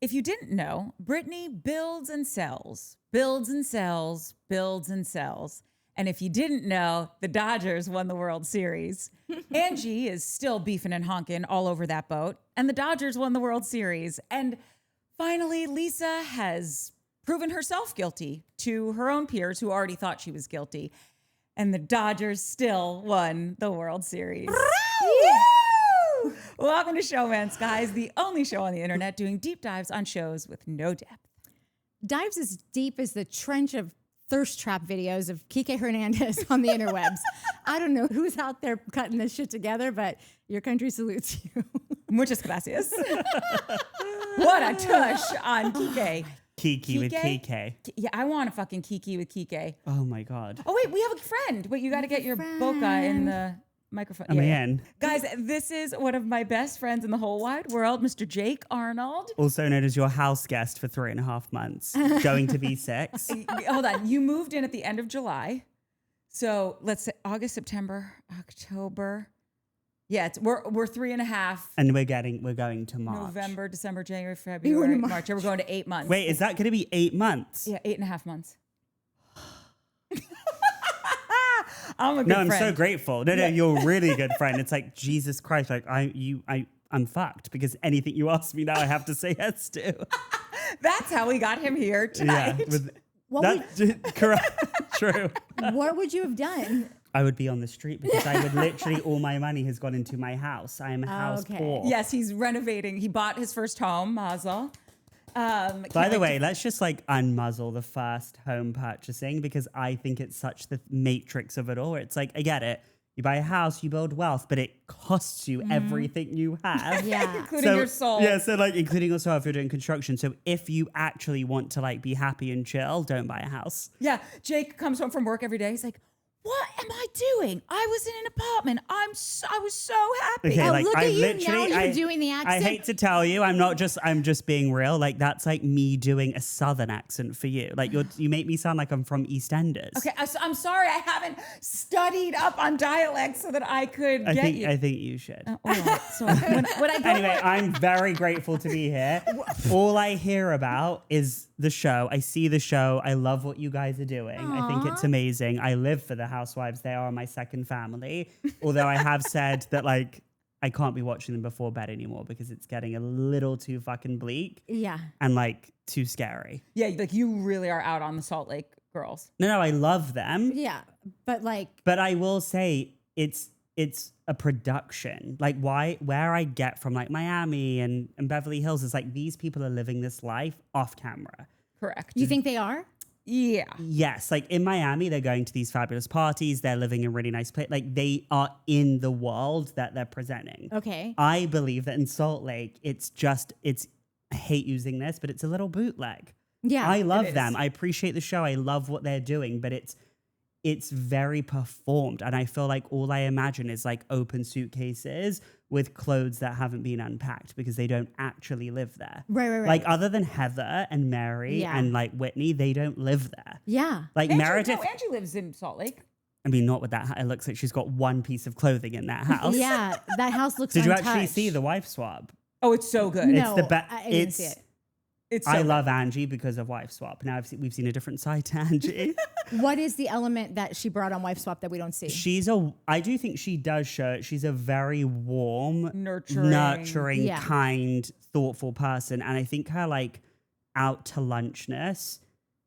if you didn't know, Brittany builds and sells, builds and sells, builds and sells. And if you didn't know, the Dodgers won the World Series. Angie is still beefing and honking all over that boat. And the Dodgers won the World Series. And finally, Lisa has proven herself guilty to her own peers who already thought she was guilty. And the Dodgers still won the World Series. Welcome to Showmance, guys, the only show on the internet doing deep dives on shows with no depth. Dives as deep as the trench of thirst trap videos of Kike Hernandez on the interwebs. I don't know who's out there cutting this shit together, but your country salutes you. Muchas gracias. What a tush on Kike. Kiki with Kike. Yeah, I want a fucking Kiki with Kike. Oh my God. Oh, wait, we have a friend. Wait, you got to get your boca in the microphone. Am I in? Guys, this is one of my best friends in the whole wide world, Mr. Jake Arnold. Also known as your house guest for 3.5 months, going to be 6. Hold on. You moved in at the end of July. So let's say August, September, October. Yeah, we're 3.5. And we're going to March. November, December, January, February, March. We're going to 8 months. Wait, is that going to be 8 months? Yeah, 8.5 months. I'm a good friend. friend. I'm so grateful. No, you're a really good friend. It's like, Jesus Christ, like I'm fucked because anything you ask me now, I have to say yes to. That's how we got him here tonight. Yeah, correct. True. What would you have done? I would be on the street because I would literally, all my money has gone into my house. I am house poor. Yes, he's renovating. He bought his first home, Mazel. By the way, let's just like unmuzzle the first home purchasing because I think it's such the matrix of it all. It's like, I get it. You buy a house, you build wealth, but it costs you everything you have. Yeah. Including your soul. Yeah, so like including your soul if you're doing construction. So if you actually want to like be happy and chill, don't buy a house. Yeah, Jake comes home from work every day. He's like, what am I doing? I was in an apartment. I was so happy. Okay, like, look I at you literally, now. You're doing the accent. I hate to tell you, I'm just being real. Like that's like me doing a Southern accent for you. Like you make me sound like I'm from EastEnders. Okay, I'm sorry. I haven't studied up on dialects so that I could get you. I think you should. All right. So when I go Anyway, I'm very grateful to be here. All I hear about is the show. I see the show. I love what you guys are doing. I think it's amazing. I live for the Housewives. They are my second family. Although I have said that like I can't be watching them before bed anymore because it's getting a little too fucking bleak. Yeah. And like too scary. Yeah, like you really are out on the Salt Lake girls. No, I love them. Yeah. But I will say it's a production. Like where I get from like Miami and Beverly Hills is like these people are living this life off camera. Correct. you think they are? Yeah. Yes, like in Miami, they're going to these fabulous parties. They're living in really nice place. Like they are in the world that they're presenting. Okay. I believe that in Salt Lake, I hate using this, but it's a little bootleg. Yeah. I love them. I appreciate the show. I love what they're doing, but it's very performed. And I feel like all I imagine is like open suitcases with clothes that haven't been unpacked because they don't actually live there. Right. Like other than Heather and Mary and like Whitney, they don't live there. Yeah. Like Meredith. Angie lives in Salt Lake. I mean, not with that. It looks like she's got one piece of clothing in that house. Yeah. That house looks Did you untouched. actually see the wife swap? Oh, it's so good. No, It's the best. I didn't see it. It's so I good. love Angie because of Wife Swap. Now we've seen a different side to Angie. What is the element that she brought on Wife Swap that we don't see? I do think she does show it. She's a very warm, nurturing, kind, thoughtful person. And I think her like out to lunchness,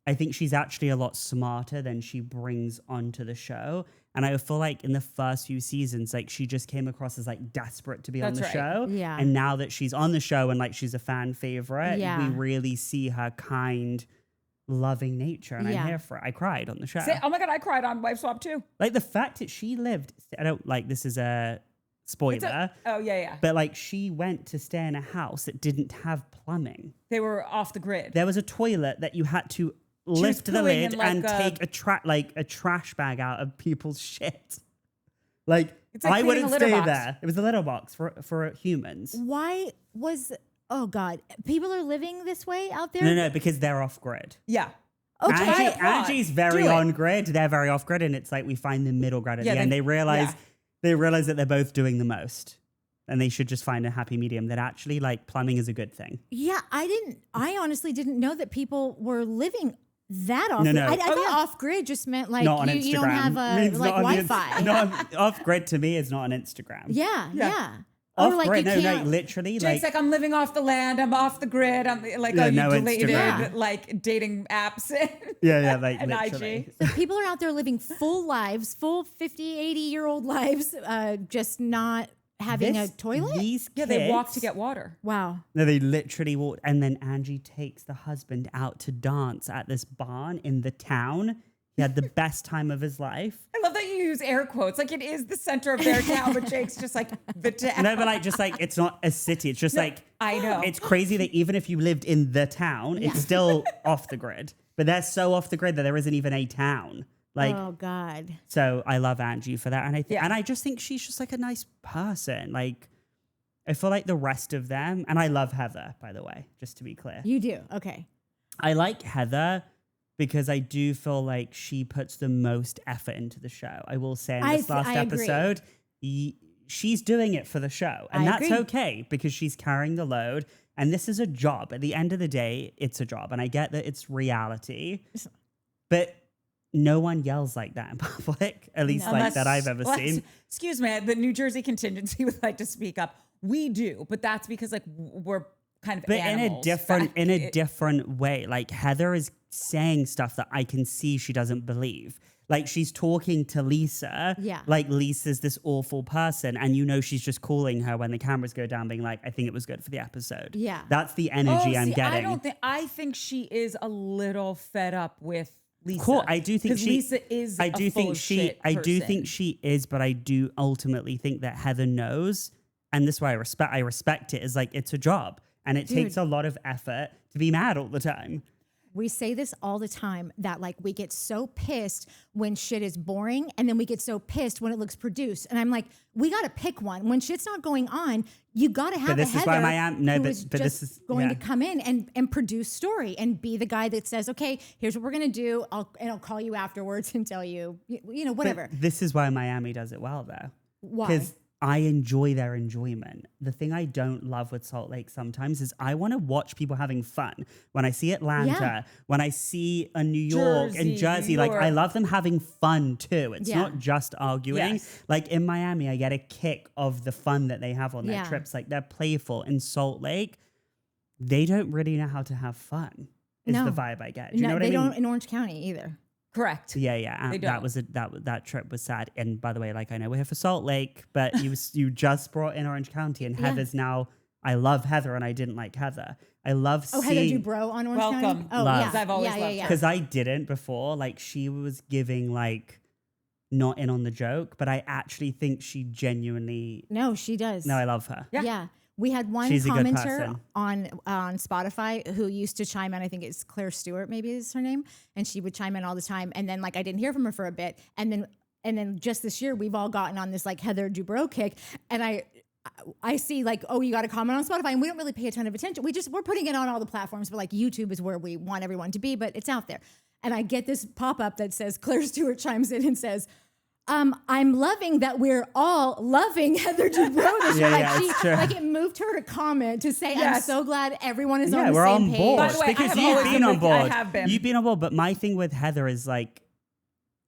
I think she's actually a lot smarter than she brings onto the show. And I feel like in the first few seasons, like she just came across as like desperate to be on the show. Yeah. And now that she's on the show and like she's a fan favorite, Yeah. we really see her kind, loving nature. And I'm here for it. I cried on the show. Oh my God, I cried on Wife Swap too. Like the fact that she lived, I don't like this is a spoiler. Oh yeah. But like she went to stay in a house that didn't have plumbing. They were off the grid. There was a toilet that you had to lift the lid and take a trash bag out of people's shit. Like I wouldn't stay there. It was a litter box for humans. Why was, oh God, people are living this way out there? No, because they're off grid. Yeah. Okay. Angie's very on grid. They're very off grid, and it's like we find the middle ground at the end. They realize that they're both doing the most. And they should just find a happy medium that actually like plumbing is a good thing. Yeah, I honestly didn't know that people were living that off. No. I thought off grid just meant like Not on you don't Instagram. have Means like not on the Wi-Fi. off grid to me is not on Instagram. Yeah. Off Or like grid, you no, can't. literally. Jake's like, I'm living off the land. I'm off the grid. I'm like, Yeah, you no deleted Instagram. like dating apps yeah, like and literally. IG. So people are out there living full lives, full 50, 80-year-old lives, just not having a toilet. These Yeah, they walk kids- to get water. Wow. No, they literally walk, and then Angie takes the husband out to dance at this barn in the town. He had the best time of his life. I love that you use air quotes. Like it is the center of their town, but Jake's just like the town. No, but like, just like, it's not a city. It's just like, I know. It's crazy that even if you lived in the town, it's still off the grid. But they're so off the grid that there isn't even a town. Like, Oh God. so I love Angie for that. And Yeah. and I just think she's just like a nice person. Like, I feel like the rest of them, and I love Heather, by the way, just to be clear. You do. Okay. I like Heather because I do feel like she puts the most effort into the show. I will say in this last I agree. episode, she's doing it for the show. And I that's agree. okay because she's carrying the load. And this is a job. At the end of the day, it's a job. And I get that it's reality. But no one yells like that in public, at least No. like that I've ever seen. Excuse me, the New Jersey contingency would like to speak up. We do, but that's because like we're kind of But animals in a different way. Like Heather is saying stuff that I can see she doesn't believe. Like she's talking to Lisa. Yeah. Like Lisa's this awful person. And you know she's just calling her when the cameras go down, being like, I think it was good for the episode. Yeah. That's the energy I'm see, getting. I think she is a little fed up with Lisa. Cool. I do think 'Cause she Lisa is I a do full think of she shit I do person. think she is, but I do ultimately think that Heather knows. And this is why I respect it, is like it's a job. And it takes a lot of effort to be mad all the time. We say this all the time that like we get so pissed when shit is boring and then we get so pissed when it looks produced. And I'm like, we got to pick one. When shit's not going on, you got to have But this a is why Heather who is but just this is going yeah. to come in and produce story and be the guy that says, okay, here's what we're going to do. I'll call you afterwards and tell you, you know, whatever. But this is why Miami does it well, though. Why? Because I enjoy their enjoyment. The thing I don't love with Salt Lake sometimes is I want to watch people having fun. When I see Atlanta, Yeah. when I see a New York and Jersey, like I love them having fun too. It's Yeah. not just arguing. Yes. Like in Miami, I get a kick of the fun that they have on their Yeah. trips. Like they're playful. In Salt Lake, they don't really know how to have fun. Is No. the vibe I get. Do you know what they I mean? don't in Orange County either. Correct. Yeah, yeah. They That don't. was that trip was sad. And by the way, like I know we're here for Salt Lake, but you just brought in Orange County, and Yeah. Heather's now. I love Heather, and I didn't like Heather. I love Oh, Heather seeing Dubrow on Orange Welcome. County? Oh, Love. yeah. I've always yeah, loved yeah, her. because I didn't before. Like she was giving like not in on the joke, but I actually think she genuinely. No, she does. No, I love her. Yeah. Yeah. We had one She's a good commenter person. on Spotify who used to chime in. I think it's Claire Stewart, maybe is her name, and she would chime in all the time. And then like I didn't hear from her for a bit, and then just this year we've all gotten on this like Heather Dubrow kick, and I see like, oh, you got a comment on Spotify, and we don't really pay a ton of attention. We're putting it on all the platforms, but like YouTube is where we want everyone to be, but it's out there. And I get this pop up that says Claire Stewart chimes in and says, I'm loving that we're all loving Heather Dubrow this year. Yeah, Like yeah, it's true. like it moved her to comment to say, I'm Yes. so glad everyone is on Yeah, the we're same on page. board By the way, I because have you've always been been on with you. I board. have been. You've been on board, but my thing with Heather is like,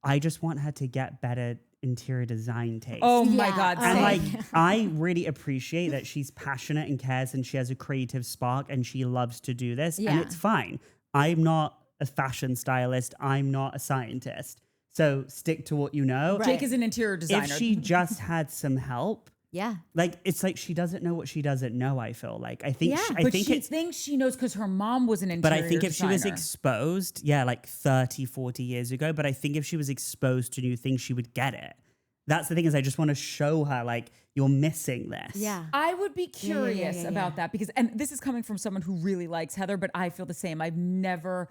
I just want her to get better interior design taste. Oh my Yeah. God. And same. like, I really appreciate that she's passionate and cares and she has a creative spark and she loves to do this. And Yeah. it's fine. I'm not a fashion stylist. I'm not a scientist. So stick to what you know. Right. Jake is an interior designer. If she just had some help, Yeah. like, it's like she doesn't know what she doesn't know, I feel like. I think, Yeah. I but think she it's, thinks she knows because her mom was an interior but I think if she was designer. exposed, yeah, like 30, 40 years ago, but I think if she was exposed to new things, she would get it. That's the thing is I just want to show her like, you're missing this. Yeah. I would be yeah, curious yeah. about that because, and this is coming from someone who really likes Heather, but I feel the same. I've never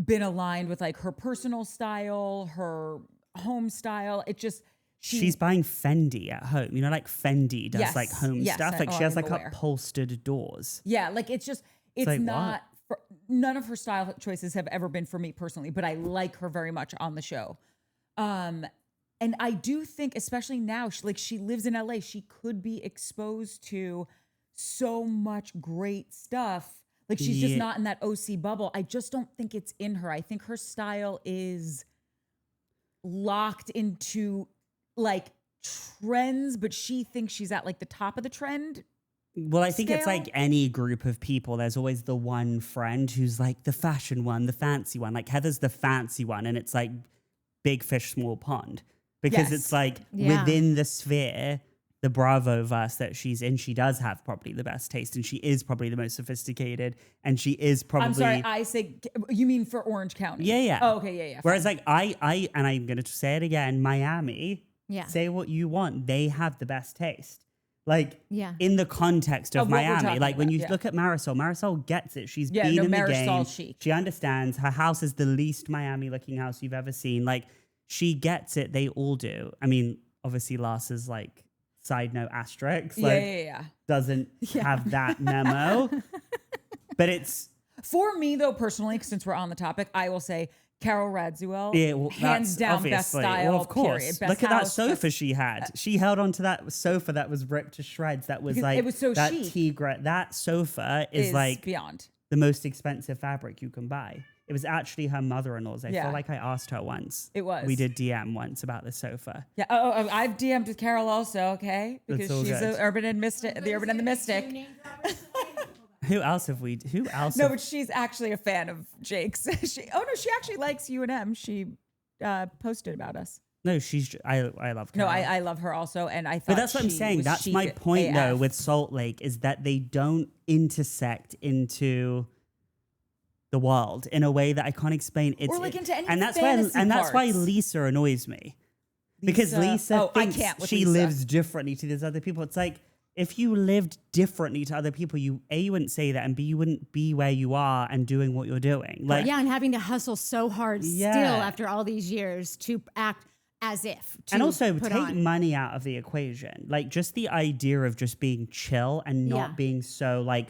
been aligned with like her personal style, her home style. It just, She's buying Fendi at home. You know, like Fendi does Yes, like home yes, stuff. Like oh, she has I'm like aware. upholstered doors. yeah, like it's just, it's like, not, none of her style choices have ever been for me personally, but I like her very much on the show. And And I do think, especially now, she lives in LA, she could be exposed to so much great stuff. Like she's just not in that OC bubble. I just don't think it's in her. I think her style is locked into like trends, but she thinks she's at like the top of the trend. Well, I think it's scale. like any group of people. There's always the one friend who's like the fashion one, the fancy one. Like Heather's the fancy one, and it's like big fish, small pond. Because it's like within the sphere, the Bravo verse that she's in, she does have probably the best taste, and she is probably the most sophisticated, and she is probably. I'm sorry, I say you mean for Orange County? Yeah. Oh, okay, yeah. Whereas like I and I'm gonna say it again, Miami. Yeah. Say what you want, they have the best taste. Like in the context of Of what we're Miami, talking like when about, you look at Marisol gets it. She's been in the game. Chic. She understands. Her house is the least Miami-looking house you've ever seen. Like she gets it. They all do. I mean, obviously, Lars's like side note asterisk, like doesn't have that memo. But it's for me though personally, since we're on the topic, I will say Carol Radziwill, hands down best style. Well, of course. Period. Best Look at that house, sofa she had. She held onto that sofa that was ripped to shreds. That was like it was so that chic. tigre. That sofa is like beyond the most expensive fabric you can buy. It was actually her mother-in-law's. I feel like I asked her once. It was. We did DM once about the sofa. Yeah. Oh, I've DM'd with Carol also. Okay, because she's good. the urban and the mystic. Who else have we? Who else? No, but she's actually a fan of Jake's. She actually likes UNM. She posted about us. No, I love Carol. No, I love her also, and I thought. But that's what I'm saying. That's my point, though, with Salt Lake is that they don't intersect into the world in a way that I can't explain. It's or like into any and that's fantasy why that's why parts. Lisa annoys me because Lisa thinks she lives differently to these other people. It's like if you lived differently to other people, you wouldn't say that, and B, you wouldn't be where you are and doing what you're doing. Like and having to hustle so hard still after all these years to act as if. And also take money out of the equation. Like just the idea of just being chill and not being so like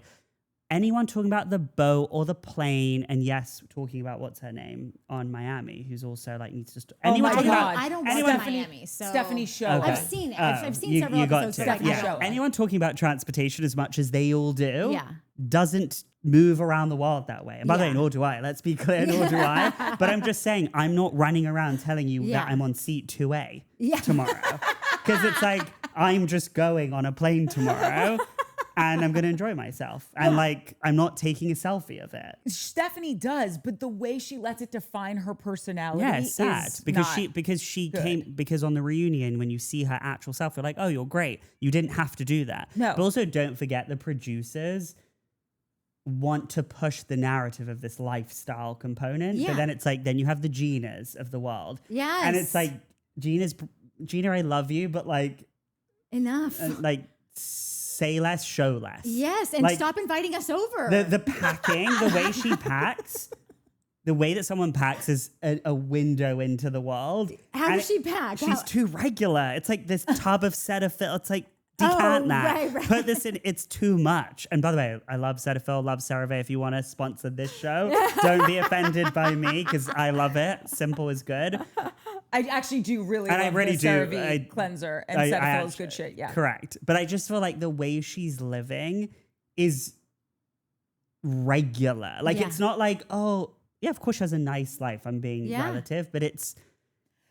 anyone talking about the boat or the plane, and yes, talking about what's her name on Miami, who's also like needs to. Anyone talking about? I don't watch Miami, so Stephanie Show. Okay. I've seen it. I've seen several episodes. Show. Anyone talking about transportation as much as they all do, doesn't move around the world that way. And by the way, nor do I. Let's be clear, nor do I. But I'm just saying, I'm not running around telling you that I'm on seat 2A tomorrow, because it's like I'm just going on a plane tomorrow. And I'm going to enjoy myself. And like, I'm not taking a selfie of it. Stephanie does, but the way she lets it define her personality it's sad. is Because she came, because on the reunion, when you see her actual self, you're like, oh, you're great. You didn't have to do that. No. But also don't forget the producers want to push the narrative of this lifestyle component. Yeah. But then it's like, then you have the Ginas of the world. Yes. And it's like, Gina, I love you, but like. Enough. Like, say less, show less. Yes, and like, stop inviting us over. The packing, the way she packs, the way that someone packs is a window into the world. How does she pack? She's too regular. It's like this tub of Cetaphil. It's like, decant that. Right. Put this in. It's too much. And by the way, I love Cetaphil, love CeraVe. If you want to sponsor this show, don't be offended by me because I love it. Simple is good. I actually do really love the CeraVe cleanser, and Cetaphil is good shit, Correct. But I just feel like the way she's living is regular. Like, it's not like, oh, yeah, of course she has a nice life. I'm being relative, but it's...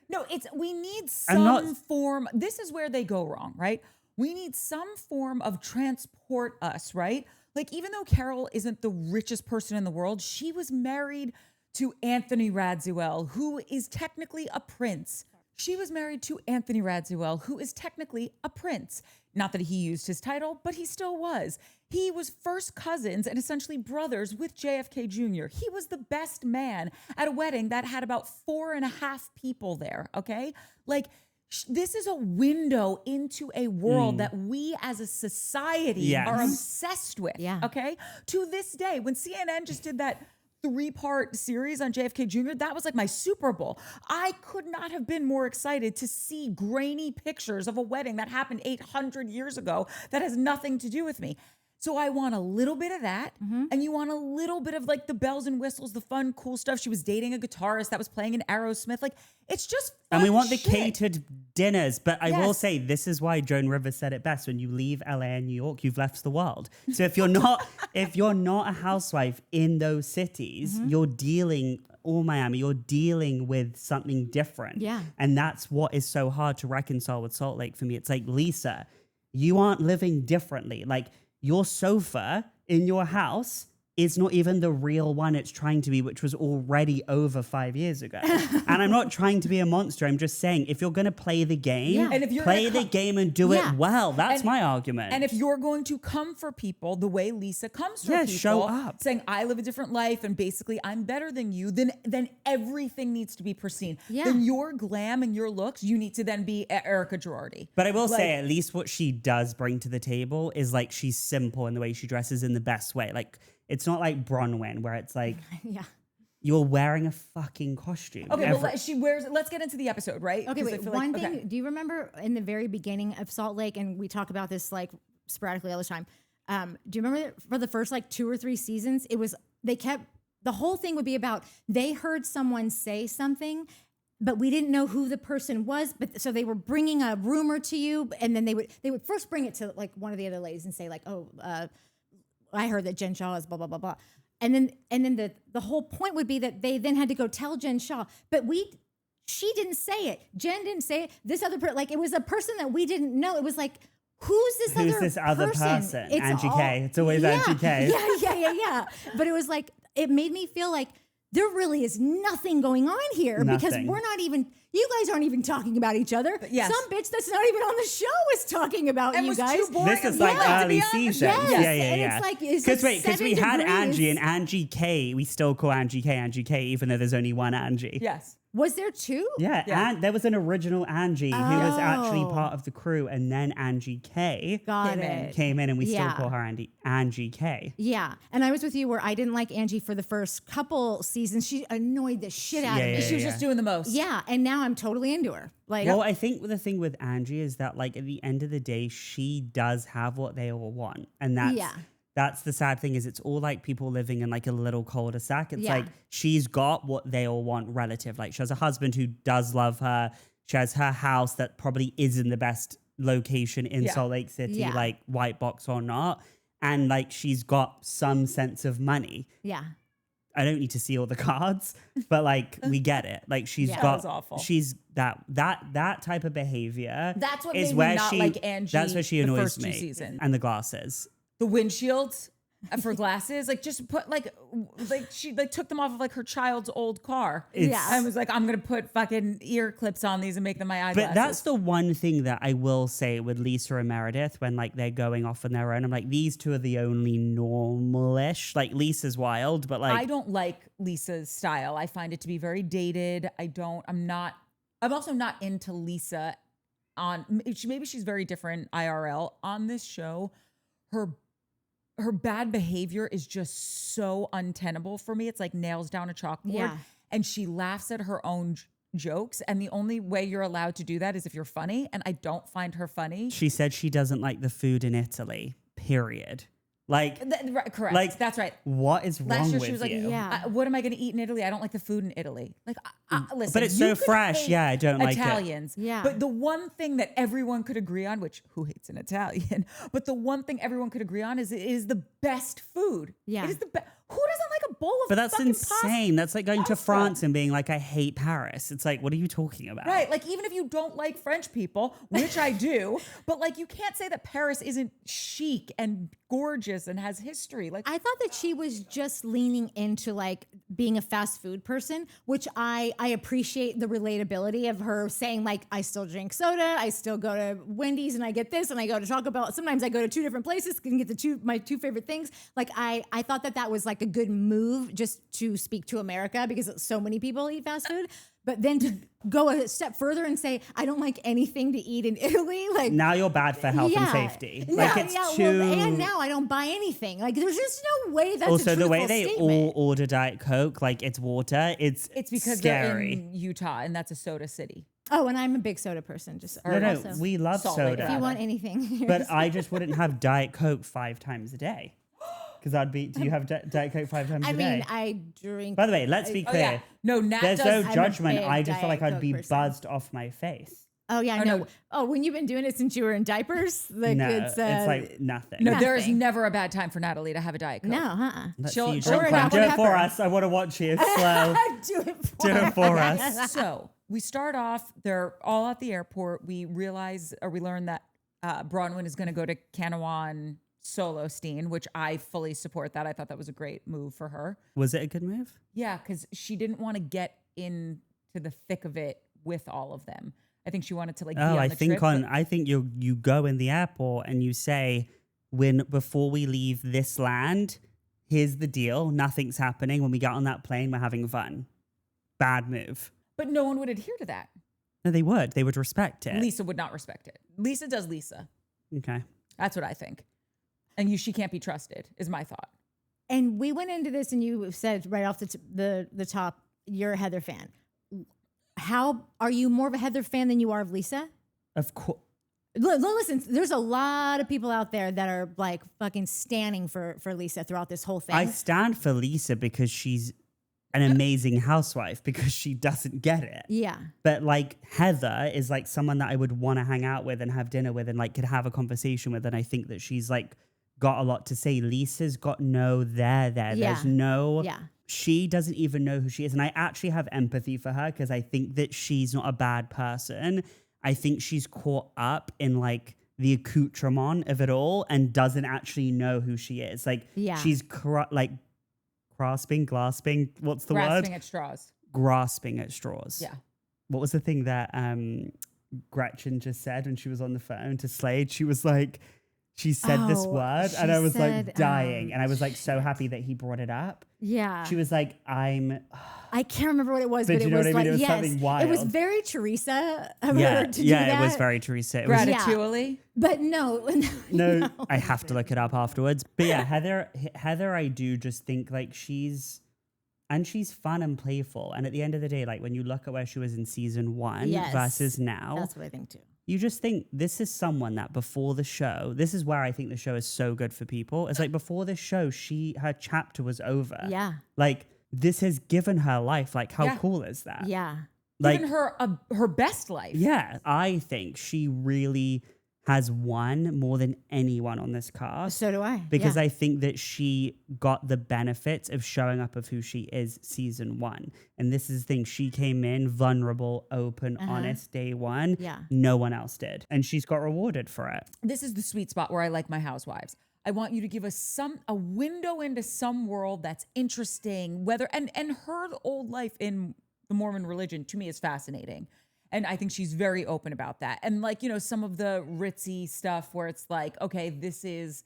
No, we need some form... This is where they go wrong, right? We need some form of transport us, right? Like, even though Carol isn't the richest person in the world, she was married to Anthony Radziwill, who is technically a prince. She was married to Anthony Radziwill, who is technically a prince. Not that he used his title, but he still was. He was first cousins and essentially brothers with JFK Jr. He was the best man at a wedding that had about 4.5 people there, okay? Like, this is a window into a world that we as a society are obsessed with, okay? To this day, when CNN just did that 3-part series on JFK Jr., that was like my Super Bowl. I could not have been more excited to see grainy pictures of a wedding that happened 800 years ago that has nothing to do with me. So I want a little bit of that. Mm-hmm. And you want a little bit of like the bells and whistles, the fun, cool stuff. She was dating a guitarist that was playing in Aerosmith. Like, it's just fun And we want the shit. catered dinners. But I will Yes. say, this is why Joan Rivers said it best. When you leave LA and New York, you've left the world. So if you're not a housewife in those cities, Mm-hmm. you're dealing, or Miami, you're dealing with something different. Yeah. And that's what is so hard to reconcile with Salt Lake for me. It's like, Lisa, you aren't living differently. Like, your sofa in your house is not even the real one it's trying to be, which was already over 5 years ago. And I'm not trying to be a monster. I'm just saying, if you're going to play the game, Yeah. And if you're play gonna the game and do Yeah. it well. That's And- my argument. And if you're going to come for people the way Lisa comes for Yeah, people, show up. saying I live a different life and basically I'm better than you, then everything needs to be pristine. Yeah. Then your glam and your looks, you need to then be Erica Girardi. But I will Like- say, at least what she does bring to the table is like, she's simple in the way she dresses in the best way. Like, it's not like Bronwyn, where it's like, Yeah. you're wearing a fucking costume. Okay, Every- well, she wears. Let's get into the episode, right? Okay, 'Cause I wait. feel One like- thing. okay. Do you remember in the very beginning of Salt Lake, and we talk about this like sporadically all the time? Do you remember for the first like 2 or 3 seasons, it was the whole thing would be about they heard someone say something, but we didn't know who the person was. But so they were bringing a rumor to you, and then they would first bring it to like one of the other ladies and say like, oh, I heard that Jen Shaw is blah blah blah blah. And then the whole point would be that they then had to go tell Jen Shaw, but she didn't say it. Jen didn't say it. This other person, like it was a person that we didn't know. It was like, who's this other person? It's Angie all- K. It's always Angie K. Yeah. But it was like, it made me feel like there really is nothing going on here because Nothing. we're not even, you guys aren't even talking about each other. yes. Some bitch that's not even on the show is talking about And you was guys. too boring This is and like bland to early be honest. seasons. Yes. Yeah. And it's like, it's like Because we 7 had Angie degrees. and Angie K. We still call Angie K, even though there's only one Angie. Yes. Was there 2? Yeah, Yeah. and there was an original Angie who was actually Oh. part of the crew, and then Angie K Got Came in. it. came in, and we still Yeah. call her Angie K. Yeah. And I was with you where I didn't like Angie for the first couple seasons. She annoyed the shit out of me. She was just doing the most. Yeah. And now I'm totally into her. Like, Well, I think the thing with Angie is that, like, at the end of the day, she does have what they all want, and that's the sad thing is it's all like people living in like a little cul-de-sac. It's Yeah. like she's got what they all want relative. Like, she has a husband who does love her. She has her house that probably is in the best location in Yeah. Salt Lake City, Yeah. like white box or not. And like, she's got some sense of money. yeah. I don't need to see all the cards, but like, we get it. Like, she's Yeah. That got, was awful. she's that type of behavior. That's what is made me where not she, like Angie That's where she the annoys first 2 me. seasons. And the glasses. The windshields for glasses, like just put like she like took them off of like her child's old car. Yeah. I was like, I'm gonna put fucking ear clips on these and make them my eyeglasses. But that's the one thing that I will say with Lisa and Meredith when like they're going off on their own. I'm like, these two are the only normal-ish. Like, Lisa's wild, but like I don't like Lisa's style. I find it to be very dated. I'm also not into Lisa maybe she's very different IRL. On this show, her bad behavior is just so untenable for me. It's like nails down a chalkboard. Yeah. And she laughs at her own jokes. And the only way you're allowed to do that is if you're funny. And I don't find her funny. she said she doesn't like the food in Italy, period. Like, Right, correct. like, That's right. what is wrong Last year with she was like, you? Yeah. what am I going to eat in Italy? I don't like the food in Italy. Like, listen, But it's you so could fresh. hate Yeah, I don't like it. Italians. Yeah. But the one thing that everyone could agree on, which who hates an Italian? But the one thing everyone could agree on is it is the best food. Yeah. It is the best. Who doesn't like a bowl of But that's fucking insane. That's like going to pasta? France and being like, I hate Paris. It's like, what are you talking about? Right. Like, even if you don't like French people, which I do, but like, you can't say that Paris isn't chic and gorgeous and has history. Like, I thought that she was just leaning into like being a fast food person, which I appreciate the relatability of her saying like, I still drink soda, I still go to Wendy's and I get this and I go to Taco Bell. Sometimes I go to 2 different places and get my 2 favorite things. Like I thought that was like a good move just to speak to America because so many people eat fast food. But then to go a step further and say, I don't like anything to eat in Italy, like Now you're bad for health and yeah. safety. No, Like, it's too... Well, and now I don't buy anything. Like, there's just no way that's also, a the way truthful they statement. all order Diet Coke, like it's water, it's it's because they're scary. in Utah and that's a soda city. Oh, and I'm a big soda person. Just No, also. we love Salt soda. If you want anything, But I just wouldn't have Diet Coke 5 times a day. Because I'd be, do you have Diet Coke 5 times a day? I mean, I drink. By the way, let's be Oh, clear. yeah. No, Nat There's does. no I'm a judgment. big I just feel like Diet I'd be Coke person. buzzed off my face. Oh yeah, Oh, no. no. Oh, when you've been doing it since you were in diapers, like No, it's like nothing. No, there is Nothing. never a bad time for Natalie to have a Diet Coke. no, Let's she'll- see you she'll drink or one. an Do it for apple us. I want to watch you slow. do it for Do it for us. So we start off, they're all at the airport. We learn that Bronwyn is going to go to Canawan solo Steen, which I fully support that. I thought that was a great move for her. Was it a good move? Yeah, because she didn't want to get into the thick of it with all of them. I think she wanted to like be on I the think trip. I think you go in the airport and you say, before we leave this land, here's the deal. Nothing's happening. When we get on that plane, we're having fun. Bad move. But no one would adhere to that. No, they would. They would respect it. Lisa would not respect it. Lisa does Lisa. Okay. That's what I think. And she can't be trusted, is my thought. And we went into this, and you said right off the top, you're a Heather fan. How are you more of a Heather fan than you are of Lisa? Of course. Listen, there's a lot of people out there that are like fucking standing for Lisa throughout this whole thing. I stand for Lisa because she's an amazing housewife, because she doesn't get it. yeah. But like Heather is like someone that I would want to hang out with and have dinner with and like could have a conversation with. And I think that she's like got a lot to say. Lisa's got no there. Yeah. There's no, Yeah. she doesn't even know who she is. And I actually have empathy for her because I think that she's not a bad person. I think she's caught up in like the accoutrement of it all and doesn't actually know who she is. Like Yeah. she's grasping, what's the Grasping word? at straws. Grasping at straws. Yeah. What was the thing that Gretchen just said when she was on the phone to Slade? She was like, she said this Oh, word she and I was said, like dying. And I was like so happy that he brought it up. Yeah. She was like, I can't remember what it was, But but do it you know was what I mean? like, It was yes, something it was wild. very Teresa of yeah, her to do yeah, that. it was very Teresa. It was, Gratitually. But no, no, I have to look it up afterwards. But yeah, Heather, I do just think like she's fun and playful. And at the end of the day, like when you look at where she was in season 1 Yes. versus now, That's what I think too. you just think this is someone that before the show, this is where I think the show is so good for people. It's like before the show, her chapter was over. Yeah. Like this has given her life. Like how Yeah. cool is that? Yeah. Like, Given her her best life. yeah, I think she really has won more than anyone on this cast. So do I. Because yeah. I think that she got the benefits of showing up of who she is season 1. And this is the thing. She came in vulnerable, open, honest day 1. Yeah. No one else did. And she's got rewarded for it. This is the sweet spot where I like my housewives. I want you to give us a window into some world that's interesting, whether and her old life in the Mormon religion to me is fascinating. And I think she's very open about that. And like, some of the ritzy stuff where it's like, okay, this is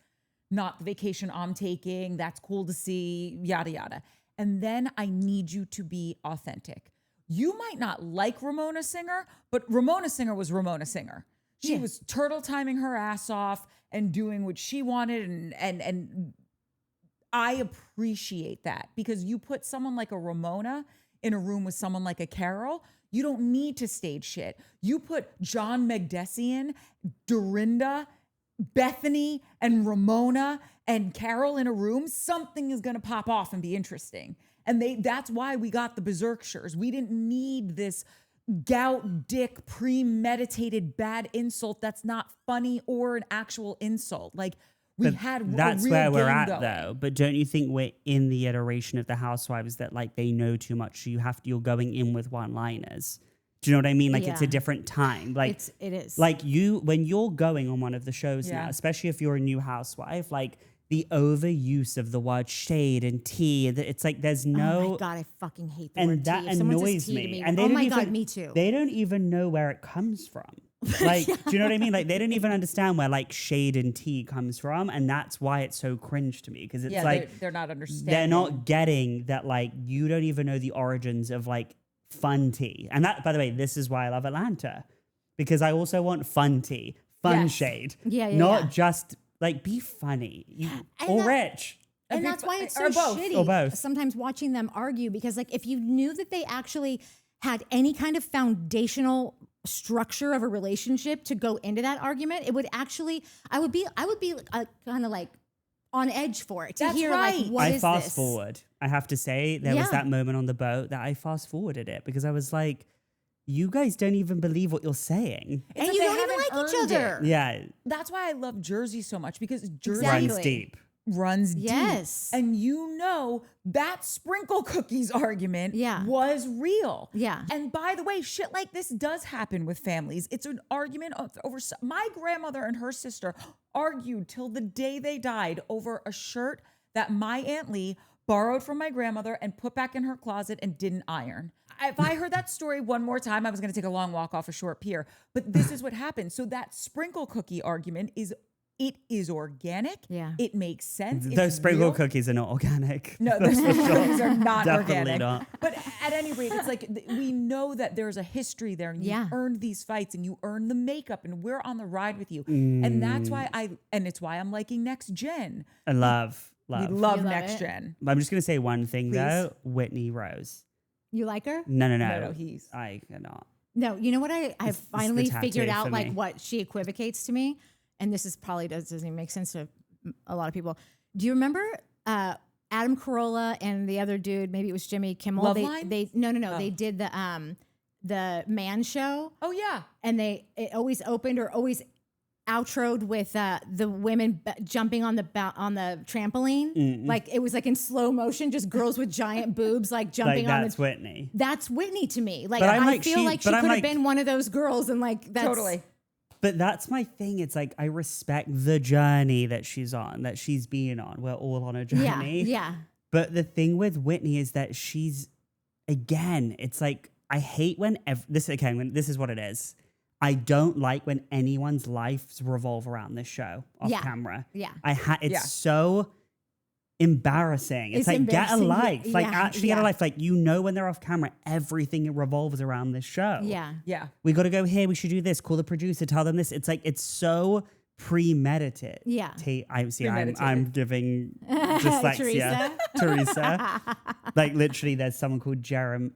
not the vacation I'm taking. That's cool to see, yada, yada. And then I need you to be authentic. You might not like Ramona Singer, but Ramona Singer was Ramona Singer. She was turtle timing her ass off and doing what she wanted. And I appreciate that because you put someone like a Ramona in a room with someone like a Carol, you don't need to stage shit. You put John Megdessian, Dorinda, Bethany, and Ramona and Carol in a room, something is going to pop off and be interesting. And that's why we got the Berserkshires. We didn't need this gout dick premeditated bad insult that's not funny or an actual insult. Like we had that's a real where we're game at going. though. But don't you think we're in the iteration of the Housewives that like they know too much, so you're going in with one-liners? Do you know what I mean? Like it's a Yeah. different time. Like it is. like when you're going on one of the shows now, Yeah. especially if you're a new housewife, like the overuse of the word shade and tea, it's like there's no. Oh my God, I fucking hate the and word that tea. If someone says annoys tea to me. me, And they oh don't my even, God, me too. They don't even know where it comes from. Like, do you know what I mean? Like, they don't even understand where like shade and tea comes from, and that's why it's so cringe to me because it's like they're not understanding. they're not getting that. Like, you don't even know the origins of like fun tea. And that, by the way, this is why I love Atlanta because I also want fun tea, fun Yes. shade, Yeah, not just like be funny or rich. And that's why it's so or both. shitty. Or both. Sometimes watching them argue because like if you knew that they actually had any kind of foundational structure of a relationship to go into that argument, it would actually, I would be kind of like on edge for it to That's hear right. like, what I is fast this? forward. I have to say, there was Yeah. that moment on the boat that I fast forwarded it because I was like, you guys don't even believe what you're saying. It's And like you they don't even haven't like each earned it. other. Yeah, That's why I love Jersey so much, because Jersey Exactly. runs deep. runs Yes. deep. And you know that sprinkle cookies argument Yeah. was real. Yeah. And by the way, shit like this does happen with families. It's an argument over my grandmother and her sister argued till the day they died over a shirt that my Aunt Lee borrowed from my grandmother and put back in her closet and didn't iron. If I heard that story one more time, I was going to take a long walk off a short pier. But this is what happened. So that sprinkle cookie argument is organic. Yeah. It makes sense. Those It's sprinkle real. cookies are not organic. No, those cookies are not Definitely organic. not. But at any rate, it's like we know that there's a history there, and you Yeah. earned these fights, and you earned the makeup, and we're on the ride with you, and that's why it's why I'm liking Next Gen. I love. We love You love Next it? Gen. I'm just going to say one thing, Please. though. Whitney Rose. You like her? No. No, he's I cannot. No, you know what I the finally figured tattoo out for like me. what she equivocates to me, and this is probably doesn't even make sense to a lot of people. Do you remember Adam Carolla and the other dude? Maybe it was Jimmy Kimmel. Love they Line? no. Oh. They did the Man Show, Oh yeah. and it always opened or always outroed with the women jumping on the trampoline. Like it was like in slow motion, just girls with giant boobs like jumping Like on that's the. Whitney. That's Whitney to me. Like But I'm I like, feel like she but could I'm have like- been one of those girls, and like that's Totally. But that's my thing. It's like I respect the journey that she's on, that she's been on. We're all on a Yeah, journey. yeah. But the thing with Whitney is that she's, again, it's like I hate when this is what it is. I don't like when anyone's lives revolve around this show off Yeah. camera. Yeah. It's Yeah. so embarrassing. It's like get a embarrassing. life. Like Yeah, actually get a yeah. life. Like when they're off camera, everything revolves around this show. Yeah. Yeah. We got to go here. We should do this. Call the producer. Tell them this. It's like it's so premeditated. Yeah. I'm giving dyslexia. Teresa. Like literally, there's someone called Jeremy.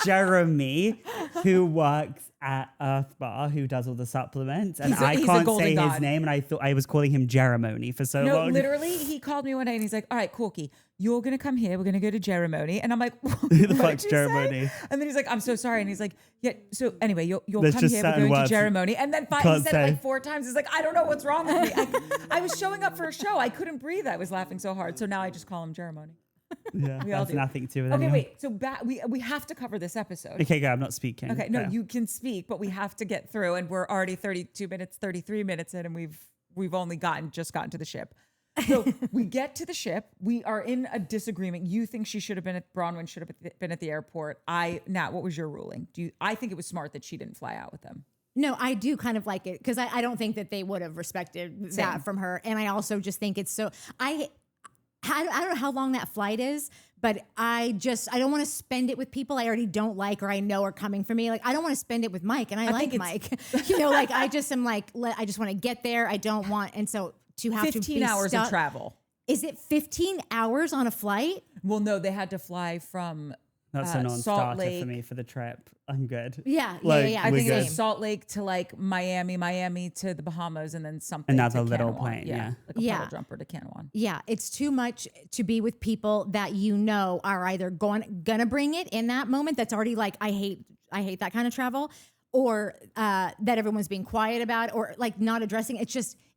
Jeremy, who works at Earth Bar, who does all the supplements, and He's a I can't golden say his god. name, and I thought I was calling him Jeremony for so No, long. literally, he called me one day and he's like, "All right, Corky, you're gonna come here. We're gonna go to Jeremony." And I'm like, Who the "What fuck's did you say?" Jeremony? And then he's like, "I'm so sorry." And he's like, "Yeah." So anyway, you'll There's come just here. We're certain going to words Jeremony. And then he can't said say. it like 4 times. He's like, "I don't know what's wrong with me." I was showing up for a show. I couldn't breathe. I was laughing so hard. So now I just call him Jeremony. Yeah, We all that's do. nothing to do with Okay, anyone. wait. So we have to cover this episode. Okay, go. I'm not speaking. Okay, no, Go. you can speak, but we have to get through, and we're already 33 minutes in, and we've only gotten to the ship. So we get to the ship. We are in a disagreement. You think she should have been Bronwyn should have been at the airport. Nat, what was your ruling? I think it was smart that she didn't fly out with them. No, I do kind of like it because I don't think that they would have respected Same. that from her. And I also just think it's so I don't know how long that flight is, but I don't want to spend it with people I already don't like or I know are coming for me. Like I don't want to spend it with Mike, and I like think Mike. Like I just am like I just want to get there. I don't want, and so to have 15 to be hours stuck, of travel. Is it 15 hours on a flight? Well, no, they had to fly from That's a Salt non-starter Lake. for me for the trip. I'm good. Yeah, Like, yeah. I We're think it good. was Salt Lake to like Miami to the Bahamas, and then something. And that's to a little Canawan. plane, yeah. like a Yeah. puddle jumper to Canawan. Yeah, it's too much to be with people that you know are either gonna bring it in that moment. That's already like I hate that kind of travel, or that everyone's being quiet about, or like not addressing.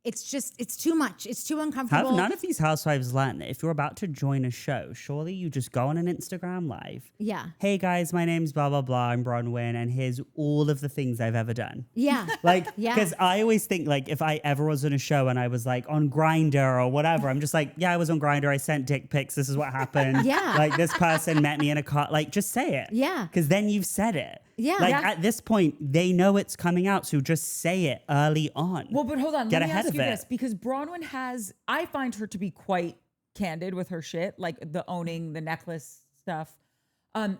It's too much. It's too uncomfortable. Have none of these housewives learned that if you're about to join a show, surely you just go on an Instagram live. Yeah, Hey guys, my name's blah blah blah. I'm Bronwyn, and here's all of the things I've ever done. yeah, Like, Yeah. because I always think like if I ever was on a show and I was like on Grindr or whatever, I'm just like, yeah, I was on Grindr. I sent dick pics. This is what happened. Yeah. Like this person met me in a car. Like, just say it. Yeah. Because then you've said it. Yeah. Like Yeah. at this point, they know it's coming out, so just say it early on. Well, but hold on. Get Let me ahead ask of you it. this, because Bronwyn I find her to be quite candid with her shit, like the owning the necklace stuff.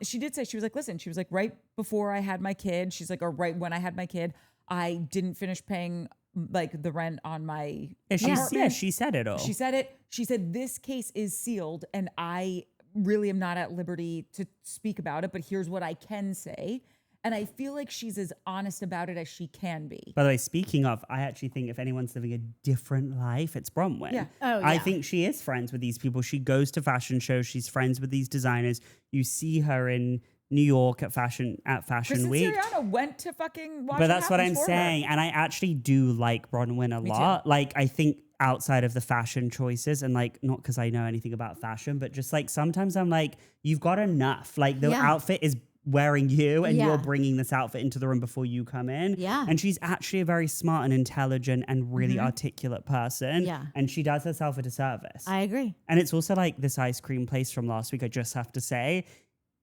She did say, she was like, listen, she was like, right before I had my kid, she's like, or right when I had my kid, I didn't finish paying like the rent on my Yeah, apartment. she said it all. She said it. She said, this case is sealed, and I really am not at liberty to speak about it, but here's what I can say. And I feel like she's as honest about it as she can be. By the way, speaking of, I actually think if anyone's living a different life, it's Bronwyn. Yeah. Oh, I yeah. think she is friends with these people. She goes to fashion shows. She's friends with these designers. You see her in New York at Fashion Kristen Week. Siriano went to fucking watch But that's what I'm happens for her. saying. And I actually do like Bronwyn a lot. too. Like, I think outside of the fashion choices, and like, not because I know anything about fashion, but just like sometimes I'm like, you've got enough. Like, the outfit is wearing you and you're bringing this outfit into the room before you come in. Yeah. And she's actually a very smart and intelligent and really articulate person. Yeah. And she does herself a disservice. I agree. And it's also like this ice cream place from last week. I just have to say,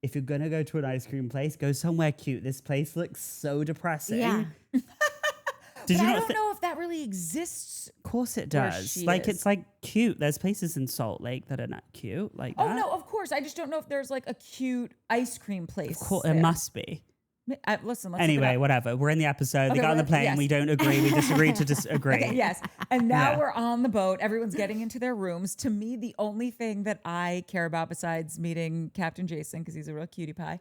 if you're going to go to an ice cream place, go somewhere cute. This place looks so depressing. Yeah. Did But you I not don't thi- know if that really exists. Of course it where does. she Like, is. it's like cute. There's places in Salt Lake that are not cute like that. Oh no, of course. I just don't know if there's like a cute ice cream place. Of course, it there. must be. Listen, let's look Anyway, it up. whatever. We're in the episode. They Okay, got on the we're- plane. yes. We don't agree. We disagree to disagree. Okay, yes. And now Yeah. we're on the boat. Everyone's getting into their rooms. To me, the only thing that I care about besides meeting Captain Jason, because he's a real cutie pie,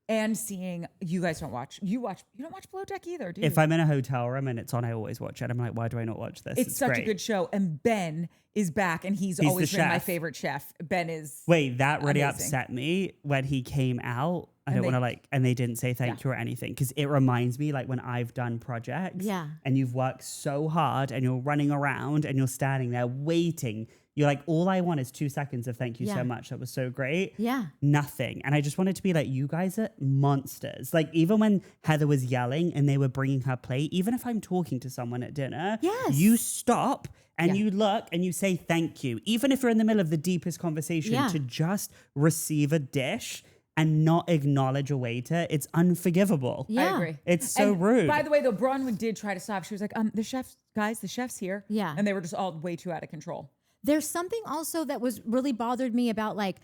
and seeing you guys don't watch. You don't watch Below Deck either, do you? If I'm in a hotel room and it's on, I always watch it. I'm like, why do I not watch this? it's such great. a good show. And Ben is back, and he's the always been my chef. favorite chef. Ben is Wait, that really amazing. upset me when he came out. I And don't they- want to like, and they didn't say thank you or anything, because it reminds me like when I've done projects, Yeah. and you've worked so hard and you're running around and you're standing there waiting. You're like, all I want is 2 seconds of thank you Yeah. so much. That was so great. Yeah. Nothing. And I just wanted to be like, you guys are monsters. Like, even when Heather was yelling and they were bringing her plate, even if I'm talking to someone at dinner, Yes. you stop and Yeah. you look and you say thank you. Even if you're in the middle of the deepest conversation, Yeah. to just receive a dish and not acknowledge a waiter, it's unforgivable. Yeah. I agree. It's so And rude. By the way, though, Bronwyn did try to stop. She was like, the chef's here. Yeah. And they were just all way too out of control. There's something also that was really bothered me about like,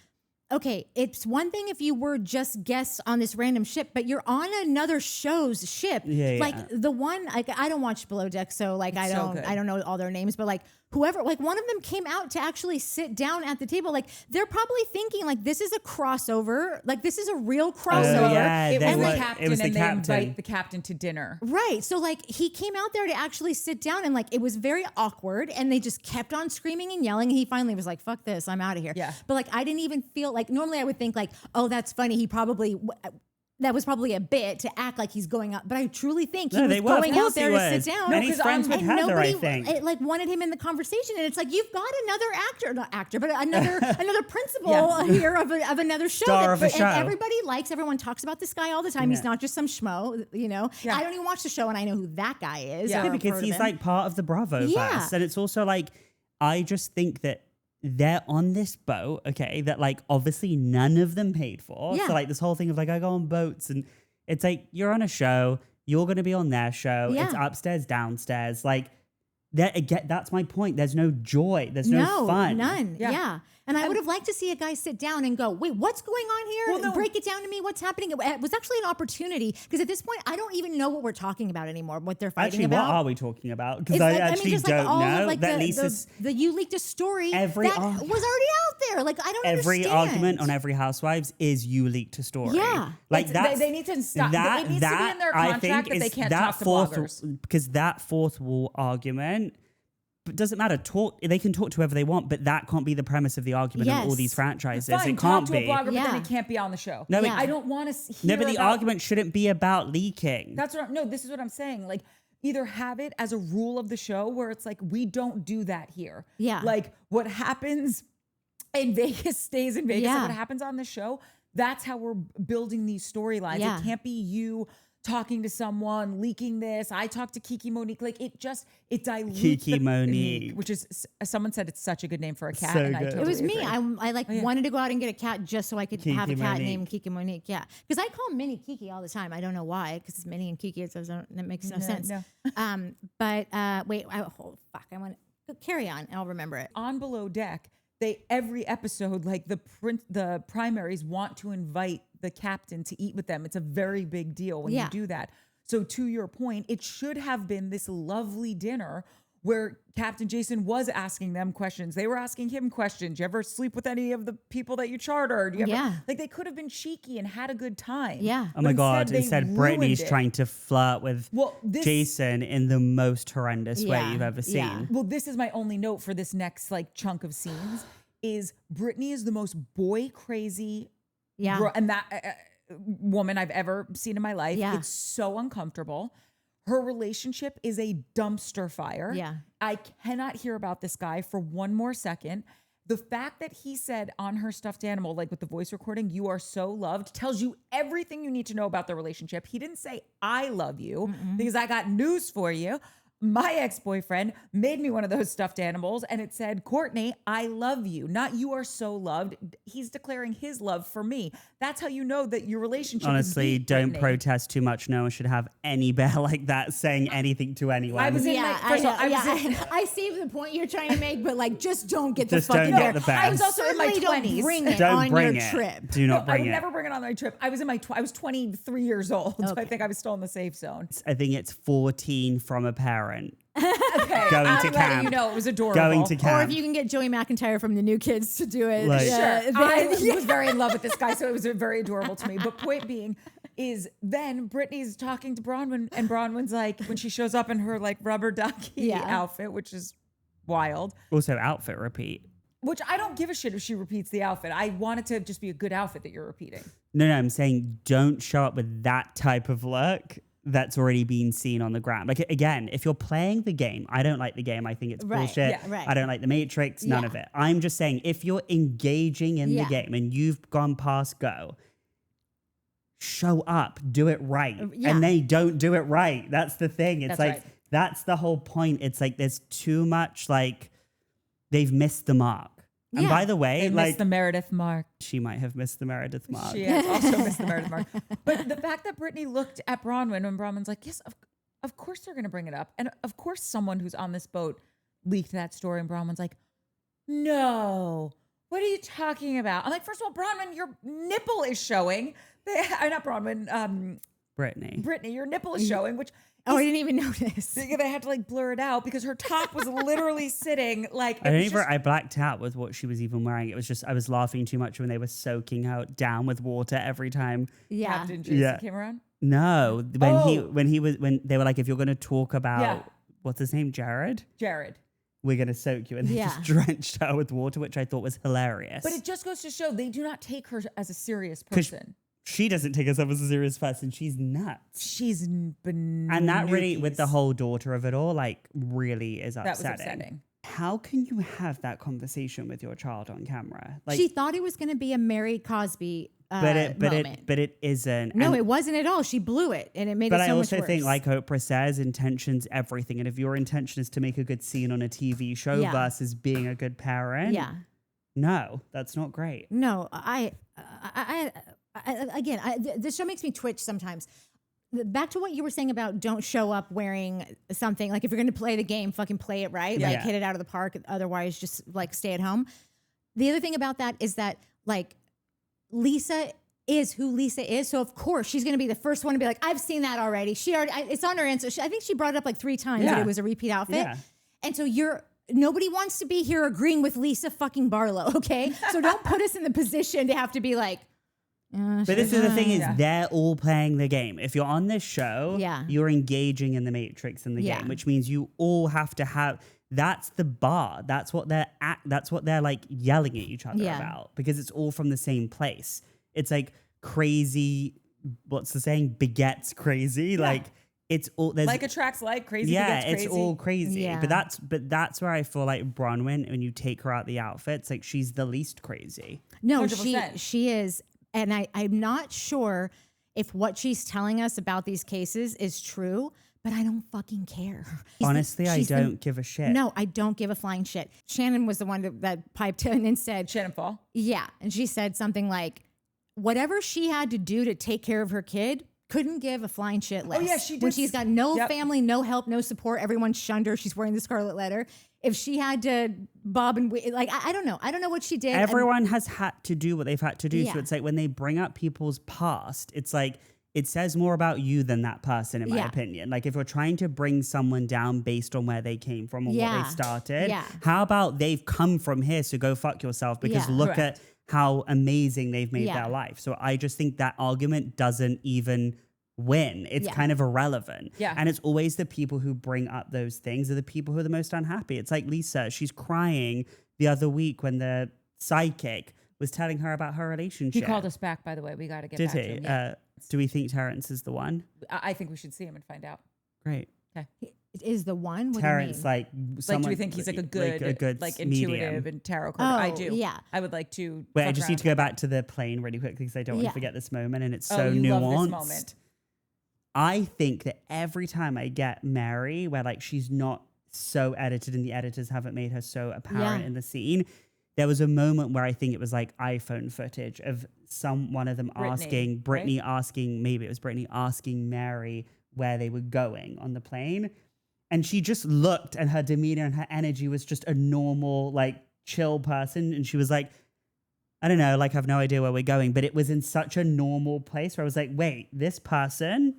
okay, it's one thing if you were just guests on this random ship, but you're on another show's ship. Yeah, like yeah. the one, like I don't watch Below Deck, so like I so good. don't know all their names, but like whoever, like one of them came out to actually sit down at the table. Like they're probably thinking like this is a crossover, like this is a real crossover. yeah, It they was were- the captain, it was the and they captain. invite the captain to dinner. Right. So like he came out there to actually sit down and like it was very awkward and they just kept on screaming and yelling and he finally was like, fuck this, I'm out of here. Yeah. But like I didn't even feel like normally I would think like, oh, that's funny. He probably that was probably a bit to act like he's going up, but I truly think he No, was they were. Of going out course there he to was. sit down. And he's 'cause friends with Heather, I nobody think. like wanted him in the conversation. And it's like you've got another actor, not actor, but another principal Yeah. here of another show. Star of a show. And everybody likes. Everyone talks about this guy all the time. He's Yeah. not just some schmo. You know, Yeah. I don't even watch the show, and I know who that guy is. Yeah. or Yeah, have because heard of he's him. like part of the Bravo Yeah. verse. And it's also like, I just think that they're on this boat, okay, that like obviously none of them paid for. Yeah. So like this whole thing of like, I go on boats and it's like, you're on a show, you're going to be on their show. Yeah. It's upstairs, downstairs. Like again, that's my point. There's no joy. There's no fun. None. Yeah. Yeah. And I would have liked to see a guy sit down and go, wait, what's going on here? Well, no. Break it down to me. What's happening? It was actually an opportunity because at this point, I don't even know what we're talking about anymore, what they're fighting Actually, about. what are we talking about? Because It's I like- actually just don't all know. of, like, That the, Lisa's you leaked a story Every that arg- was already out there. Like, I don't every understand. argument on every Housewives is you leaked a story. Yeah. Like that. They need to stop. It needs to be in their I contract think that they is can't that talk to fourth, bloggers. because that fourth wall argument. But doesn't matter. They can talk to whoever they want, but that can't be the premise of the argument in all Yes. these franchises. Fine, it talk can't to be. a blogger, but then Yeah. it can't be on the show. No, Yeah. I don't want to hear No, but the about- argument shouldn't be about leaking. That's what no, this is what I'm saying. Like, either have it as a rule of the show where it's like, we don't do that here. Yeah. Like, what happens in Vegas stays in Vegas. And Yeah. what happens on the show, that's how we're building these storylines. Yeah. It can't be you talking to someone, leaking this. I talked to Kiki Monique. Like, it dilutes Kiki Monique. which is, someone said it's such a good name for a cat. So and I good. totally It was me. agree. I like wanted to go out and get a cat just so I could have a Kiki cat Monique. named Kiki Monique. Yeah, because I call Minnie Kiki all the time. I don't know why, because it's Minnie and Kiki. It doesn't. That makes no sense. no. But wait. Fuck. I want to carry on. I'll remember it. On Below Deck, every episode, like the primaries want to invite the captain to eat with them. It's a very big deal when Yeah. you do that. So to your point, it should have been this lovely dinner where Captain Jason was asking them questions. They were asking him questions. You ever sleep with any of the people that you chartered? You ever, Yeah. Like they could have been cheeky and had a good time. Yeah. Oh my God. they Instead, ruined Brittany's it. trying to flirt with Jason in the most horrendous way Yeah. you've ever seen. Yeah. Well, this is my only note for this next like chunk of scenes is Brittany is the most boy crazy and that woman I've ever seen in my life. Yeah. It's so uncomfortable. Her relationship is a dumpster fire. Yeah. I cannot hear about this guy for one more second. The fact that he said on her stuffed animal, like with the voice recording, "You are so loved," tells you everything you need to know about the relationship. He didn't say, "I love you," because I got news for you. My ex-boyfriend made me one of those stuffed animals and it said, "Courtney, I love you," not "you are so loved." He's declaring his love for me. That's how you know that your relationship Honestly, is deep, don't Brittany. protest too much. No one should have any bear like that saying anything to anyone. I was in Yeah, my, first of all, I was in, I see the point you're trying to make, but like, just don't get Just the fucking don't get bear. the bear. I I was also in my certainly don't 20s. bring it Don't on bring your it. trip. Do not I bring would it. never bring it on my trip. I was in my, I was 23 years old. So I Okay. think I was still in the safe zone. I think it's 14 from a parent. Okay. Going I'm to letting camp. you know, it was adorable. Going to Or camp. if you can get Joey McIntyre from the New Kids to do it. Like- Sure. then- I was very in love with this guy, so it was very adorable to me. But point being is then Brittany's talking to Bronwyn, and Bronwyn's like, when she shows up in her like rubber ducky Yeah. outfit, which is wild, Also, outfit repeat. which I don't give a shit if she repeats the outfit. I want it to just be a good outfit that you're repeating. No, I'm saying don't show up with that type of look that's already been seen on the ground. Like, again, if you're playing the game, I don't like the game. I think it's Right, bullshit. yeah, right. I don't like the Matrix, none Yeah. of it. I'm just saying, if you're engaging in the Yeah. game and you've gone past go, show up, do it right. Yeah. And they don't do it right. That's the thing. It's That's like, right. that's the whole point. It's like, there's too much, like, they've missed the mark. And Yeah. by the way, They like, missed the Meredith mark. she might have missed the Meredith mark. She has also missed the Meredith mark. But the fact that Brittany looked at Bronwyn and Bronwyn's like, yes, of course they're going to bring it up. And of course someone who's on this boat leaked that story. And Bronwyn's like, no, what are you talking about? I'm like, first of all, Bronwyn, your nipple is showing. Not Bronwyn, Brittany. your nipple is showing, which Oh, I didn't even notice. they had to like blur it out because her top was literally sitting like. I blacked out with what she was even wearing. It was just, I was laughing too much when they were soaking her down with water every time. Yeah. Captain Jason Yeah. came around. No, when they were like, if you're going to talk about, Yeah. what's his name? Jared? Jared. We're going to soak you. And they Yeah. just drenched her with water, which I thought was hilarious. But it just goes to show they do not take her as a serious 'Cause person. she doesn't take herself as a serious person. She's nuts. She's And that really, with the bananas. whole daughter of it all, like really is That was upsetting. upsetting. How can you have that conversation with your child on camera? Like, She thought it was going to be a Mary Cosby but moment. it isn't. No, And- it wasn't at all. She blew it, and it made But it I so also much think, worse. like Oprah says, intention's everything. And if your intention is to make a good scene on a TV show Yeah. versus being a good parent, yeah. no, that's not great. No, this show makes me twitch sometimes. Back to what you were saying about don't show up wearing something. Like if you're going to play the game, fucking play it right. Yeah. Like hit it out of the park. Otherwise, just like stay at home. The other thing about that is that like Lisa is who Lisa is. So of course she's going to be the first one to be like, I've seen that already. It's on her answer. I think she brought it up like 3 times that Yeah. it was a repeat outfit. Yeah. And so nobody wants to be here agreeing with Lisa fucking Barlow. Okay. So don't put us in the position to have to be like, But this is the thing is Yeah. they're all playing the game. If you're on this show, Yeah. you're engaging in the Matrix in the Yeah. game, which means you all have to have, that's the bar. That's what they're like yelling at each other Yeah. about because it's all from the same place. It's like crazy, what's the saying? Begets crazy. Like it's all, there's Like attracts like, crazy yeah, begets crazy. it's all crazy. Yeah. But that's where I feel like Bronwyn, when you take her out the outfits, like she's the least crazy. no, 100%. she is. And I'm not sure if what she's telling us about these cases is true, but I don't fucking care. Honestly, I she's the- don't give a shit. No, I don't give a flying shit. Shannon was the one that piped in and said, Shannon Fall. yeah. And she said something like, whatever she had to do to take care of her kid, couldn't give a flying shit less. Oh, yeah, she When did. she's got no Yep. family, no help, no support, everyone shunned her. She's wearing the scarlet letter. If she had to bob and like, I don't know. I don't know what she did. Everyone has had to do what they've had to do. So Yeah. it's like when they bring up people's past, it's like it says more about you than that person, in my Yeah. opinion. Like, if we're trying to bring someone down based on where they came from or what Yeah. they started, Yeah. how about they've come from here, so go fuck yourself, because Yeah. look Correct. at how amazing they've made Yeah. their life. So I just think that argument doesn't even win. It's Yeah. kind of irrelevant. Yeah. And it's always the people who bring up those things are the people who are the most unhappy. It's like Lisa, she's crying the other week when the psychic was telling her about her He relationship. called us back, by the way. We got to get Did back to he? him. Yeah. Do we think Terrence is the one? I think we should see him and find out. Great. It is the one. What Terrence, do you mean? like, Like, someone, do we think he's like a good medium. intuitive and tarot card? I Oh, do. yeah. I would like to. Wait, I fuck just around need to and go back to the plane really quickly because I don't want Yeah. to forget this moment, and it's Oh, so you nuanced. love this moment. I think that every time I get Mary, where like she's not so edited and the editors haven't made her so apparent Yeah. in the scene, there was a moment where I think it was like iPhone footage of one of them Brittany, maybe it was Brittany asking Mary where they were going on the plane. And she just looked, and her demeanor and her energy was just a normal, like, chill person. And she was like, I don't know, like, I have no idea where we're going. But it was in such a normal place where I was like, wait, this person,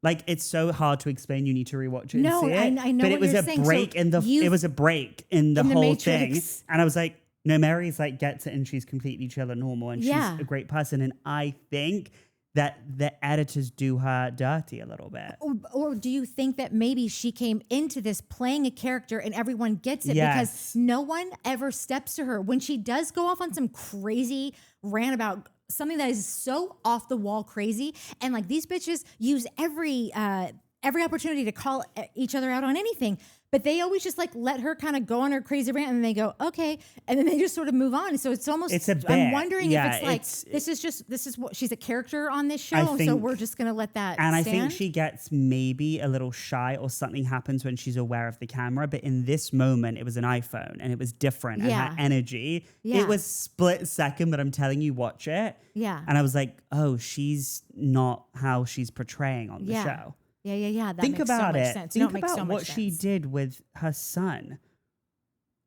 like, it's so hard to explain. You need to rewatch it and No, see it. I know but what it was you're a saying. So break in the. you- It was a break in the in the whole Matrix. thing, and I was like, no, Mary's like gets it, and she's completely chill and normal, and Yeah. she's a great person. And I think that the editors do her dirty a little bit. Or do you think that maybe she came into this playing a character and everyone gets it Yes. because no one ever steps to her when she does go off on some crazy rant about something that is so off the wall crazy, and like these bitches use every opportunity to call each other out on anything. But they always just like let her kind of go on her crazy rant, and then they go, okay, and then they just sort of move on. So it's almost, It's a bit. I'm wondering Yeah, if it's like this is what she's a character on this show, so think- we're just gonna let that. And I stand? think she gets maybe a little shy, or something happens when she's aware of the camera. But in this moment, it was an iPhone, and it was different. Yeah. And her energy, Yeah. it was split second, but I'm telling you, watch it. Yeah. And I was like, oh, she's not how she's portraying on the Yeah. show. Yeah. That Think makes about so much it. sense. Think It makes about so much what she sense. did with her son.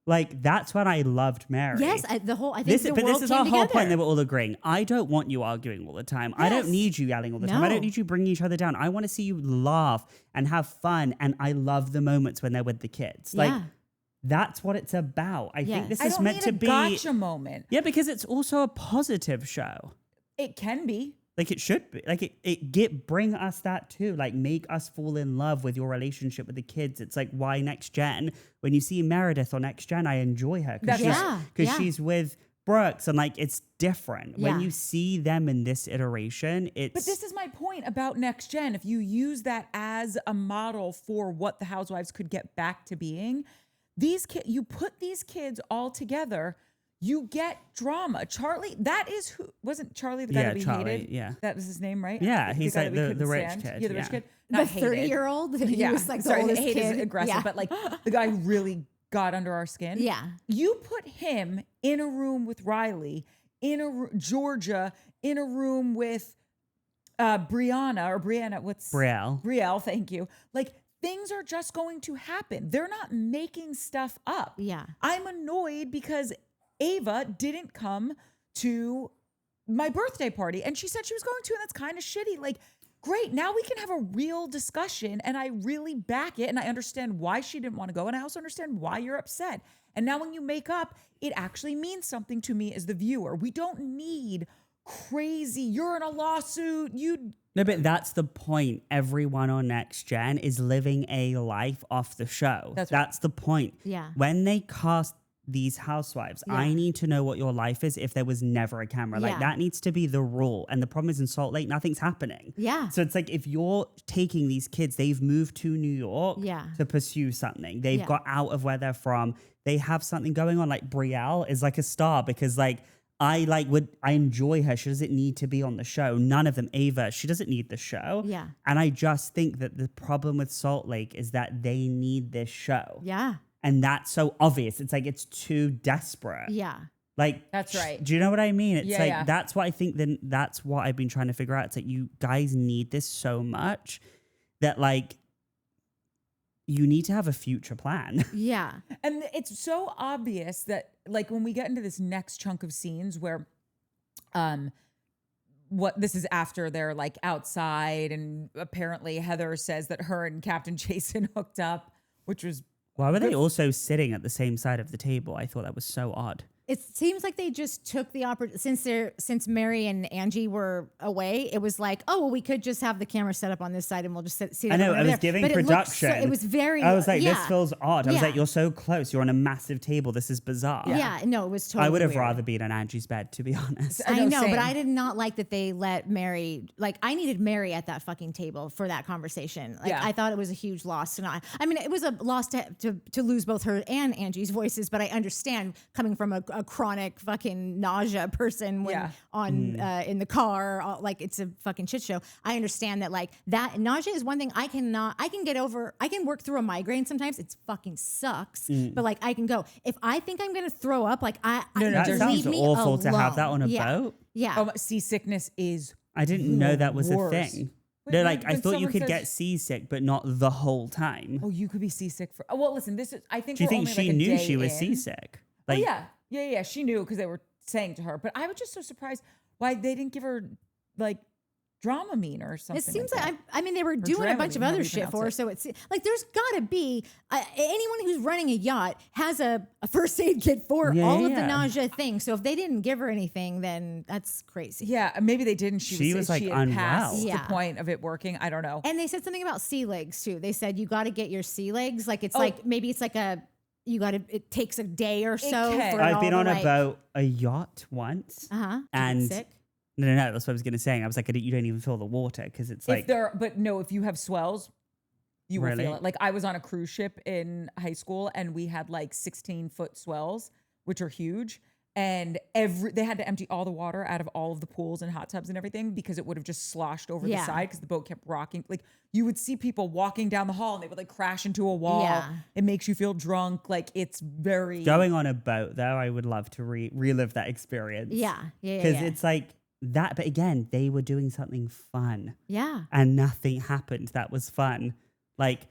Like, that's when I loved Mary. Yes, I think the But world this is came our whole point. together. They were all agreeing. I don't want you arguing all the time. I don't Yes. need you yelling all the time. I No. don't need you bringing each other down. I want to see you laugh and have fun. And I love the moments when they're with the kids. Like, Yeah. that's what it's about. I Yeah. think this I is don't meant need to a be. gotcha moment. Yeah, because it's also a positive show. It can be. Like, it should be. Like, bring us that too. Like, make us fall in love with your relationship with the kids. It's like, why Next Gen? When you see Meredith on Next Gen, I enjoy her because That's right. she's with Brooks, and like, it's different. Yeah. When you see them in this iteration, it's. But this is my point about Next Gen. If you use that as a model for what the Housewives could get back to being, you put these kids all together, you get drama. Charlie, that is who wasn't Charlie the guy that we Charlie, hated? yeah. That was his name, right? Yeah, The he's guy like that we the couldn't rich stand. kid, Yeah, the rich yeah. kid. The Not hated. 30-year-old. He was like the sorry, oldest hate is kid. aggressive, Yeah. but like the guy who really got under our skin. Yeah. You put him in a room with Riley, Georgia, in a room with Brianna, what's Brielle. Brielle, thank you. Like, things are just going to happen. They're not making stuff up. Yeah. I'm annoyed because Ava didn't come to my birthday party, and she said she was going to, and that's kind of shitty. Like, great, now we can have a real discussion, and I really back it, and I understand why she didn't want to go, and I also understand why you're upset. And now when you make up, it actually means something to me as the viewer. We don't need crazy, you're in a lawsuit, No, but that's the point. Everyone on Next Gen is living a life off the show. That's right. That's the point. Yeah. When they cast these housewives, I need to know what your life is if there was never a camera. Like, Yeah. that needs to be the rule. And the problem is in Salt Lake, nothing's happening. Yeah. So it's like, if you're taking these kids, they've moved to New York Yeah. to pursue something. They've Yeah. got out of where they're from. They have something going on. Like, Brielle is like a star because like, I enjoy her. She doesn't need to be on the show. None of them. Ava, she doesn't need the show. Yeah. And I just think that the problem with Salt Lake is that they need this show. Yeah. And that's so obvious. It's like, it's too desperate. Yeah. Like, That's right. Do you know what I mean? It's Yeah, like, yeah. that's what I think. Then that's what I've been trying to figure out. It's like, you guys need this so much that like, you need to have a future plan. Yeah. And it's so obvious that, like, when we get into this next chunk of scenes where what this is after they're like outside, and apparently Heather says that her and Captain Jason hooked up, which was Why were they also sitting at the same side of the table? I thought that was so odd. It seems like they just took the opportunity since Mary and Angie were away. It was like, oh, well, we could just have the camera set up on this side and we'll just see. I know. I was giving production. It was very. I was like, this feels odd. I was Yeah. like, you're so close. You're on a massive table. This is bizarre. Yeah. No, it was totally. I would have weird. rather been on Angie's bed, to be honest. I know, same. but I did not like that they let Mary. Like, I needed Mary at that fucking table for that conversation. Like, Yeah. I thought it was a huge loss to not. I mean, it was a loss to lose both her and Angie's voices, but I understand coming from a chronic fucking nausea person when in the car, like it's a fucking shit show. I understand that, like, that nausea is one thing I can get over. I can work through a migraine sometimes. It fucking sucks, but like I can go. If I think I'm gonna throw up, like That leave sounds me awful to have that alone. on a boat. Yeah. Oh, seasickness is. I didn't know that was a worst. thing. Wait, They're like, I when thought you someone could says- get seasick, but not the whole time. Oh, you could be seasick for. Oh, well, listen. This is. I think. Do you we're think only, she like, a knew day she was in. seasick? Oh Like, yeah. She knew because they were saying to her. But I was just so surprised why they didn't give her like Dramamine or something. It seems like like that. I mean they were doing a bunch of Dramamine, other however you shit for her, pronounce so it's like there's got to be anyone who's running a yacht has a first aid kit for all of the nausea things. So if they didn't give her anything, then that's crazy. Yeah, maybe they didn't. She was, like, she had unwell. passed Yeah. the point of it working. I don't know. And they said something about sea legs too. They said you got to get your sea legs. Like it's Oh. like maybe it's like it takes a day or so. can. For it I've all been to, on a like, boat, a yacht once. And sick. no, that's what I was going to say. I was like, you don't even feel the water because it's like, If you have swells, you will Really? feel it. Like I was on a cruise ship in high school and we had like 16-foot swells, which are huge. And they had to empty all the water out of all of the pools and hot tubs and everything because it would have just sloshed over the side because the boat kept rocking. Like you would see people walking down the hall and they would like crash into a wall. Yeah. It makes you feel drunk. Like it's very going on a boat though, I would love to relive that experience. Yeah. Because it's like that. But again, they were doing something fun. Yeah. And nothing happened that was fun. Like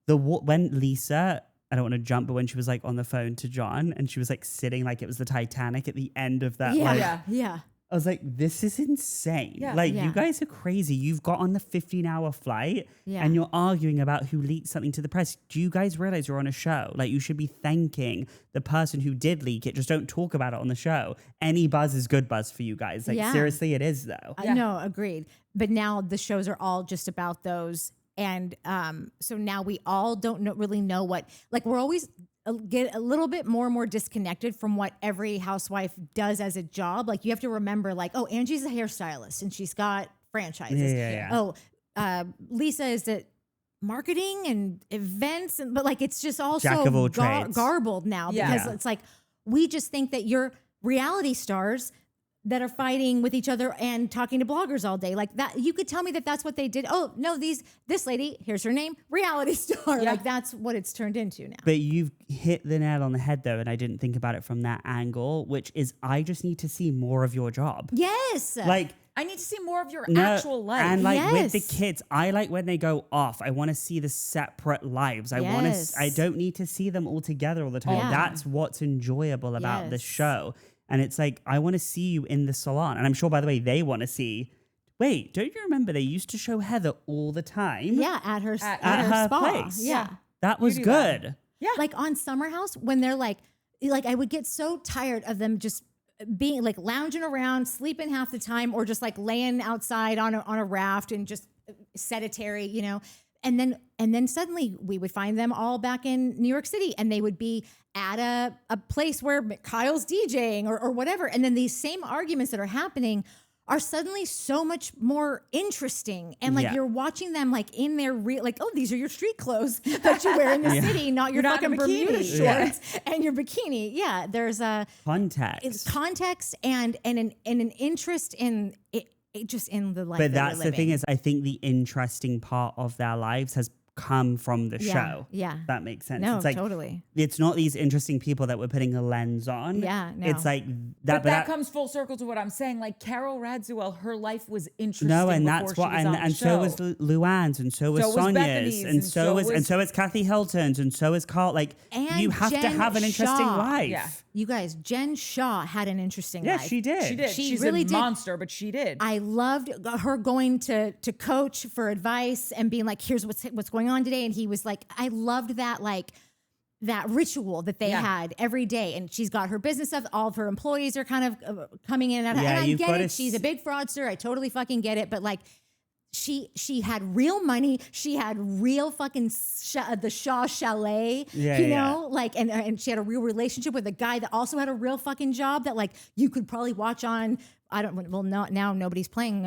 when Lisa, I don't want to jump, but when she was like on the phone to John and she was like sitting like it was the Titanic at the end of that. Yeah. I was like, this is insane. Yeah. Like, Yeah. you guys are crazy. You've got on the 15-hour flight and you're arguing about who leaked something to the press. Do you guys realize you're on a show? Like, you should be thanking the person who did leak it. Just don't talk about it on the show. Any buzz is good buzz for you guys. Like, Yeah. seriously, it is, though. No, agreed. But now the shows are all just about those. And so now we all don't really know what, like we're always get a little bit more and more disconnected from what every housewife does as a job. Like you have to remember like, oh, Angie's a hairstylist and she's got franchises. Yeah. Oh, Lisa is at marketing and events. But like, it's just all Jack so of all trades. garbled now because it's like, we just think that you're reality stars that are fighting with each other and talking to bloggers all day. Like that, you could tell me that that's what they did. Oh no, this lady, here's her name, reality star. Yeah. Like that's what it's turned into now. But you've hit the nail on the head, though, and I didn't think about it from that angle, which is I just need to see more of your job. Yes. Like, I need to see more of your no, actual life. and like with the Yes. kids, I like when they go off. I want to see the separate lives. I want Yes. to. I don't need to see them all together all the time. Yeah. That's what's enjoyable about the Yes. show. And it's like I want to see you in the salon, and I'm sure, by the way, they want to see. Wait, don't you remember they used to show Heather all the time? Yeah, at her at her her spa. place. Yeah. that was do that. good. Yeah. Like on Summer House when they're like I would get so tired of them just being like lounging around, sleeping half the time, or just like laying outside on a raft and just sedentary, you know. And then suddenly we would find them all back in New York City and they would be at a place where Kyle's DJing or whatever. And then these same arguments that are happening are suddenly so much more interesting. And like Yeah. you're watching them like in their real, like, oh, these are your street clothes that you wear in the city, not your You're not in fucking a bikini. Bermuda Yeah. shorts and your bikini. Yeah, there's a Context. context and an interest in it just in the life. But that that's we're the thing living. is, I think the interesting part of their lives has come from the show. Yeah. That makes sense. No, It's like, totally. it's not these interesting people that we're putting a lens on. Yeah, no. It's like But that comes full circle to what I'm saying. Like Carol Radziwill, her life was interesting. no, and before that's she what, was on and the so show. was Luann's, and so was So was Sonia's, Bethany's, and and so was Kathy Hilton's, and so is Carl. Like, And you have to Jen have an interesting Shaw. life. Yeah. You guys, Jen Shaw had an interesting Yeah, life. she did. She did. She She's really a did. monster, but she did. I loved her going to coach for advice and being like, here's what's going on today. And he was like, I loved that, like, that ritual that they had every day. And she's got her business stuff. All of her employees are kind of coming in and out. Yeah, And I you've get gotta it. She's a big fraudster. I totally fucking get it. But like, she had real money. She had real fucking the Shaw Chalet, you know, like, and she had a real relationship with a guy that also had a real fucking job that like you could probably watch on. I don't. Well, now nobody's playing.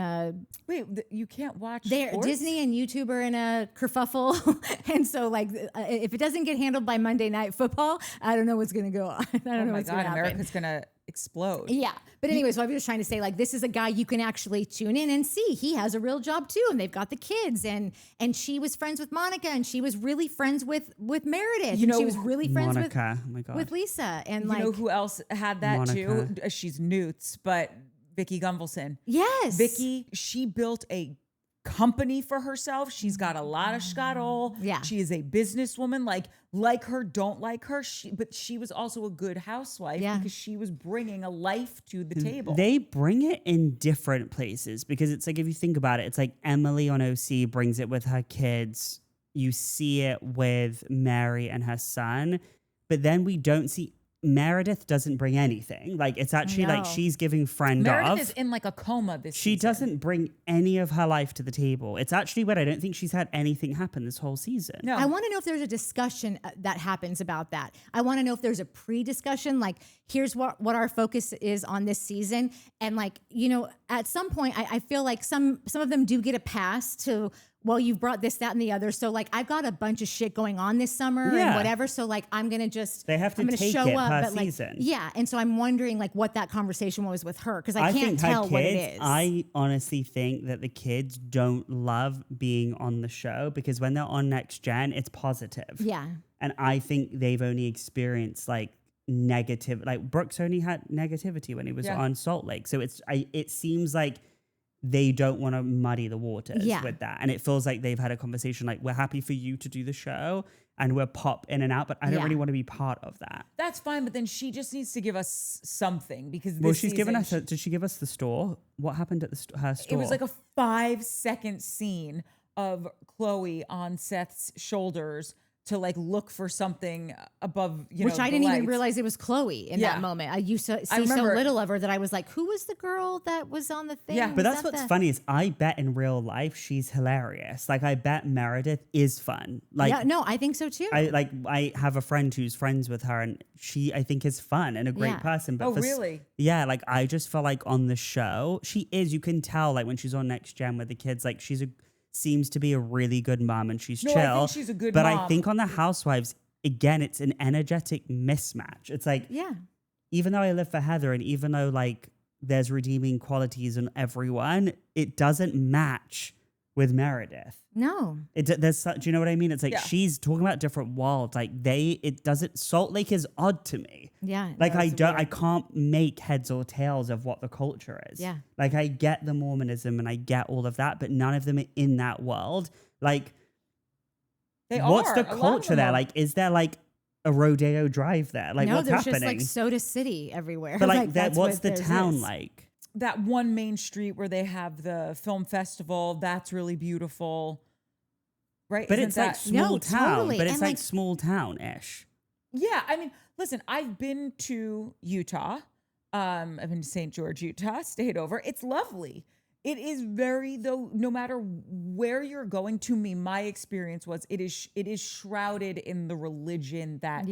Wait, you can't watch. They're sports? Disney and YouTube are in a kerfuffle, and so like if it doesn't get handled by Monday Night Football, I don't know what's gonna go on. I don't Oh know my what's God, gonna happen. America's gonna explode. Yeah, but anyway, so I'm just trying to say like this is a guy you can actually tune in and see. He has a real job too, and they've got the kids, and she was friends with Monica, and she was really friends with Meredith. You know, and she was really friends Monica, oh my God. with Lisa, and You like know who else had that Monica. too? She's Newts, but Vicky Gunvalson. yes, Vicky, she built a company for herself. She's got a lot of scuttle. Yeah. She is a businesswoman. Like her, don't like her. But she was also a good housewife because she was bringing a life to the table. They bring it in different places because it's like, if you think about it, it's like Emily on OC brings it with her kids. You see it with Mary and her son, but then we don't see Meredith doesn't bring anything. Like, it's actually like she's giving friend Meredith off. is in like a coma this She season. doesn't bring any of her life to the table. It's actually weird. I don't think she's had anything happen this whole season. No. I want to know if there's a discussion that happens about that. I want to know if there's a pre-discussion, like here's what our focus is on this season. And like, you know, at some point I feel like some of them do get a pass to, well, you've brought this, that, and the other. So like I've got a bunch of shit going on this summer and whatever. So like I'm gonna just They have to I'm gonna take show it up, per but like, season. yeah. And so I'm wondering like what that conversation was with her because I think can't her tell what it kids, is. I honestly think that the kids don't love being on the show because when they're on Next Gen, it's positive. yeah. And I think they've only experienced like negative, like Brooks only had negativity when he was on Salt Lake. So it seems like they don't want to muddy the waters with that. And it feels like they've had a conversation like, we're happy for you to do the show and we'll pop in and out, but I don't really want to be part of that. That's fine, but then she just needs to give us something because Well, this she's given us, season did she give us the store? What happened at her store? it was like a 5-second scene of Chloe on Seth's shoulders to like look for something above, Which I the didn't even lights. realize it was Chloe in that moment. I used to see so remember- little of her that I was like, who was the girl that was on the thing? Yeah. But Was that's that what's the- funny is I bet in real life she's hilarious. Like I bet Meredith is fun. Like Yeah, no, I think so too. I have a friend who's friends with her and she I think is fun and a great Yeah. person. But Oh, really? Yeah, like I just feel like on the show she is. You can tell like when she's on Next Gen with the kids, like seems to be a really good mom and she's No, chill. I think she's a good but I mom. think on the Housewives again, it's an energetic mismatch. It's like yeah. even though I live for Heather and even though like there's redeeming qualities in everyone, it doesn't match with Meredith. No. There's such, do you know what I mean? It's like Yeah. she's talking about different worlds. Like it doesn't, Salt Lake is odd to me. Yeah. Like no, I it's don't, I weird. can't make heads or tails of what the culture is. Yeah. Like I get the Mormonism and I get all of that, but none of them are in that world. Like what's are. the A lot of culture them there? are. Like, is there like a rodeo drive there? Like no, what's there's happening? just like Soda City everywhere. But like, that's what's what the theirs town is. like? That one main street where they have the film festival, that's really beautiful. Right? But Isn't it's like that- small No, town. totally. But it's And, like like- small town-ish. Yeah, I mean, listen, I've been to Utah. I've been to St. George, Utah, stayed over. It's lovely. It is very, though, no matter where you're going, to me, my experience was it is shrouded in the religion that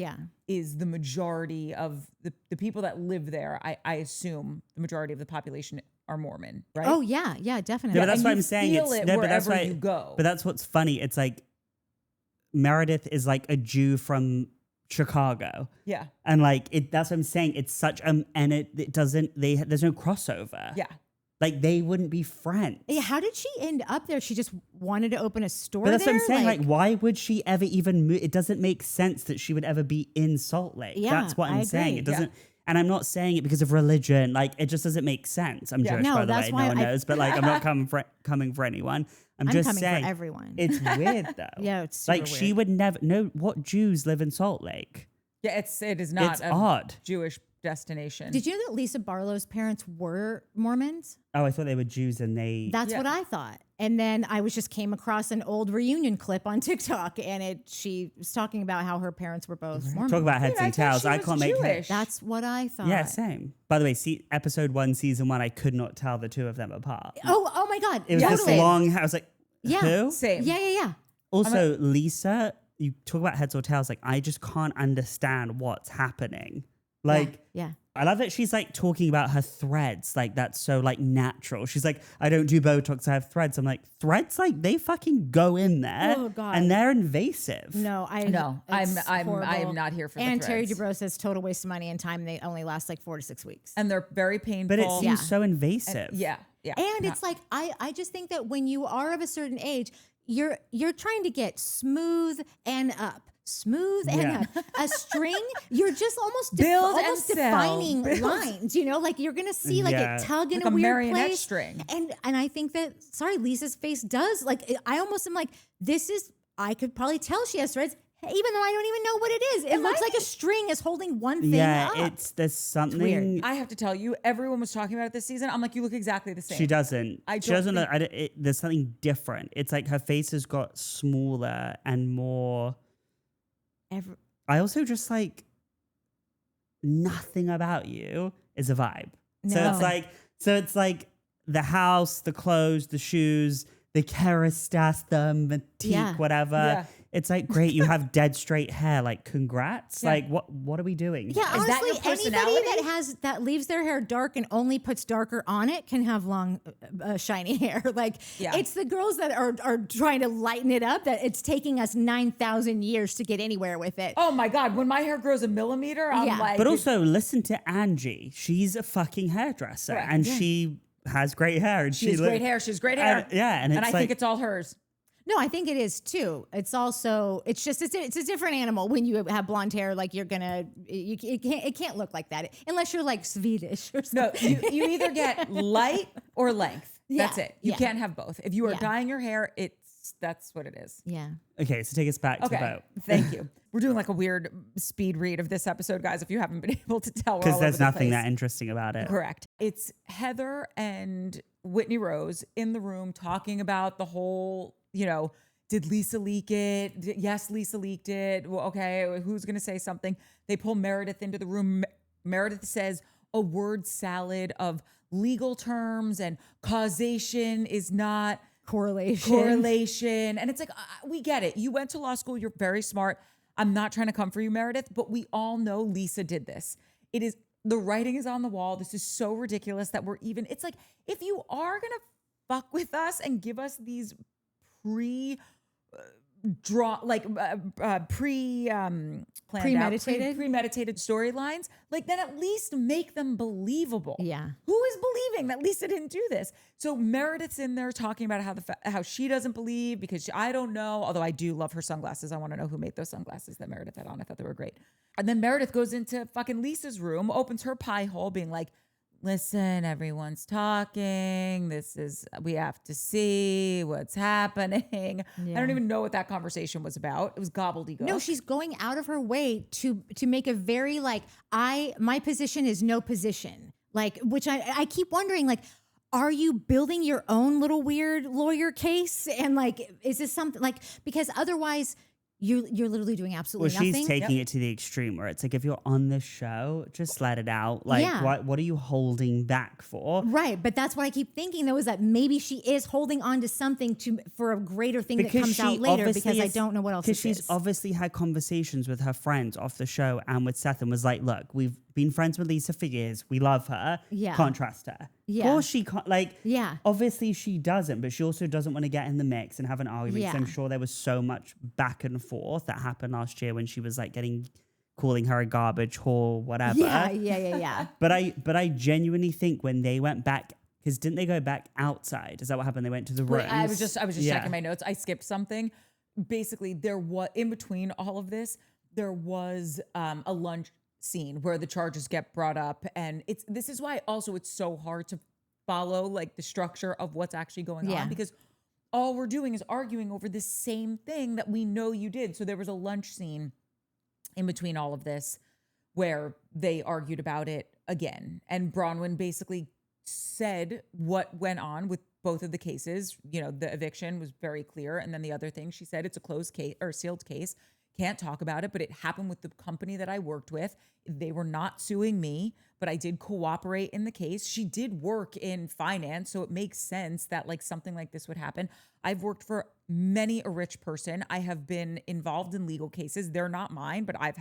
is the majority of the people that live there. I assume the majority of the population are Mormon, right? Oh yeah, yeah, definitely. Yeah, but that's and what you I'm saying. feel it but that's wherever why, you go. But that's what's funny. It's like Meredith is like a Jew from Chicago. Yeah. And like that's what I'm saying. It's such and it doesn't there's no crossover. Yeah. Like they wouldn't be friends. Yeah, how did she end up there? She just wanted to open a store But that's there? what I'm saying. Like, why would she ever even move? It doesn't make sense that she would ever be in Salt Lake. Yeah, That's what I I'm saying. agree. It doesn't. And I'm not saying it because of religion. Like, it just doesn't make sense. I'm Jewish, No, by the that's way. why No one I- knows. But like, I'm not coming for anyone. I'm just coming saying. for everyone. It's weird though. Yeah, it's super like she weird. would never know what Jews live in Salt Lake. Yeah, it is not It's a odd. Jewish destination. Did you know that Lisa Barlow's parents were Mormons? Oh, I thought they were Jews and they. That's what I thought. And then I just came across an old reunion clip on TikTok, and she was talking about how her parents were both Mormons. Talk about heads Dude, I and thought tails. she I was can't make Jewish. heads. That's what I thought. Yeah, same. By the way, episode 1, season 1, I could not tell the two of them apart. Oh my God. It was totally. this long. I was like, Yeah. who? Same. Yeah. Also, Lisa, you talk about heads or tails. Like, I just can't understand what's happening. Like, yeah. I love that she's like talking about her threads. Like, that's so like natural. She's like, I don't do Botox. I have threads. I'm like, threads? Like, they fucking go in there. Oh, God. And they're invasive. No, I'm horrible. not here for the And Terry threads. Dubrow says total waste of money and time. They only last like 4 to 6 weeks. And they're very painful. But it seems Yeah. so invasive. yeah. And it's like I just think that when you are of a certain age, you're trying to get smooth and up. Smooth and Yeah. up. A string, you're just almost Build and almost sell. defining Build. lines, you know, like you're gonna see like Yeah. a tug in Like a a weird marionette place. string. And I think that Lisa's face does like I almost am like, I could probably tell she has threads, even though I don't even know what it is. It looks like a string is holding one thing Yeah, up. there's something. weird. I have to tell you, everyone was talking about it this season. I'm like, you look exactly the same. She doesn't. I She don't doesn't. think- There's something different. It's like her face has got smaller and more. I also just like nothing about you is a vibe. No. So it's like the house, the clothes, the shoes, the kerastase, the matique, Yeah. whatever. Yeah. It's like great. You have dead straight hair. Like congrats. Yeah. Like what are we doing? Yeah, Is that honestly, your anybody personality? that leaves their hair dark and only puts darker on it can have long, shiny hair. Like Yeah. it's the girls that are trying to lighten it up that it's taking us 9,000 years to get anywhere with it. Oh my God, when my hair grows a millimeter, I'm Yeah. like. But also listen to Angie. She's a fucking hairdresser, Right. and she has great hair. And she has great hair. She has great hair. yeah, and it's I like, think it's all hers. No, I think it is too. It's also it's a different animal when you have blonde hair. Like you're gonna it can't look like that unless you're like Swedish or No, something. you either get light or length. That's Yeah, it. You yeah. can't have both. If you are Yeah. dyeing your hair, that's what it is. Yeah. okay, so take us back to Okay. vote. Thank you. We're doing like a weird speed read of this episode, guys, if you haven't been able to tell. Because there's nothing that that interesting about it. Correct. It's Heather and Whitney Rose in the room talking about the whole, did Lisa leak it? Yes, Lisa leaked it. Well, okay, who's going to say something? They pull Meredith into the room. Meredith says a word salad of legal terms and causation is not correlation. And it's like, we get it. You went to law school. You're very smart. I'm not trying to come for you, Meredith, but we all know Lisa did this. The writing is on the wall. This is so ridiculous that it's like, if you are going to fuck with us and give us these premeditated storylines, like then at least make them believable. Yeah. Who is believing that Lisa didn't do this? So Meredith's in there talking about how she doesn't believe because I don't know, although I do love her sunglasses. I want to know who made those sunglasses that Meredith had on. I thought they were great. And then Meredith goes into fucking Lisa's room, opens her pie hole being like, listen, everyone's talking. We have to see what's happening. Yeah. I don't even know what that conversation was about. It was gobbledygook. No, she's going out of her way to make a very like my position is no position. Like, which I keep wondering, like, are you building your own little weird lawyer case? And like, is this something like, because otherwise you're literally doing absolutely nothing. She's taking it to the extreme where it's like, if you're on this show, just let it out. Like, Yeah. what are you holding back for? Right, but that's what I keep thinking though, is that maybe she is holding on to something for a greater thing that comes out later because I don't know what else it is. Because she's obviously had conversations with her friends off the show and with Seth and was like, look, we've been friends with Lisa for years. We love her. Yeah. Can't trust her. Yeah. Of course she can't. Like, Yeah. obviously she doesn't, but she also doesn't want to get in the mix and have an argument. Yeah. So I'm sure there was so much back and forth that happened last year when she was like calling her a garbage whore, whatever. Yeah. But I genuinely think when they went back Because didn't they go back outside? Is that what happened? They went to the rooms? Wait, I was just checking my notes. I skipped something. Basically, there was, in between all of this, there was a lunch scene where the charges get brought up. And this is why also it's so hard to follow like the structure of what's actually going on, because all we're doing is arguing over this same thing that we know you did. So there was a lunch scene in between all of this where they argued about it again. And Bronwyn basically said what went on with both of the cases. You know, the eviction was very clear. And then the other thing she said, it's a closed case or sealed case. Can't talk about it, but it happened with the company that I worked with. They were not suing me, but I did cooperate in the case. She did work in finance, so it makes sense that like something like this would happen. I've worked for many a rich person. I have been involved in legal cases. They're not mine, but I've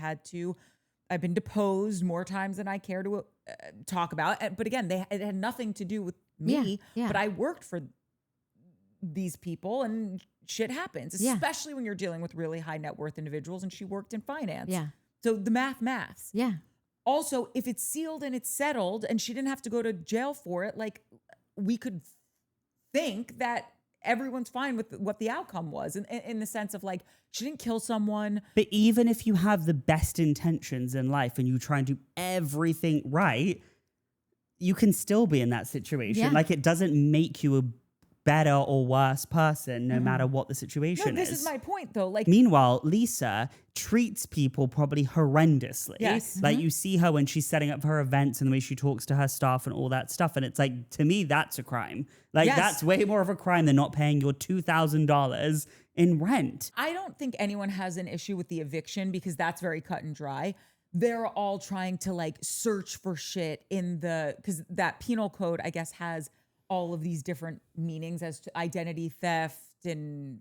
been deposed more times than I care to talk about. But again, it had nothing to do with me, but I worked for these people and shit happens, especially when you're dealing with really high net worth individuals. And she worked in finance. Yeah. So the maths. Yeah. Also, if it's sealed and it's settled and she didn't have to go to jail for it, like we could think that everyone's fine with what the outcome was in the sense of like, she didn't kill someone. But even if you have the best intentions in life and you try and do everything right, you can still be in that situation. Yeah. Like it doesn't make you a better or worse person no matter what the situation is. This is my point though. Like, meanwhile, Lisa treats people probably horrendously. Yes. Like you see her when she's setting up her events and the way she talks to her staff and all that stuff. And it's like, to me, that's a crime. Like that's way more of a crime than not paying your $2,000 in rent. I don't think anyone has an issue with the eviction because that's very cut and dry. They're all trying to like search for shit because that penal code, I guess, has all of these different meanings as to identity theft and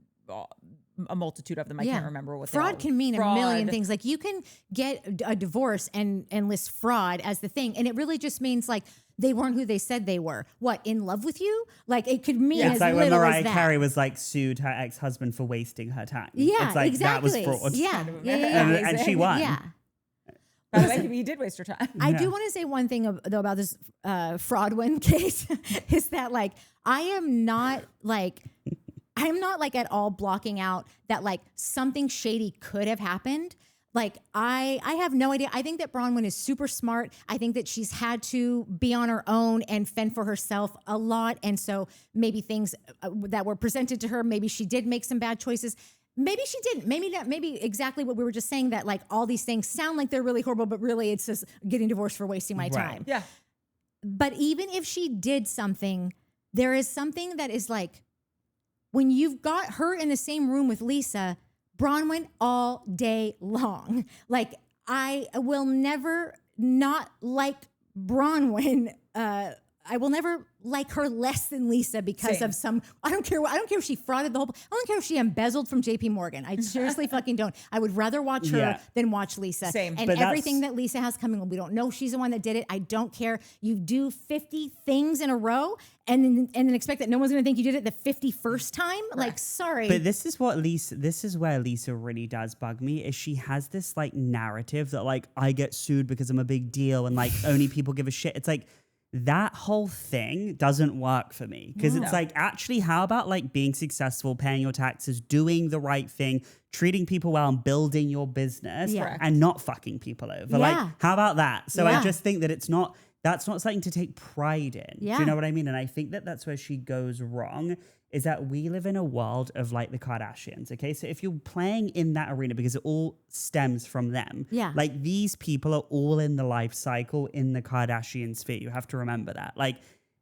a multitude of them. I can't remember what fraud can mean a million things. Like you can get a divorce and list fraud as the thing. And it really just means like they weren't who they said they were. What, in love with you? Like it could mean as like little when Mariah as that. Carey was like sued her ex-husband for wasting her time. Yeah, it's like exactly. That was fraud. Yeah. And she won. Yeah. By the way, you did waste your time. I do want to say one thing though about this Fraudwyn case is that like I'm not like at all blocking out that like something shady could have happened. Like I have no idea. I think that Bronwyn is super smart. I think that she's had to be on her own and fend for herself a lot. And so maybe things that were presented to her, maybe she did make some bad choices. Maybe she didn't. Maybe not. Maybe exactly what we were just saying, that like all these things sound like they're really horrible, but really it's just getting divorced for wasting my time. Yeah. But even if she did something, there is something that is like, when you've got her in the same room with Lisa, Bronwyn all day long. Like I will never not like Bronwyn. I will never like her less than Lisa because of some, I don't care if she frauded the whole, I don't care if she embezzled from JP Morgan. I seriously fucking don't. I would rather watch her than watch Lisa. Same. And but everything that Lisa has coming, we don't know if she's the one that did it. I don't care. You do 50 things in a row and then expect that no one's going to think you did it the 51st time. Right. Like, sorry. But this is where Lisa really does bug me, is she has this like narrative that like I get sued because I'm a big deal and like only people give a shit. It's like, that whole thing doesn't work for me because it's like, actually, how about like being successful, paying your taxes, doing the right thing, treating people well and building your business and not fucking people over? Like, how about that? So I just think that that's not something to take pride in. Do you know what I mean? And I think that that's where she goes wrong, is that we live in a world of like the Kardashians, okay? So if you're playing in that arena, because it all stems from them, like these people are all in the life cycle in the Kardashian sphere. You have to remember that. Like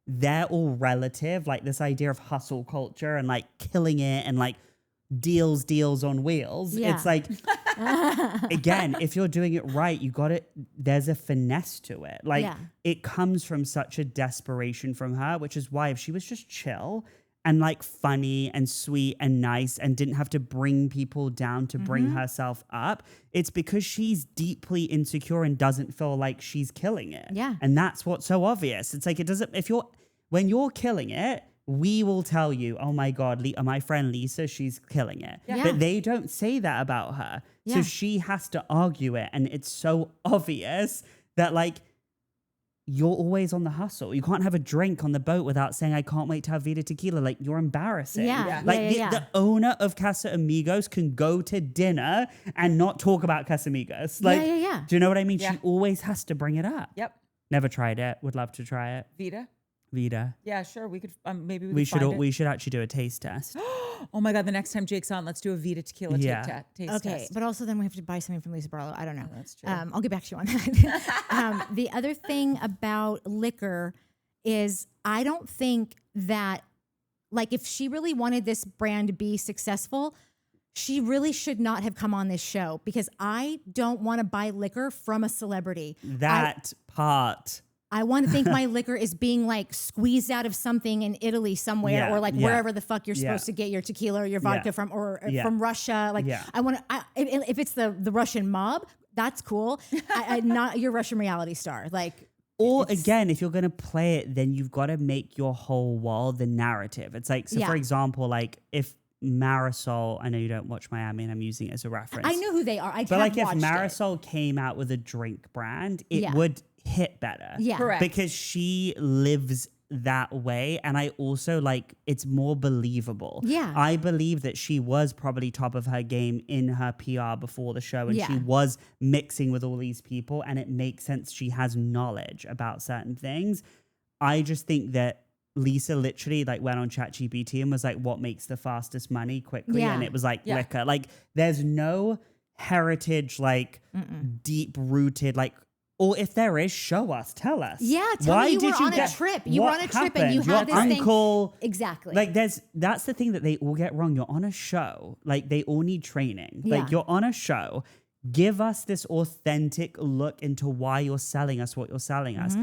they're all relative, like this idea of hustle culture and like killing it and like deals on wheels. It's like, again, if you're doing it right, you got it. There's a finesse to it. Like it comes from such a desperation from her, which is why if she was just chill and like funny and sweet and nice and didn't have to bring people down to bring herself up, it's because she's deeply insecure and doesn't feel like she's killing it. Yeah. And that's what's so obvious. It's like, when you're killing it, we will tell you, oh my God, my friend Lisa, she's killing it. Yeah. But they don't say that about her. Yeah. So she has to argue it. And it's so obvious that like, you're always on the hustle. You can't have a drink on the boat without saying, I can't wait to have Vida Tequila. Like, you're embarrassing. Yeah. Like, Yeah. the owner of Casamigos can go to dinner and not talk about Casamigos. Like, Yeah. do you know what I mean? Yeah. She always has to bring it up. Yep. Never tried it. Would love to try it. Vida. Vida. Yeah, sure. We could maybe We could find it. should actually do a taste test. Oh my God, the next time Jake's on, let's do a Vida Tequila taste Okay, test. but also then we have to buy something from Lisa Barlow. I don't know. That's true. I'll get back to you on that. The other thing about liquor is I don't think that, like, if she really wanted this brand to be successful, she really should not have come on this show, because I don't want to buy liquor from a celebrity. That part. I want to think my liquor is being like squeezed out of something in Italy somewhere, Yeah, or like yeah. wherever the fuck you're Yeah. supposed to get your tequila or your vodka Yeah. from, or Yeah. from Russia. Like, Yeah. I want to. If it's the Russian mob, that's cool. Not your Russian reality star. Like, Or again, if you're going to play it, then you've got to make your whole world the narrative. It's like, so Yeah. for example, like if Marisol, I know you don't watch Miami and I'm using it as a reference. I know who they are. But like if watched it. Marisol came out with a drink brand, it Yeah. would hit better. Yeah. Correct. Because she lives that way. And I also like, it's more believable. Yeah. I believe that she was probably top of her game in her PR before the show. And Yeah. she was mixing with all these people. And it makes sense. She has knowledge about certain things. I just think that Lisa literally like went on ChatGPT and was like, what makes the fastest money quickly? Yeah. And it was like Yeah. liquor. Like there's no heritage, like deep rooted, like, or if there is, show us, tell us. Yeah, tell me you were on a trip. You were what on a trip and you happened? had Your this thing. uncle, Exactly. like that's the thing that they all get wrong. You're on a show. Like they all need training. Yeah. Like you're on a show. Give us this authentic look into why you're selling us what you're selling us.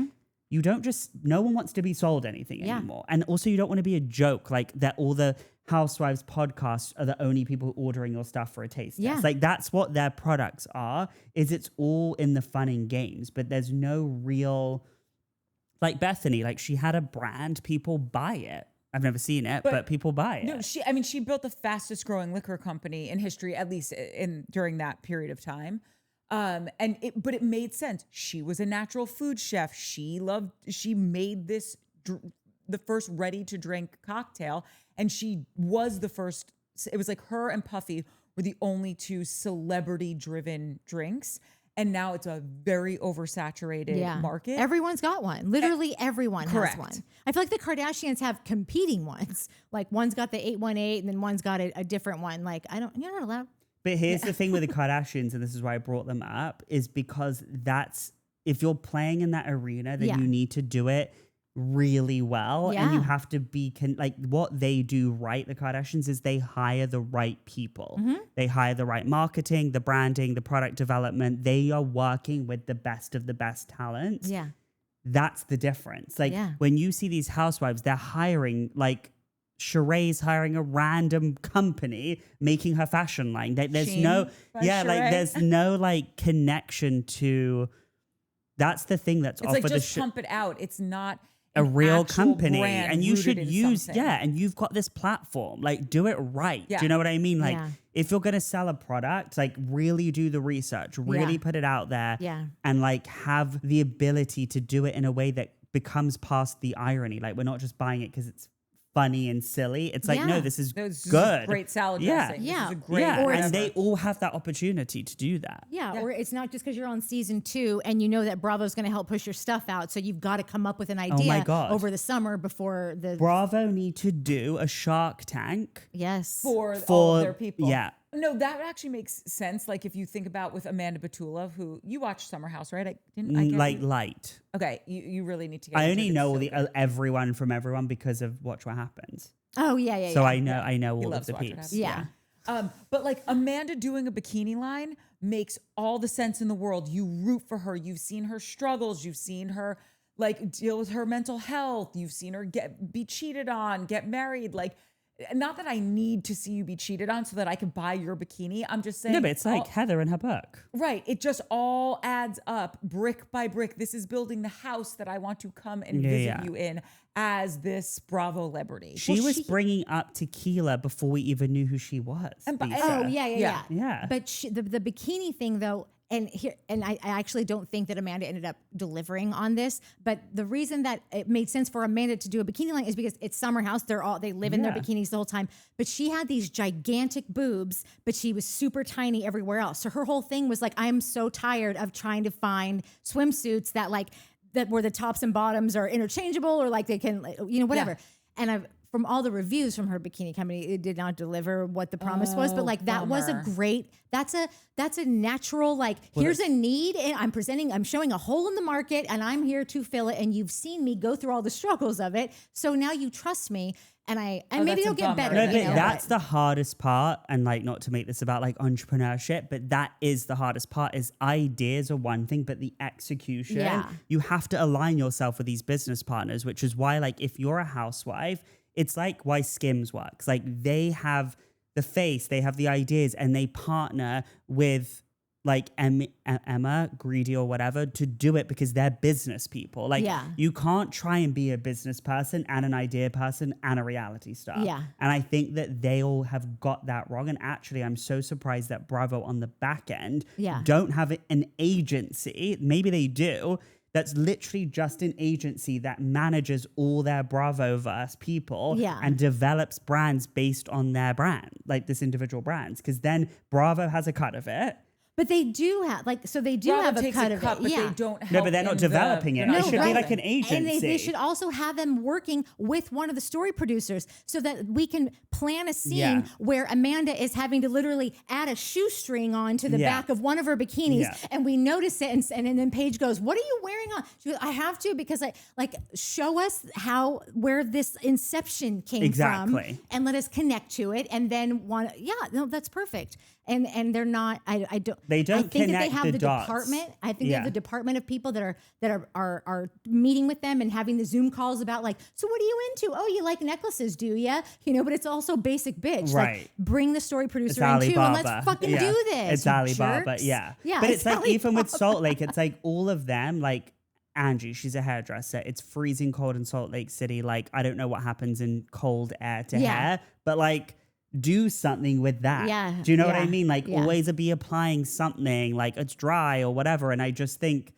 You don't just, no one wants to be sold anything Yeah. anymore. And also you don't want to be a joke like that all the Housewives podcasts are the only people ordering your stuff for a taste Yeah. test. Like that's what their products are, is it's all in the fun and games, but there's no real, like Bethany, like she had a brand, people buy it. I've never seen it, but people buy it. No, she built the fastest growing liquor company in history, at least during that period of time. But it made sense. She was a natural food chef. She made this the first ready to drink cocktail, and she was the first. It was like her and Puffy were the only two celebrity driven drinks. And now it's a very oversaturated market. Everyone's got one. Literally everyone Correct. has one. I feel like the Kardashians have competing ones. Like one's got the 818 and then one's got a different one. Like you're not allowed. But here's the thing with the Kardashians, and this is why I brought them up, is because if you're playing in that arena, then you need to do it really well. And you Yeah. have to be, like what they do right, the Kardashians, is they hire the right people. They hire the right marketing, the branding, the product development. They are working with the best of the best talents. Yeah. That's the difference. Like when you see these housewives, they're hiring like Sheree's hiring a random company making her fashion line. There's Shein no, by like Sheree. there's no like connection to. That's the thing that's It's off like of just the pump it out. It's not a an real actual company, brand and you should rooted in use something. and you've got this platform. Like do it right. Yeah. Do you know what I mean? Like Yeah. if you're gonna sell a product, like really do the research, really Yeah. put it out there, Yeah. and like have the ability to do it in a way that becomes past the irony. Like we're not just buying it because it's funny and silly. It's like, no, Yeah. this is This is good. great salad Yeah. dressing. Yeah. This is a great Yeah, whatever. and they all have that opportunity to do that. Yeah, or it's not just because you're on season 2 and you know that Bravo's going to help push your stuff out. So you've got to come up with an idea God. over the summer before the. Bravo need to do a Shark Tank Yes. for all of their people. Yeah. No, that actually makes sense. Like if you think about with Amanda Batula, who you watched Summer House, right? I Like guess light. okay, you really need to get I into only it. It's know so the good. everyone from everyone because of Watch What Happens. Oh, yeah. So yeah. I know He all of loves the Watch What peeps. Happens. Yeah. But like Amanda doing a bikini line makes all the sense in the world. You root for her. You've seen her struggles. You've seen her like deal with her mental health. You've seen her be cheated on, get married. Like, not that I need to see you be cheated on so that I can buy your bikini. I'm just saying. No, but it's like Heather in her book. Right. It just all adds up brick by brick. This is building the house that I want to come and visit you in as this Bravo celebrity. She was bringing up tequila before we even knew who she was. And Lisa. Oh, yeah. Yeah. But the bikini thing, though, I actually don't think that Amanda ended up delivering on this, but the reason that it made sense for Amanda to do a bikini line is because it's summer house. They live in their bikinis the whole time, but she had these gigantic boobs, but she was super tiny everywhere else. So her whole thing was like, I'm so tired of trying to find swimsuits that where the tops and bottoms are interchangeable or like they can, whatever. Yeah. And from all the reviews from her bikini company, it did not deliver what the promise was. But like that was a great. That's a natural here's a need, and I'm showing a hole in the market, and I'm here to fill it. And you've seen me go through all the struggles of it, so now you trust me. And maybe it'll get better. No, but that's the hardest part. And not to make this about entrepreneurship, but that is the hardest part. Is ideas are one thing, but the execution, you have to align yourself with these business partners, which is why if you're a housewife, it's why Skims works. They have the face, they have the ideas, and they partner with Emma, Greedy or whatever to do it because they're business people. You can't try and be a business person and an idea person and a reality star. Yeah. And I think that they all have got that wrong. And actually, I'm so surprised that Bravo on the back end don't have an agency. Maybe they do. That's literally just an agency that manages all their Bravoverse people and develops brands based on their brand, this individual brands. Because then Bravo has a cut of it. But they do have they do have a cut of it. But they don't help. No, but they're not developing it. It should be like an agency. And they should also have them working with one of the story producers so that we can plan a scene where Amanda is having to literally add a shoestring on to the back of one of her bikinis, and we notice it, and then Paige goes, "What are you wearing on?" She goes, "I have to because show us where this inception came from, and let us connect to it, and then that's perfect." And they're not. I don't. They don't. I think that they have the dots. department. I think they have the department of people that are meeting with them and having the Zoom calls about so what are you into? Oh, you like necklaces, do you? But it's also basic bitch. Right. Bring the story producer in too, and let's fucking do this. It's Alibaba. Yeah. But it's even with Salt Lake, it's all of them Angie, she's a hairdresser. It's freezing cold in Salt Lake City. I don't know what happens in cold air to hair, but do something with that. Yeah. Do you know what I mean? Always be applying something it's dry or whatever. And I just think,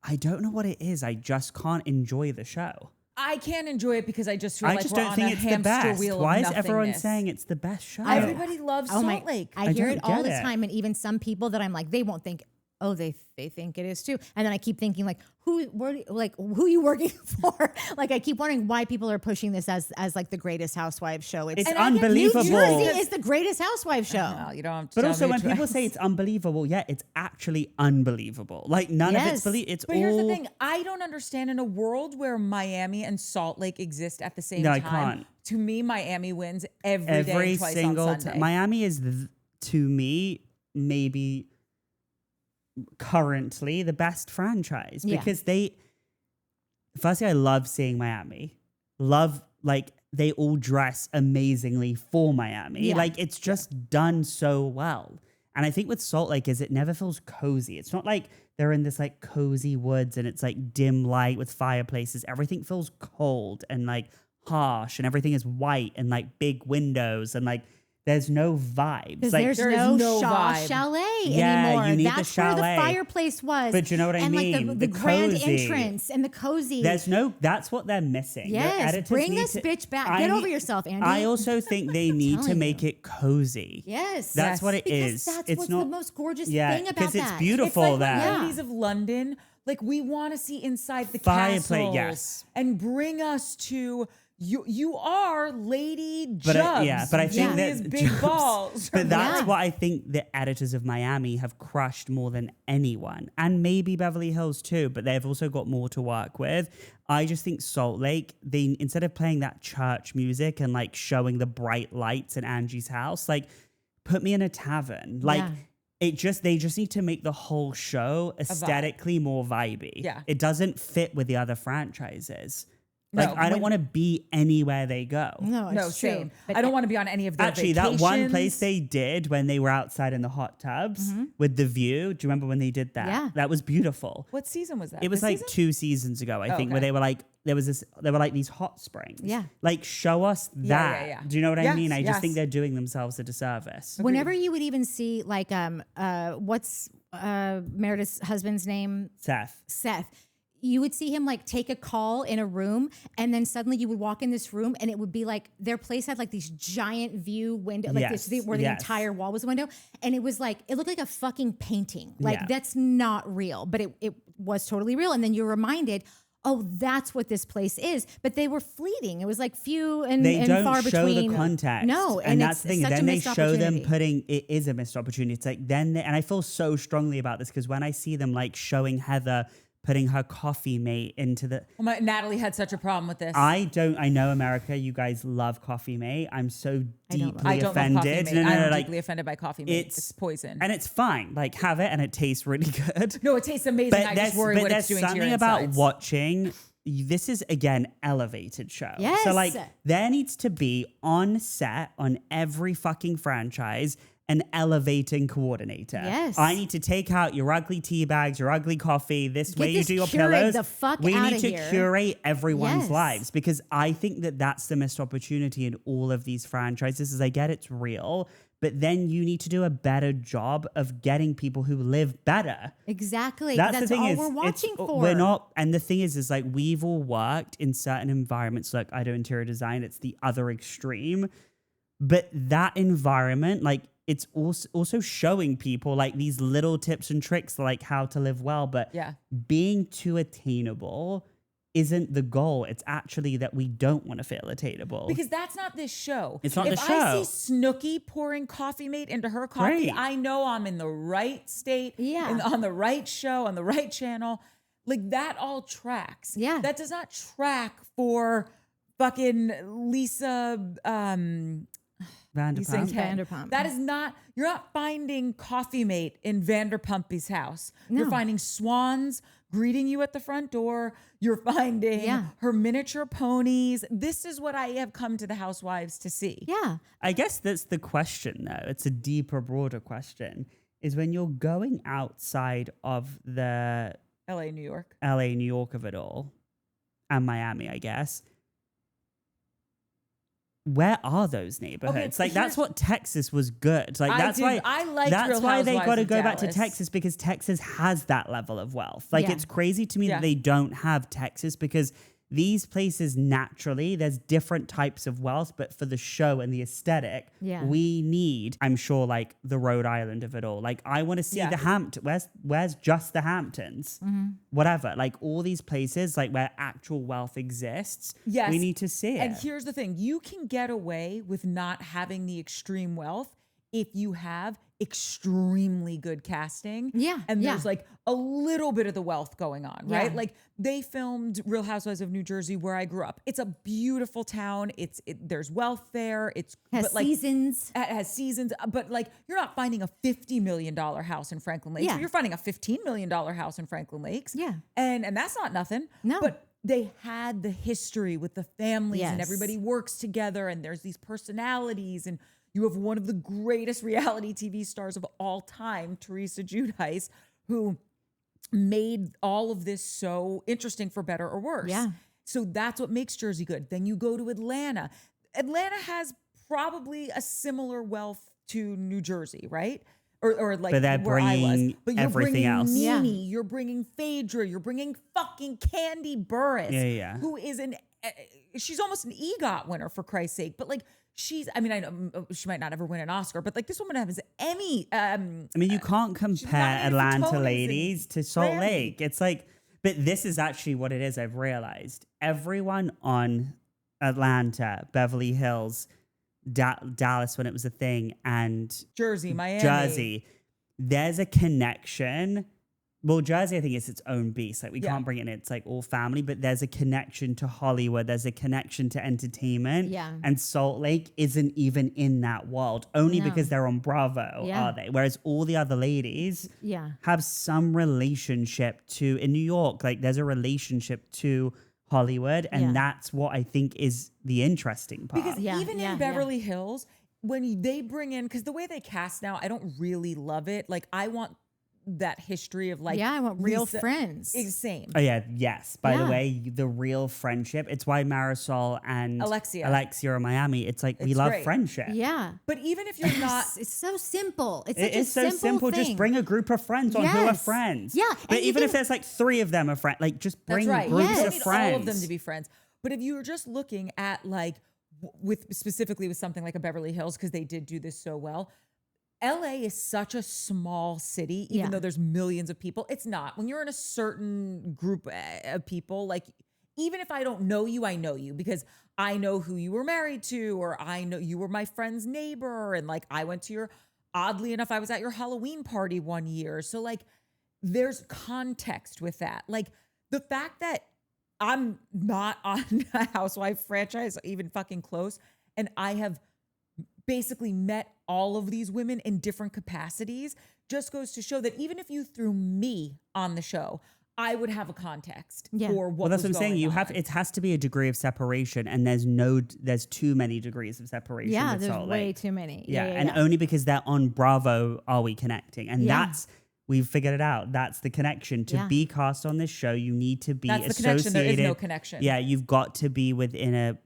I don't know what it is. I just can't enjoy the show. I can't enjoy it because I just feel I just don't think it's the best. Why is everyone saying it's the best show? Everybody loves Salt Lake. I hear it all the time. And even some people that I'm they won't think, oh, they think it is too. And then I keep thinking who are you working for? I keep wondering why people are pushing this as the greatest housewives show. It's unbelievable. New Jersey is the greatest housewives show. Well, you don't have to but also when people say it's unbelievable, it's actually unbelievable. None of it's believable. But here's the thing. I don't understand in a world where Miami and Salt Lake exist at the same time. No, I can't. To me, Miami wins every day, twice single on Sunday. Miami is, to me, maybe currently the best franchise because firstly I love seeing Miami, they all dress amazingly for Miami. It's just done so well. And I think with Salt Lake is it never feels cozy. It's not they're in this cozy woods and it's dim light with fireplaces. Everything feels cold and harsh, and everything is white and big windows and there's no vibes. Because there's no Shaw Chalet anymore. You need That's the chalet. where the fireplace was. But you know what I mean? And the grand entrance and the cozy. That's what they're missing. Yes, bring this bitch back. Get over yourself, Andy. I also think they need to make it cozy. Yes. That's what it is. That's what's the most gorgeous thing about that. Because it's beautiful there. Ladies of London, we want to see inside the fireplace, castles and bring us to... You are Lady Jubbs. But I think that big balls. But that's what I think the editors of Miami have crushed more than anyone, and maybe Beverly Hills too. But they've also got more to work with. I just think Salt Lake, they instead of playing that church music and showing the bright lights in Angie's house, put me in a tavern. They just need to make the whole show aesthetically more vibey. Yeah. It doesn't fit with the other franchises. I don't want to be anywhere they go. No, same. I don't want to be on any of their vacations. That one place they did when they were outside in the hot tubs with the view. Do you remember when they did that? Yeah. That was beautiful. What season was that? It was 2 seasons ago, I think, where they were there were these hot springs. Yeah. Show us that. Yeah. Do you know what I mean? I just think they're doing themselves a disservice. Whenever you would even see Meredith's husband's name? Seth. You would see him like take a call in a room, and then suddenly you would walk in this room, and it would be like their place had like these giant view window, like where the entire wall was a window, and it was like it looked like a fucking painting. Like that's not real, but it was totally real. And then you're reminded, oh, that's what this place is. But they were fleeting. It was like few and far between. They don't show the context. No, and that's the thing. Then they show them putting it is a missed opportunity. It's like and I feel so strongly about this because when I see them like showing Heather putting her coffee mate into the... Natalie had such a problem with this. I know America, you guys love coffee mate. I'm so deeply I don't offended. Love coffee mate. I'm like, deeply offended by coffee mate. It's poison. And it's fine. Like have it and it tastes really good. No, it tastes amazing. I just worry what it's doing to your insides. But there's something about watching... This is, again, elevated show. Yes. So, like, there needs to be on set, on every fucking franchise, an elevating coordinator. Yes. I need to take out your ugly tea bags, your ugly coffee, this way you do your curate pillows. The fuck we outta need to here. curate everyone's lives because I think that that's the missed opportunity in all of these franchises is I get it's real, but then you need to do a better job of getting people who live better. Exactly. That's the thing all is, we're watching for. We're not, and the thing is like we've all worked in certain environments. Like I do interior design, it's the other extreme. But that environment, like it's also showing people like these little tips and tricks, like how to live well. But being too attainable isn't the goal. It's actually that we don't want to feel attainable. Because that's not this show. It's not the show. If I see Snooki pouring coffee mate into her coffee, I know I'm in the right state, on the right show, on the right channel. Like that all tracks. Yeah. That does not track for fucking Lisa Vanderpump. That is not, you're not finding coffee mate in Vanderpumpy's house. No. You're finding swans greeting you at the front door. You're finding her miniature ponies. This is what I have come to the Housewives to see. Yeah. I guess that's the question though. It's a deeper, broader question is when you're going outside of the LA, New York of it all and Miami, I guess. Where are those neighborhoods? Okay, like that's what Texas was good. Like that's why they got to go back to Texas because Texas has that level of wealth. Like it's crazy to me that they don't have Texas because these places naturally there's different types of wealth, but for the show and the aesthetic, we need, I'm sure, like the Rhode Island of it all. Like I want to see the Hamptons. Where's just the Hamptons? Whatever. Like all these places, like where actual wealth exists. Yes. We need to see it. And here's the thing: you can get away with not having the extreme wealth if you have extremely good casting. Yeah. And there's like a little bit of the wealth going on, right? Like they filmed Real Housewives of New Jersey where I grew up. It's a beautiful town. There's wealth there. It has seasons, but like you're not finding a $50 million house in Franklin Lakes. You're finding a $15 million house in Franklin Lakes. Yeah. And that's not nothing. No. But they had the history with the families and everybody works together and there's these personalities and you have one of the greatest reality TV stars of all time, Teresa Giudice, who made all of this so interesting for better or worse. Yeah. So that's what makes Jersey good. Then you go to Atlanta. Atlanta has probably a similar wealth to New Jersey, right? Or like but they're where I was. But you're everything bringing else. Nene, you're bringing Phaedra, you're bringing fucking Candy Burris, who is she's almost an EGOT winner for Christ's sake. But like, I know she might not ever win an Oscar, but like this woman has Emmy. I mean, you can't compare Atlanta ladies to Salt Lake. It's like, but this is actually what it is. I've realized everyone on Atlanta, Beverly Hills, Dallas when it was a thing, and Jersey, Miami. There's a connection. Well, Jersey, I think, is its own beast. Like, we can't bring it in. It's like all family, but there's a connection to Hollywood. There's a connection to entertainment. Yeah. And Salt Lake isn't even in that world, only because they're on Bravo, are they? Whereas all the other ladies have some relationship to, in New York, like, there's a relationship to Hollywood. And that's what I think is the interesting part. Because even in Beverly Hills, when they bring in, because the way they cast now, I don't really love it. Like, I want that history of like, Yeah, I want real Lisa- friends. Same. Oh yeah, yes. By the Yeah. way, the real friendship. It's why Marisol and Alexia are in Miami. It's like we It's love great. friendship. Yeah. But even if you're not, It's so simple. It's It such is a so simple simple. Just thing. bring a group of friends on who are Yes. friends. Yeah, But and you even if can- there's like 3 of them are friends, like just bring that's right. groups You don't of need friends. all of them to be friends. But if you were just looking at like with specifically with something like a Beverly Hills, because they did do this so well. LA is such a small city, even Yeah. though there's millions of people. It's not. When you're in a certain group of people, like even if I don't know you, I know you because I know who you were married to, or I know you were my friend's neighbor. And like I went to your, oddly enough, I was at your Halloween party one year. So like there's context with that. Like the fact that I'm not on a Housewife franchise, even fucking close, and I have basically met all of these women in different capacities just goes to show that even if you threw me on the show, I would have a context Yeah. for what Well, that's was what I'm saying. going You have on. it has to be a degree of separation, and there's too many degrees of separation. Yeah, with there's Salt way Lake. too many. Yeah, and only because they're on Bravo are we connecting, and Yeah. that's we've figured it out. That's the connection. To Yeah. be cast on this show, you need to be That's the associated. connection. There is no connection. Yeah, you've got to be within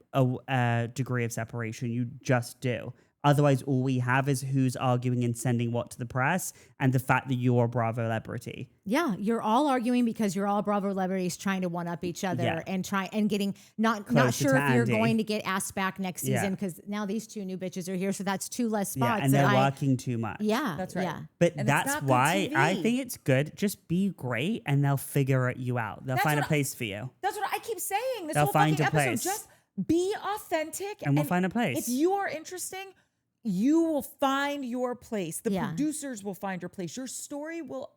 a degree of separation. You just do. Otherwise, all we have is who's arguing and sending what to the press, and the fact that you're a Bravo celebrity. Yeah, you're all arguing because you're all Bravo celebrities trying to one up each other Yeah. and getting not Closer sure to if you're Andy. going to get asked back next Yeah. season because now these 2 new bitches are here, so that's 2 less spots. Yeah, and they're that working too much. Yeah, That's right. Yeah, But And it's that's not good why I TV. think it's good. Just be great, and they'll figure you out. They'll That's find a what place for you. That's what I keep saying. This They'll whole find fucking a episode. place. Just be authentic, And we'll find a place. If you are interesting, you will find your place. The Yeah. producers will find your place. Your story will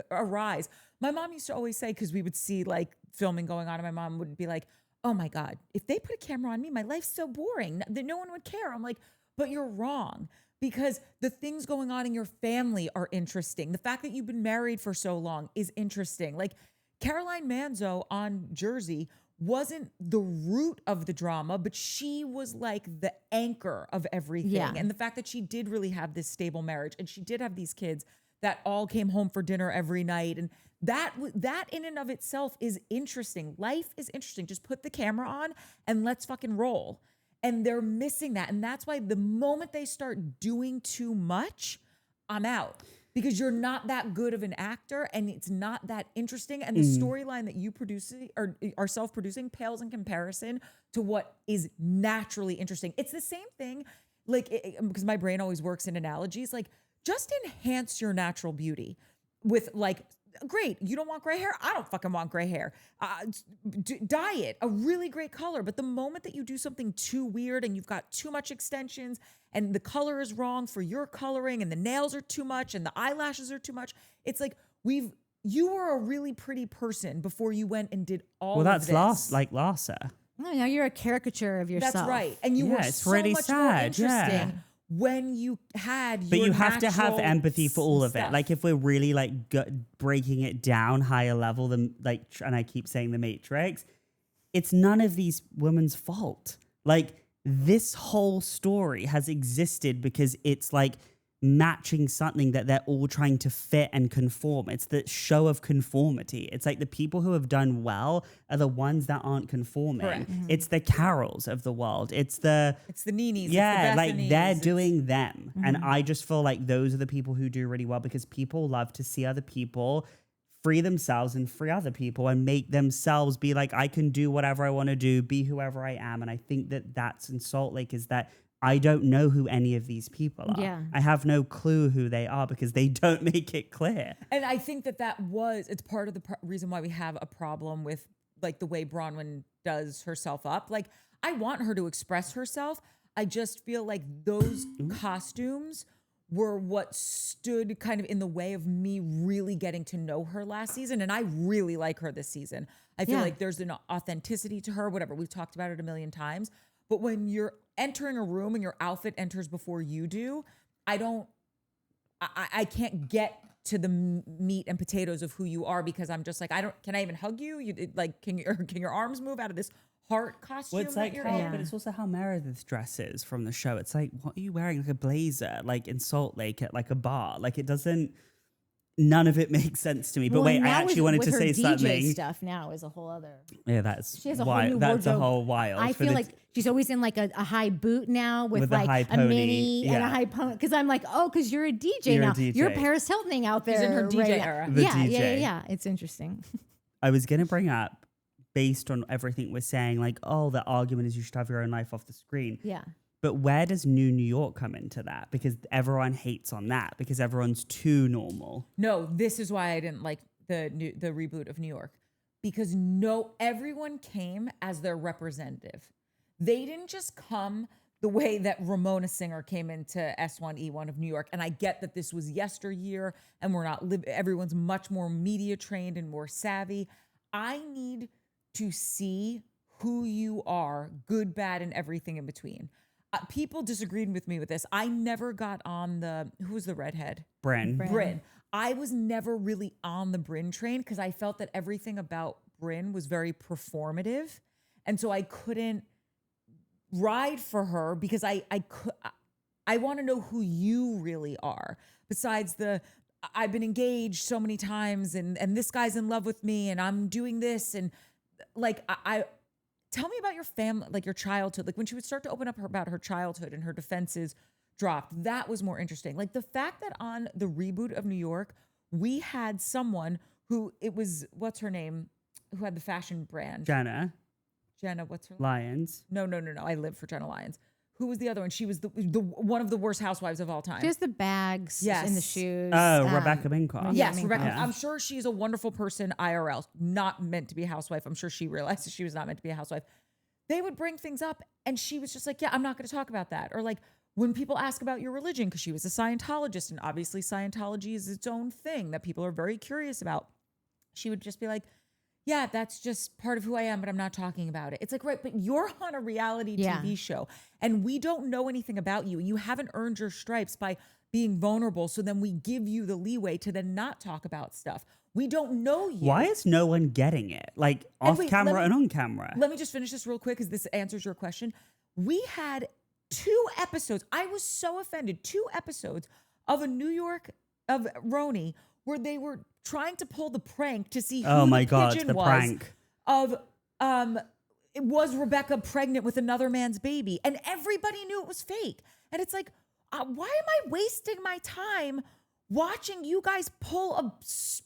arise. My mom used to always say, because we would see like filming going on, and my mom would be like, "Oh my God, if they put a camera on me, my life's so boring that no one would care." I'm like, "But you're wrong." Because the things going on in your family are interesting. The fact that you've been married for so long is interesting. Like Caroline Manzo on Jersey wasn't the root of the drama, but she was like the anchor of everything. Yeah. And the fact that she did really have this stable marriage and she did have these kids that all came home for dinner every night. And that in and of itself is interesting. Life is interesting. Just put the camera on and let's fucking roll. And they're missing that. And that's why the moment they start doing too much, I'm out. Because you're not that good of an actor and it's not that interesting. And the storyline that you producing or are self-producing pales in comparison to what is naturally interesting. It's the same thing, like, because my brain always works in analogies, like just enhance your natural beauty with like, great, you don't want gray hair? I don't fucking want gray hair. Dye it a really great color. But the moment that you do something too weird and you've got too much extensions and the color is wrong for your coloring and the nails are too much and the eyelashes are too much, it's like you were a really pretty person before you went and did all Well, of that's this. Larsa. No, now you're a caricature of yourself. That's right. And you Yeah, were it's so really much more sad, yeah. interesting when you had But your you have to have natural empathy for all of it. stuff. Like if we're really like breaking it down higher level than like, and I keep saying the Matrix, it's none of these women's fault. Like this whole story has existed because it's like matching something that they're all trying to fit and conform. It's the show of conformity. It's like the people who have done well are the ones that aren't conforming. Correct. It's the Carols of the world. It's the Nenes. yeah, it's the like Bethanies, they're it's- doing them. And I just feel like those are the people who do really well because people love to see other people free themselves and free other people and make themselves be like, I can do whatever I want to do, be whoever I am. And I think that that's in Salt Lake is that I don't know who any of these people are. Yeah. I have no clue who they are because they don't make it clear. And I think that it's part of the reason why we have a problem with like the way Bronwyn does herself up. Like I want her to express herself. I just feel like those costumes were what stood kind of in the way of me really getting to know her last season. And I really like her this season. I feel Yeah. like there's an authenticity to her, whatever. We've talked about it a million times. But when you're entering a room and your outfit enters before you do, I can't get to the meat and potatoes of who you are because I'm just like, can I even hug you? Can your arms move out of this heart costume Well, it's that like you're how, in? but it's also how Meredith dresses from the show. It's like, what are you wearing? Like a blazer, like in Salt Lake at like a bar. Like it doesn't. none of it makes sense to me. But wait, I actually wanted to say her DJ something. Stuff now is a whole other. Yeah, that's She has a whole new that's a wardrobe. whole wild. I feel like she's always in like a high boot now with a like high a pony, mini and a yeah. high pony. Because I'm like, oh, because you're a DJ You're a now. DJ. You're Paris Hiltoning out there. She's in her DJ right now. era. The Yeah, yeah, DJ. yeah. It's interesting. I was going to bring up, based on everything we're saying, like, oh, the argument is you should have your own life off the screen. Yeah. But where does New York come into that? Because everyone hates on that because everyone's too normal. No, this is why I didn't like the reboot of New York, because everyone came as their representative. They didn't just come the way that Ramona Singer came into S1E1 of New York. And I get that this was yesteryear and everyone's much more media trained and more savvy. I need to see who you are, good, bad, and everything in between. People disagreed with me with this. I never got on who was the redhead? Bryn. I was never really on the Bryn train because I felt that everything about Bryn was very performative. And so I couldn't ride for her because I want to know who you really are. Besides I've been engaged so many times and this guy's in love with me and I'm doing this and like tell me about your family, like your childhood. Like when she would start to open up about her childhood and her defenses dropped, that was more interesting. Like the fact that on the reboot of New York, we had someone what's her name, who had the fashion brand. Jenna, what's her name? Lyons. No. I live for Jenna Lyons. Who was the other one? She was the one of the worst housewives of all time. She has the bags and the shoes. Oh, Rebecca Minkoff. Yes, Rebecca. Yeah. I'm sure she's a wonderful person IRL, not meant to be a housewife. I'm sure she realized that she was not meant to be a housewife. They would bring things up and she was just like, yeah, I'm not going to talk about that. Or like when people ask about your religion, because she was a Scientologist and obviously Scientology is its own thing that people are very curious about. She would just be like, yeah, that's just part of who I am, but I'm not talking about it. It's like, right, but you're on a reality TV show and we don't know anything about you. You haven't earned your stripes by being vulnerable. So then we give you the leeway to then not talk about stuff. We don't know you. Why is no one getting it? Like off camera and on camera. Let me just finish this real quick because this answers your question. We had 2 episodes. I was so offended. 2 episodes of of Roni where they were trying to pull the prank to see who the pigeon was. Prank. Was Rebecca pregnant with another man's baby? And everybody knew it was fake. And it's like, why am I wasting my time watching you guys pull a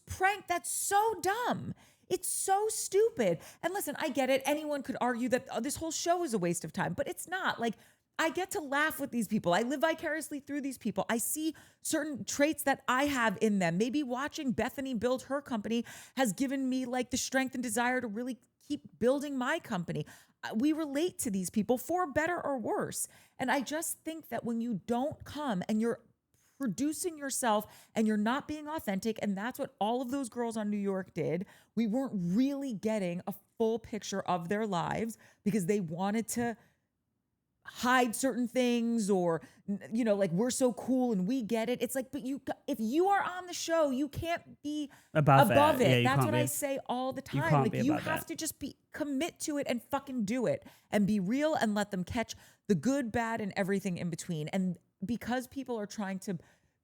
prank that's so dumb? It's so stupid. And listen, I get it. Anyone could argue that this whole show is a waste of time, but it's not. Like, I get to laugh with these people. I live vicariously through these people. I see certain traits that I have in them. Maybe watching Bethany build her company has given me like the strength and desire to really keep building my company. We relate to these people for better or worse. And I just think that when you don't come and you're producing yourself and you're not being authentic, and that's what all of those girls on New York did, we weren't really getting a full picture of their lives because they wanted to hide certain things or, you know, like we're so cool and we get it. It's like, but if you are on the show, you can't be above it. Yeah, that's what I say all the time. Like you have to just commit to it and fucking do it and be real and let them catch the good, bad, and everything in between. And because people are trying to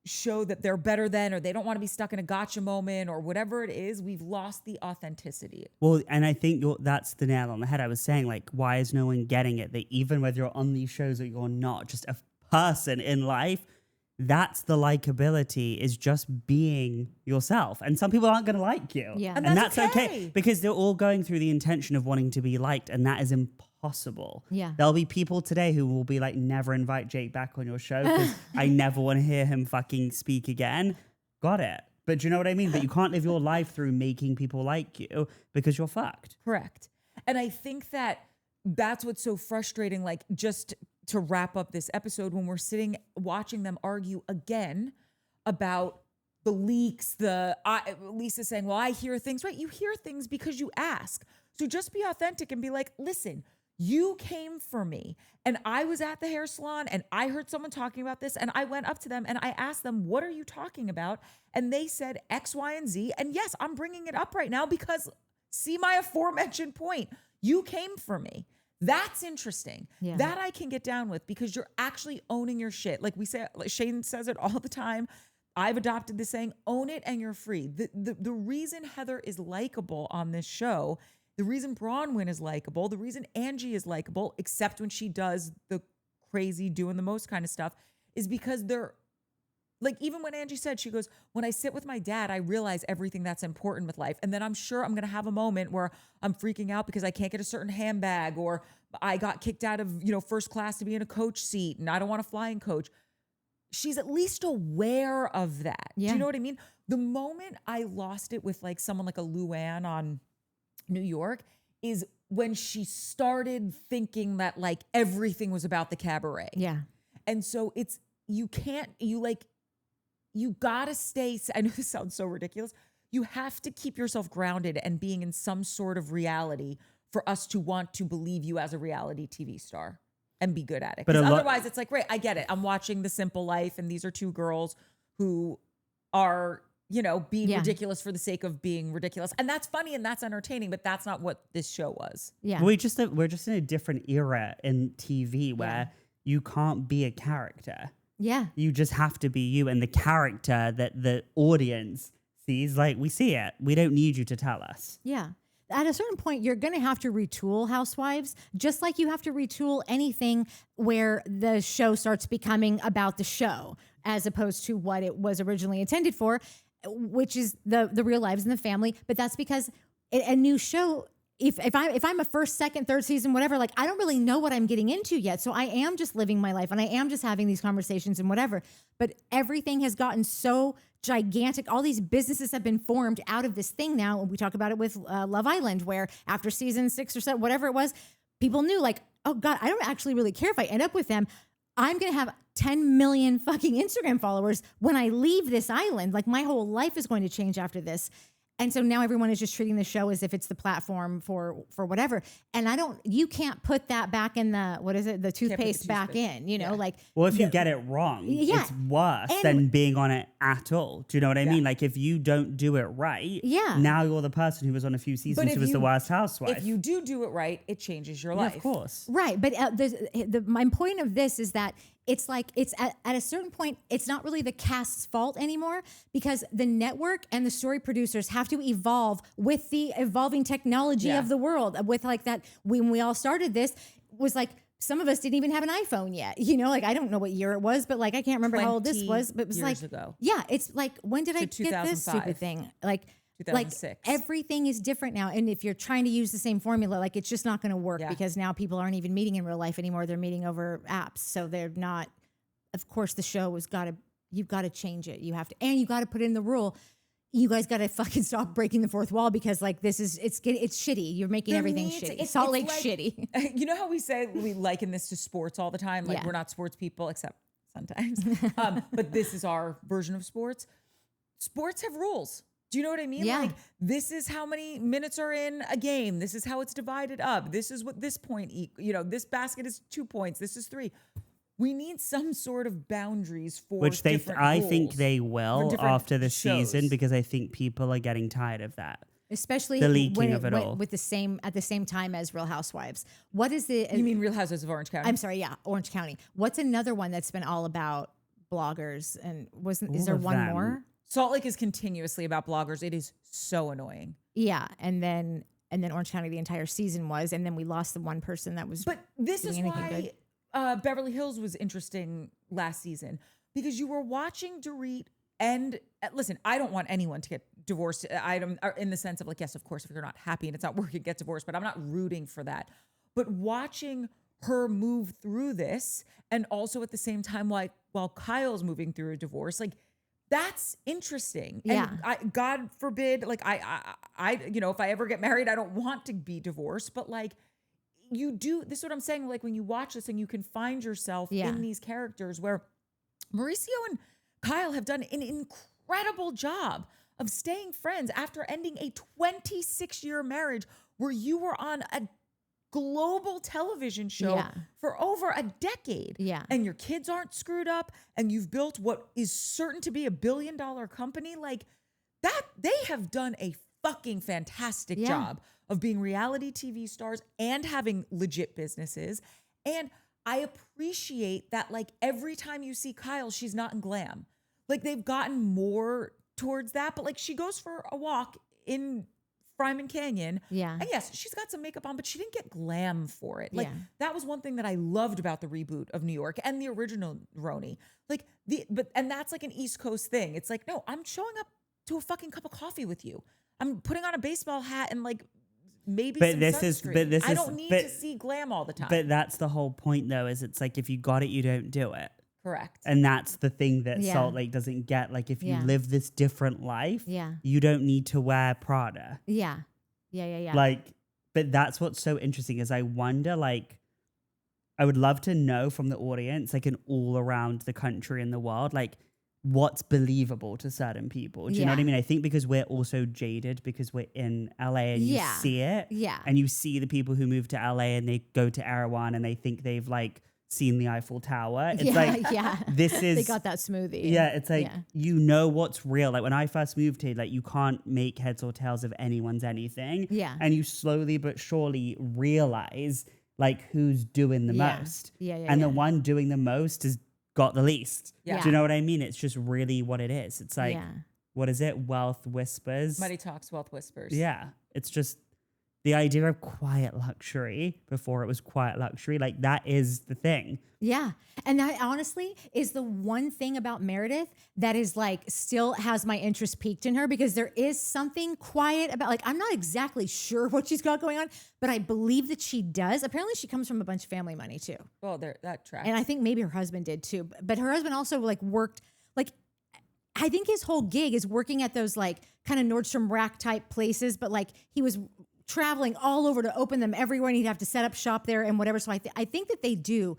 show that they're better than, or they don't want to be stuck in a gotcha moment or whatever it is, we've lost the authenticity. Well, and I think that's the nail on the head. I was saying, like, why is no one getting it? That even whether you're on these shows or you're not, just a person in life, that's the likability, is just being yourself. And some people aren't going to like you. Yeah. And that's okay because they're all going through the intention of wanting to be liked, and that is impossible. Yeah. There'll be people today who will be like, never invite Jake back on your show because I never want to hear him fucking speak again. Got it. But do you know what I mean? But you can't live your life through making people like you because you're fucked. Correct. And I think that's what's so frustrating. Like, just to wrap up this episode, when we're sitting watching them argue again about the leaks, Lisa saying, well, I hear things, right? You hear things because you ask. So just be authentic and be like, listen, you came for me and I was at the hair salon and I heard someone talking about this and I went up to them and I asked them, what are you talking about? And they said X, Y, and Z. And yes, I'm bringing it up right now because see my aforementioned point. You came for me. That's interesting. Yeah. That I can get down with because you're actually owning your shit. Like we say, like Shane says it all the time. I've adopted the saying, own it and you're free. The reason Heather is likable on this show, the reason Bronwyn is likable, the reason Angie is likable, except when she does the crazy doing the most kind of stuff, is because they're like, even when Angie said, she goes, when I sit with my dad, I realize everything that's important with life. And then I'm sure I'm going to have a moment where I'm freaking out because I can't get a certain handbag, or I got kicked out of, first class to be in a coach seat and I don't want to fly in coach. She's at least aware of that. Yeah. Do you know what I mean? The moment I lost it with like someone like a Luann on New York is when she started thinking that like everything was about the cabaret. Yeah. And so you gotta stay, I know this sounds so ridiculous. You have to keep yourself grounded and being in some sort of reality for us to want to believe you as a reality TV star and be good at it. Because otherwise it's like, great, I get it. I'm watching The Simple Life and these are two girls who are, being ridiculous for the sake of being ridiculous. And that's funny and that's entertaining, but that's not what this show was. Yeah. We're just in a different era in TV where you can't be a character. Yeah. You just have to be you, and the character that the audience sees, like, we see it. We don't need you to tell us. Yeah. At a certain point, you're going to have to retool Housewives, just like you have to retool anything where the show starts becoming about the show, as opposed to what it was originally intended for, which is the real lives and the family. But that's because a new show, if I'm a first, second, third season, whatever, like I don't really know what I'm getting into yet. So I am just living my life and I am just having these conversations and whatever. But everything has gotten so gigantic. All these businesses have been formed out of this thing now. We talk about it with Love Island, where after season 6 or 7, whatever it was, people knew like, oh God, I don't actually really care if I end up with them. I'm going to have 10 million fucking Instagram followers when I leave this island. Like my whole life is going to change after this. And so now everyone is just treating the show as if it's the platform for whatever. And you can't put that back in the toothpaste back in, like. Well, if you get it wrong, it's worse than being on it at all. Do you know what I mean? Like if you don't do it right, now you're the person who was on a few seasons who was the worst housewife. If you do it right, it changes your life. Of course. Right. But my point of this is that it's like it's at a certain point, it's not really the cast's fault anymore, because the network and the story producers have to evolve with the evolving technology of the world. With like that, when we all started this, was like some of us didn't even have an iPhone yet. Like I don't know what year it was, but like I can't remember how old this was. But it was years like ago. Yeah, it's like when did I get this stupid thing? Like 2006. Everything is different now. And if you're trying to use the same formula, like it's just not going to work because now people aren't even meeting in real life anymore. They're meeting over apps. So they're not, of course the show you've got to change it. You have to, and you got to put in the rule. You guys got to fucking stop breaking the fourth wall, because like it's shitty. You're making everything shitty. Salt Lake's like, shitty. You know how we say we liken this to sports all the time? Like we're not sports people, except sometimes. But this is our version of sports. Sports have rules. Do you know what I mean? Yeah. Like this is how many minutes are in a game. This is how it's divided up. This is what this point, this basket is 2 points. This is 3. We need some sort of boundaries for which I think they will after the season, because I think people are getting tired of that. Especially the leaking of it all. With at the same time as Real Housewives. What is the? You mean Real Housewives of Orange County? I'm sorry, yeah, Orange County. What's another one that's been all about bloggers? And is there one more? Salt Lake is continuously about bloggers. It is so annoying. Yeah, and then Orange County the entire season was, and then we lost the one person that was. But this is why Beverly Hills was interesting last season, because you were watching Dorit and listen, I don't want anyone to get divorced. In the sense of like, yes, of course, if you're not happy and it's not working, get divorced. But I'm not rooting for that. But watching her move through this, and also at the same time, like while Kyle's moving through a divorce, like. That's interesting. Yeah. And God forbid, like I, if I ever get married, I don't want to be divorced, but like you do, this is what I'm saying. Like when you watch this and you can find yourself in these characters, where Mauricio and Kyle have done an incredible job of staying friends after ending a 26-year marriage where you were on a global television show for over a decade. Yeah. And your kids aren't screwed up, and you've built what is certain to be $1 billion company. Like that, they have done a fucking fantastic job of being reality TV stars and having legit businesses. And I appreciate that, like every time you see Kyle, she's not in glam. like they've gotten more towards that. But like she goes for a walk in Fryman Canyon. Yeah. And yes, she's got some makeup on, but she didn't get glam for it. Like Yeah. that was one thing that I loved about the reboot of New York and the original Roni. Like and that's like an East Coast thing. It's like, no, I'm showing up to a fucking cup of coffee with you. I'm putting on a baseball hat and like maybe some sunscreen. I don't need to see glam all the time. But that's the whole point though, is it's like if you got it, you don't do it. Correct. And that's the thing that Salt Lake doesn't get. Like if you live this different life, you don't need to wear Prada. Yeah. Like, but that's what's so interesting is I wonder, like, I would love to know from the audience, like in all around the country and the world, like what's believable to certain people. Do you know what I mean? I think because we're also jaded because we're in LA and you see it. Yeah. And you see the people who move to LA and they go to Erewhon and they think they've like seen the Eiffel Tower. It's like, this is... They got that smoothie. Yeah, it's like, you know what's real. Like when I first moved here, like you can't make heads or tails of anyone's anything. Yeah. And you slowly but surely realize like who's doing the most. And the one doing the most has got the least. Yeah. Do you know what I mean? It's just really what it is. It's like, what is it? Wealth whispers. Money talks, wealth whispers. Yeah. It's just the idea of quiet luxury before it was quiet luxury. Like that is the thing. Yeah. And that honestly is the one thing about Meredith that is like still has my interest peaked in her, because there is something quiet about, like, I'm not exactly sure what she's got going on, but I believe that she does. Apparently she comes from a bunch of family money too. Well, that tracks. And I think maybe her husband did too. But her husband also like worked, like, I think his whole gig is working at those like kind of Nordstrom Rack type places, but like he was traveling all over to open them everywhere, and he'd have to set up shop there and whatever. So I think that they do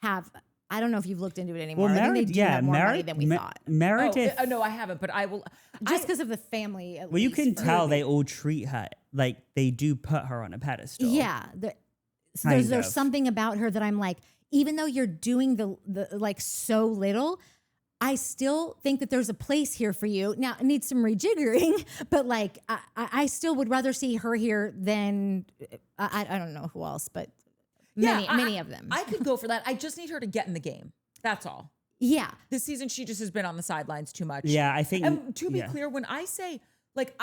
have, I don't know if you've looked into it anymore. Well, I think they do have more money than we thought. Meredith. No, I haven't, but I will. Just because of the family. Well, you can tell they all treat her like they do put her on a pedestal. Yeah. There's something about her that I'm like, even though you're doing the like so little, I still think that there's a place here for you. Now, it needs some rejiggering, but like I still would rather see her here than I don't know who else, but many of them. I could go for that. I just need her to get in the game. That's all. Yeah. This season, she just has been on the sidelines too much. Yeah, I think. And to be clear, when I say, like,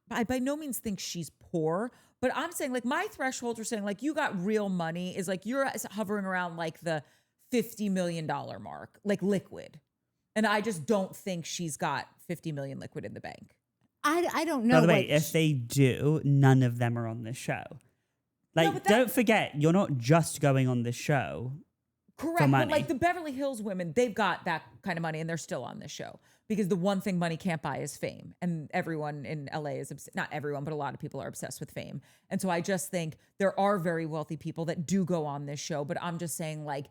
I by no means think she's poor, but I'm saying, like, my threshold for saying, like, you got real money is like you're hovering around like the $50 million mark, like liquid. And I just don't think she's got 50 million liquid in the bank. I don't know. By the way, if they do, none of them are on this show. Like, no, don't forget, you're not just going on this show. Correct. But like the Beverly Hills women, they've got that kind of money and they're still on this show. Because the one thing money can't buy is fame. And everyone in LA is, not everyone, but a lot of people are obsessed with fame. And so I just think there are very wealthy people that do go on this show. But I'm just saying, like,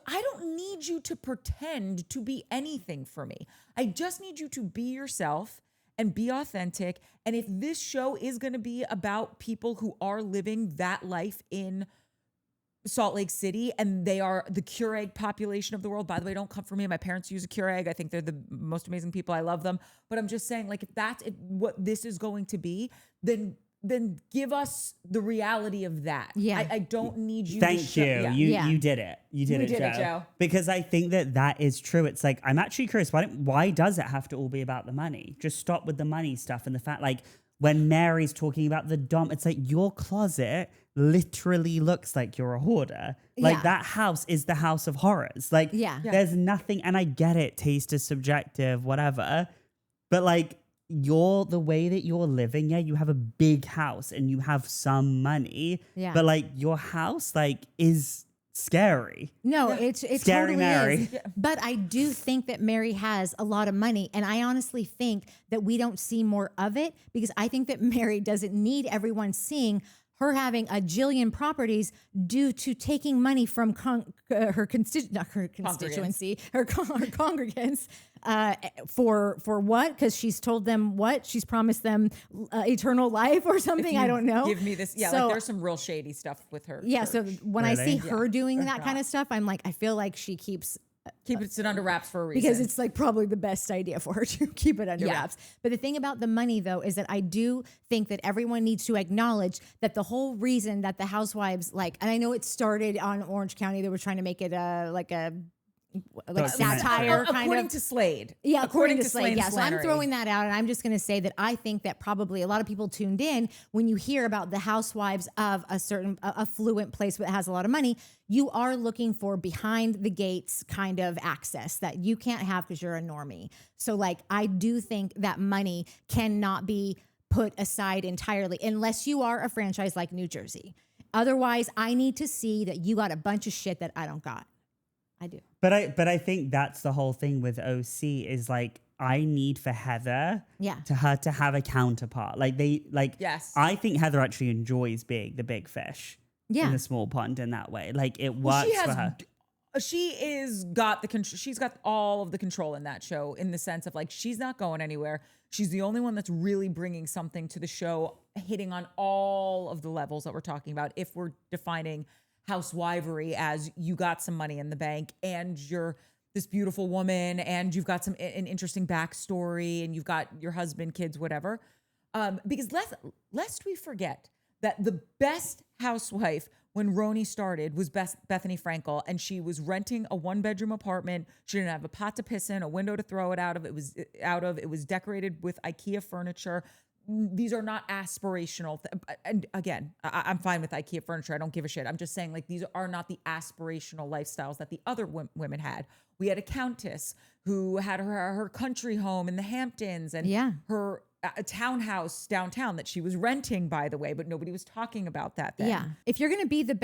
I don't need you to pretend to be anything for me. I just need you to be yourself and be authentic. And if this show is going to be about people who are living that life in Salt Lake City and they are the Keurig population of the world, by the way, don't come for me. My parents use a Keurig. I think they're the most amazing people. I love them. But I'm just saying, like, if that's what this is going to be, then give us the reality of that. Yeah. I don't need you Thank you. You did it. You did it, Joe. Because I think that is true. It's like, I'm actually curious, why does it have to all be about the money? Just stop with the money stuff and the fact, like, when Mary's talking about the dom, it's like your closet literally looks like you're a hoarder. Like that house is the house of horrors. Like there's nothing, and I get it, taste is subjective, whatever. But like, the way that you're living, you have a big house and you have some money, but like your house like is scary. No, it's scary, totally Mary. Is. But I do think that Mary has a lot of money, and I honestly think that we don't see more of it because I think that Mary doesn't need everyone seeing her having a jillion properties due to taking money from her constituency, her congregants. For what? Because she's told them what? She's promised them eternal life or something. I don't know. Give me this. Yeah, so, like there's some real shady stuff with her. Yeah. church. So when I see her doing that kind of stuff, I'm like, I feel like she keeps it under wraps for a reason. Because it's like probably the best idea for her to keep it under wraps. But the thing about the money though is that I do think that everyone needs to acknowledge that the whole reason that the Housewives, like, and I know it started on Orange County, they were trying to make it Documentary. satire kind according of. to Slade. Yeah, according to Slade Slade. Yeah, so I'm Flannery. throwing that out, and I'm just going to say that I think that probably a lot of people tuned in when you hear about the housewives of a certain affluent place that has a lot of money. You are looking for behind the gates kind of access that you can't have because you're a normie. So, like, I do think that money cannot be put aside entirely unless you are a franchise like New Jersey. Otherwise, I need to see that you got a bunch of shit that I don't got. I do. But I think that's the whole thing with OC is like I need for Heather to have a counterpart. Yes. I think Heather actually enjoys being the big fish in the small pond in that way. Like it works for her. She is got the control. She's got all of the control in that show in the sense of like she's not going anywhere. She's the only one that's really bringing something to the show, hitting on all of the levels that we're talking about. If we're defining housewifery as you got some money in the bank and you're this beautiful woman and you've got an interesting backstory and you've got your husband, kids, whatever. Because lest we forget that the best housewife when Roni started was Bethany Frankel, and she was renting a 1-bedroom apartment. She didn't have a pot to piss in, a window to throw it out of. It was decorated with IKEA furniture. These are not aspirational. And again, I'm fine with IKEA furniture. I don't give a shit. I'm just saying, like, these are not the aspirational lifestyles that the other women had. We had a countess who had her country home in the Hamptons and her a townhouse downtown that she was renting, by the way, but nobody was talking about that then. Yeah. If you're going to be the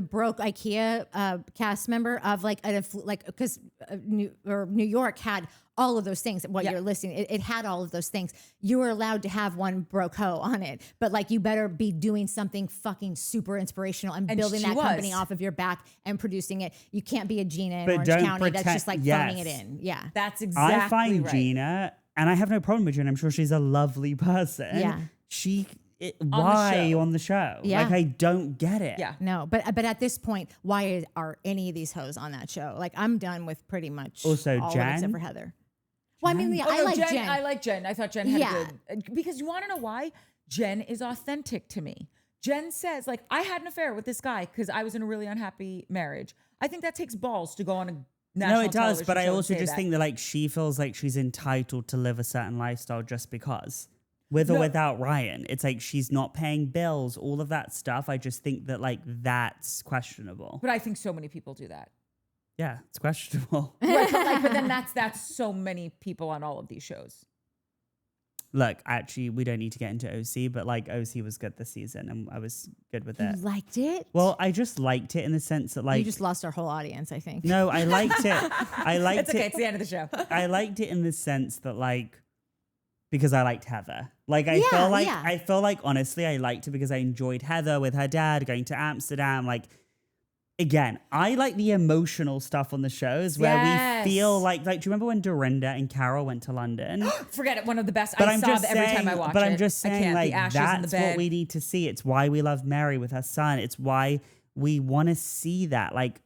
broke IKEA cast member of because New York had all of those things, you're listing, it had all of those things. You were allowed to have one broke hoe on it, but like you better be doing something fucking super inspirational and building that company off of your back and producing it. You can't be a Gina in Orange County that's just like phoning it in. Yeah. That's exactly I find right. Gina, and I have no problem with Gina. I'm sure she's a lovely person. Yeah. Why on the show? Yeah. Like, I don't get it. Yeah. No, but at this point, why are any of these hoes on that show? Like, I'm done with pretty much Also, all Jen? of it except for Heather. Well, I mean, I like Jen. I like Jen. I thought Jen had a good, because you want to know why? Jen is authentic to me. Jen says, like, I had an affair with this guy because I was in a really unhappy marriage. I think that takes balls to go on a national No, it does. television But I show and also say just that. think that like she feels like she's entitled to live a certain lifestyle just because. With or without Ryan. It's like she's not paying bills, all of that stuff. I just think that like that's questionable. But I think so many people do that. Yeah, it's questionable. Right, but then that's so many people on all of these shows. Look, actually, we don't need to get into OC, but like OC was good this season and I was good with it. You liked it? Well, I just liked it in the sense that like... You just lost our whole audience, I think. No, I liked it. I liked It's okay. it. It's the end of the show. I liked it in the sense that like, because I liked Heather. Like I feel like honestly, I liked it because I enjoyed Heather with her dad going to Amsterdam. Like, again, I like the emotional stuff on the shows where we feel like do you remember when Dorinda and Carol went to London? Forget it. One of the best. But I I'm sob just every saying, time I watch it. but I'm just saying, like, the ashes in the that's bed. what we need to see. It's why we love Mary with her son. It's why we want to see that. Like,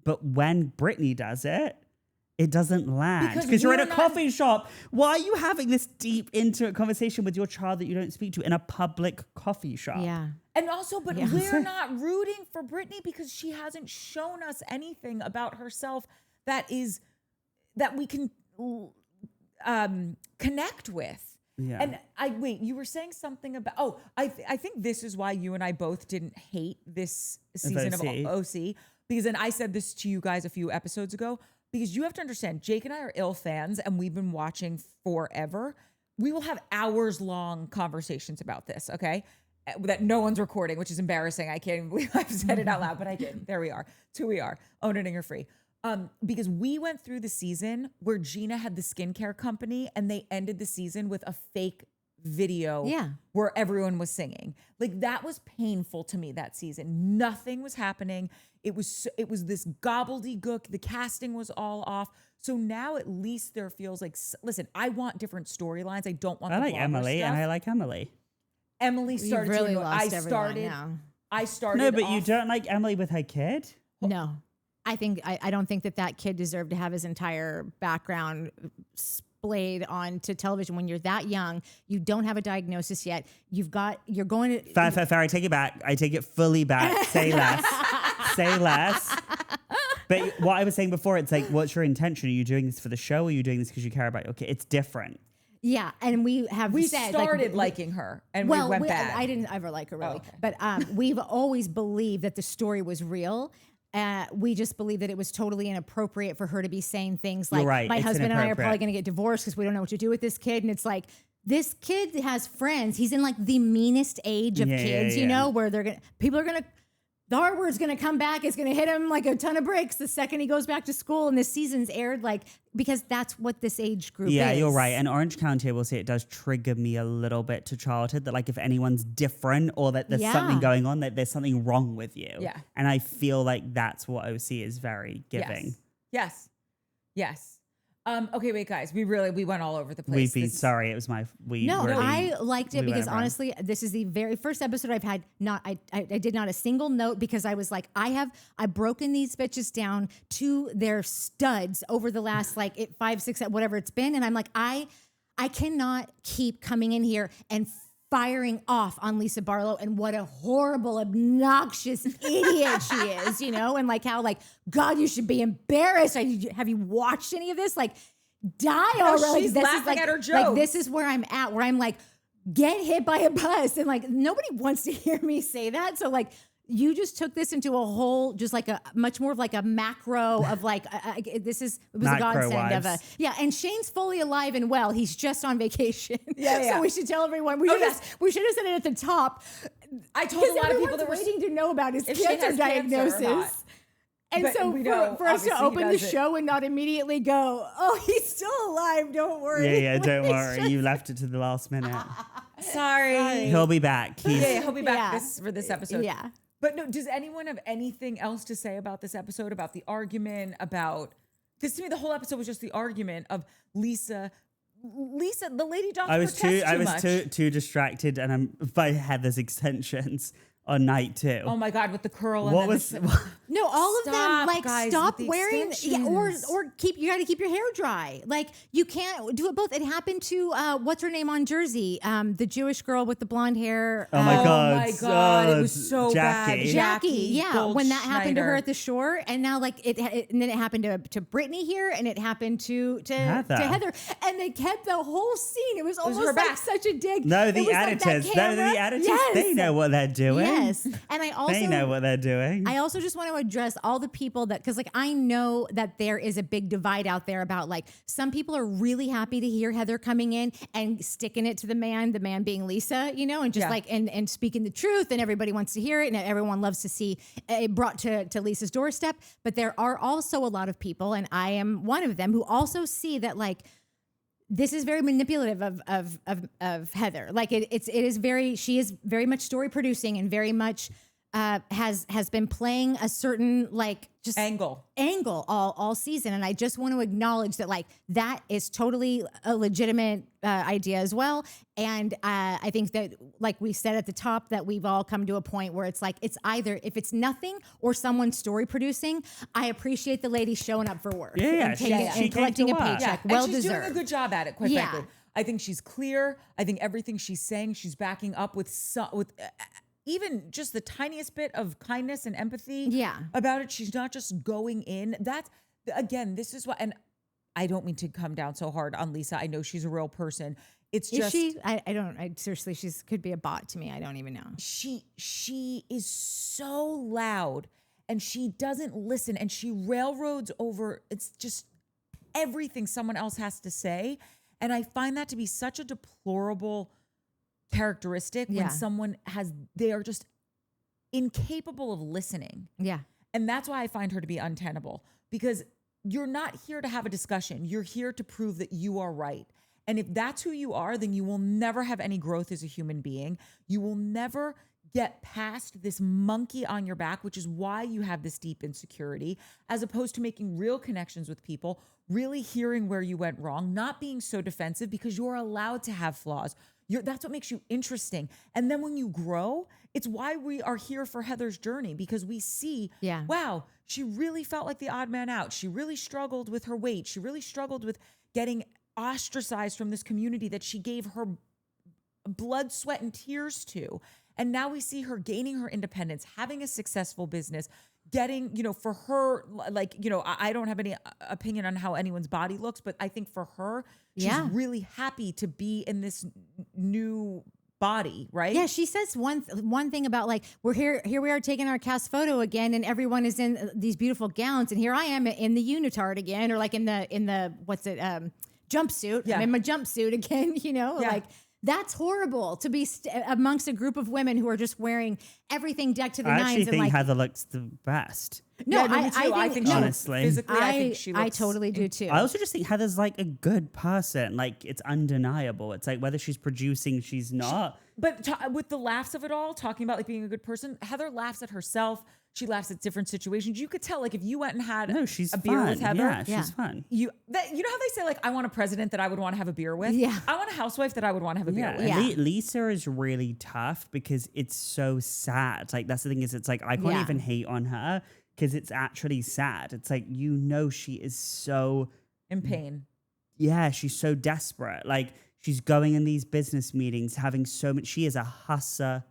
but when Brittany does it, it doesn't land. Because you're in a coffee shop. Why are you having this deep, intimate conversation with your child that you don't speak to in a public coffee shop? Yeah. And also, but we're not rooting for Brittany because she hasn't shown us anything about herself that we can connect with. Yeah. And you were saying something about, I think this is why you and I both didn't hate this season of OC. Because then I said this to you guys a few episodes ago, because you have to understand, Jake and I are ill fans and we've been watching forever. We will have hours long conversations about this, okay? That no one's recording, which is embarrassing. I can't even believe I've said it out loud, but I did. There we are. It's who we are. Own it and you're free. Because we went through the season where Gina had the skincare company and they ended the season with a fake video where everyone was singing. Like, that was painful to me that season. Nothing was happening. It was this gobbledygook. The casting was all off. So now at least there feels like, listen, I want different storylines. I don't want I the like Emily stuff. and I like Emily. Emily started You've really to lost everyone now. I started No, but off, you don't like Emily with her kid? No. I don't think that kid deserved to have his entire background splayed onto television. When you're that young, you don't have a diagnosis yet. You're going to Fair. I take it back. I take it fully back. Say less. Say less. But what I was saying before, it's like, what's your intention? Are you doing this for the show? Or are you doing this because you care about your kid? It's different. Yeah, and we started liking her, and we went back. I didn't ever like her really, okay. but we've always believed that the story was real. We just believe that it was totally inappropriate for her to be saying things like, right, my it's husband and I are inappropriate. probably going to get divorced because we don't know what to do with this kid. And it's like, this kid has friends. He's in like the meanest age of kids, you know, where people are going to, the hard word's going to come back. It's going to hit him like a ton of bricks the second he goes back to school. And this season's aired because that's what this age group is. Yeah, you're right. And Orange County, I will say, it does trigger me a little bit to childhood, that like if anyone's different or that there's something going on, that there's something wrong with you. Yeah. And I feel like that's what OC is very giving. Yes. Okay, wait, guys. We went all over the place. Sorry. It was my, I liked it because went around. honestly, this is the very first episode I've had I did not a single note because I was like, I've broken these bitches down to their studs over the last 5, 6, whatever it's been. And I'm like, I cannot keep coming in here and firing off on Lisa Barlow and what a horrible, obnoxious idiot she is, you know, and how God, you should be embarrassed. Have you watched any of this? Die already. She's this laughing is at her jokes. This is where I'm at, where I'm get hit by a bus, and nobody wants to hear me say that. So you just took this into a whole, just a much more of a macro of it was a godsend of and Shane's fully alive and well. He's just on vacation. So we should tell everyone. We should have said it at the top. I told a lot of people that were waiting to know about his Shane cancer has diagnosis. cancer or not. And But so we know, for us to obviously, open he the doesn't. show and not immediately go, oh, he's still alive, don't worry. Yeah, don't It's worry. just- You left it to the last minute. Sorry. He'll be back. He'll be back Yeah. for this episode. Yeah. But no, does anyone have anything else to say about this episode, about the argument, because to me the whole episode was just the argument of Lisa, the lady doctor. I was too distracted by Heather's extensions on night 2. Oh my God, with the curl. And What then was? the, No, all of Stop, them guys, stop with the wearing extensions. or you got to keep your hair dry. You can't do it both. It happened to what's her name on Jersey, the Jewish girl with the blonde hair. Oh my God! Oh my God, it was so Jackie. bad. Jackie, yeah, when that happened to her Goldschneider. at the shore, and now and then it happened to Brittany here, and it happened to Heather, and they kept the whole scene. It was almost her like back. such a dig. No, It the was like that editors. No, camera. the editors. Yes. They know what they're doing. Yes, and I also They know what they're doing. I also just want to address all the people that, because I know that there is a big divide out there about some people are really happy to hear Heather coming in and sticking it to the man being Lisa, you know, and just and speaking the truth, and everybody wants to hear it, and everyone loves to see it brought to Lisa's doorstep. But there are also a lot of people, and I am one of them, who also see that this is very manipulative of Heather. She is very much story producing and very much has been playing a certain just angle all season. And I just want to acknowledge that that is totally a legitimate idea as well. And I think that we said at the top, that we've all come to a point where it's it's either, if it's nothing or someone's story producing, I appreciate the lady showing up for work. Yeah, and, she and came collecting to a work. paycheck. And Well she's deserved. doing a good job at it, quite Yeah. frankly. I think she's clear. I think everything she's saying, she's backing up with even just the tiniest bit of kindness and empathy about it. She's not just going in. This is what, and I don't mean to come down so hard on Lisa. I know she's a real person. It's just, is she? I seriously, she's could be a bot to me. I don't even know. She is so loud, and she doesn't listen, and she railroads over. It's just everything someone else has to say. And I find that to be such a deplorable characteristic when they are just incapable of listening. Yeah. And that's why I find her to be untenable, because you're not here to have a discussion. You're here to prove that you are right. And if that's who you are, then you will never have any growth as a human being. You will never get past this monkey on your back, which is why you have this deep insecurity, as opposed to making real connections with people, really hearing where you went wrong, not being so defensive, because you're allowed to have flaws. That's what makes you interesting. And then when you grow, it's why we are here for Heather's journey, because we see, wow, she really felt like the odd man out. She really struggled with her weight. She really struggled with getting ostracized from this community that she gave her blood, sweat, and tears to. And now we see her gaining her independence, having a successful business, getting, for her, like, I don't have any opinion on how anyone's body looks, but I think for her, she's really happy to be in this new body, right? Yeah, she says one thing about like, we're here we are taking our cast photo again, and everyone is in these beautiful gowns, and here I am in the unitard again, or like in the what's it, jumpsuit. Yeah. I'm in my jumpsuit again, like. That's horrible to be amongst a group of women who are just wearing everything decked to the nines. I actually think like, Heather looks the best. No, me too. I think honestly, physically, I think she looks. I totally do too. I also just think Heather's like a good person. Like, it's undeniable. It's like whether she's producing, she's not. But with the laughs of it all, talking about like being a good person, Heather laughs at herself. She laughs at different situations. You could tell, like, if you went and had she's a beer fun. with Heather. Yeah, she's fun. You know how they say, like, I want a president that I would want to have a beer with? Yeah. I want a housewife that I would want to have a beer with. Yeah. Lisa is really tough because it's so sad. Like, that's the thing is, it's like, I can't even hate on her because it's actually sad. It's like, she is so... in pain. Yeah, she's so desperate. Like, she's going in these business meetings, having so much... She is a hustler.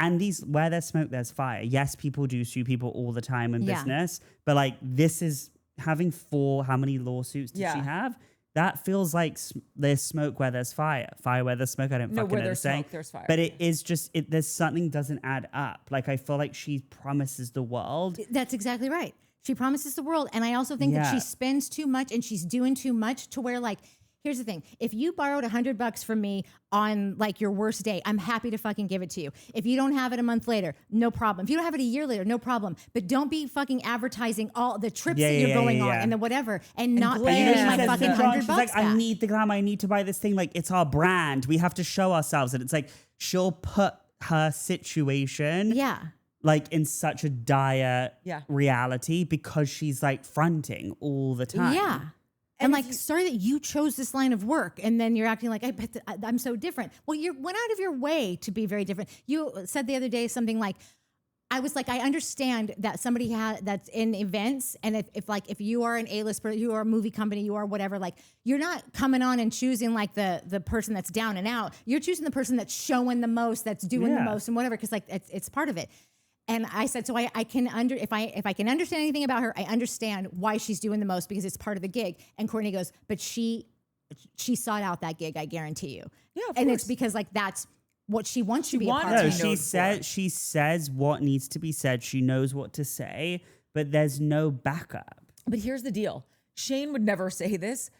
And where there's smoke, there's fire. Yes, people do sue people all the time in business, but like, this is having how many lawsuits did she have? That feels like there's smoke where there's fire. Fire where there's smoke, I don't fucking know. Where there's smoke, there's fire. But it is just, there's something doesn't add up. Like, I feel like she promises the world. That's exactly right. She promises the world. And I also think that she spends too much and she's doing too much to where, like, here's the thing. If you borrowed $100 from me on like your worst day, I'm happy to fucking give it to you. If you don't have it a month later, no problem. If you don't have it a year later, no problem. But don't be fucking advertising all the trips that you're going on and the whatever and not paying me my fucking $100 She's like, I need the glam. I need to buy this thing. Like, it's our brand. We have to show ourselves. And it's like, she'll put her situation like in such a dire reality because she's like fronting all the time. Yeah. And like, sorry that you chose this line of work, and then you're acting like I'm so different. Well, you went out of your way to be very different. You said the other day something like, I was like, I understand that somebody that's in events, and if you are an A-list person, you are a movie company, you are whatever, like, you're not coming on and choosing like the person that's down and out. You're choosing the person that's showing the most, that's doing the most, and whatever, because like it's part of it. And I said, so I can if I can understand anything about her, I understand why she's doing the most because it's part of the gig. And Courtney goes, but she sought out that gig, I guarantee you. Yeah, of and course. it's because like that's what she wants to be a part No, of. she says what needs to be said. She knows what to say, but there's no backup. But here's the deal. Shane would never say this.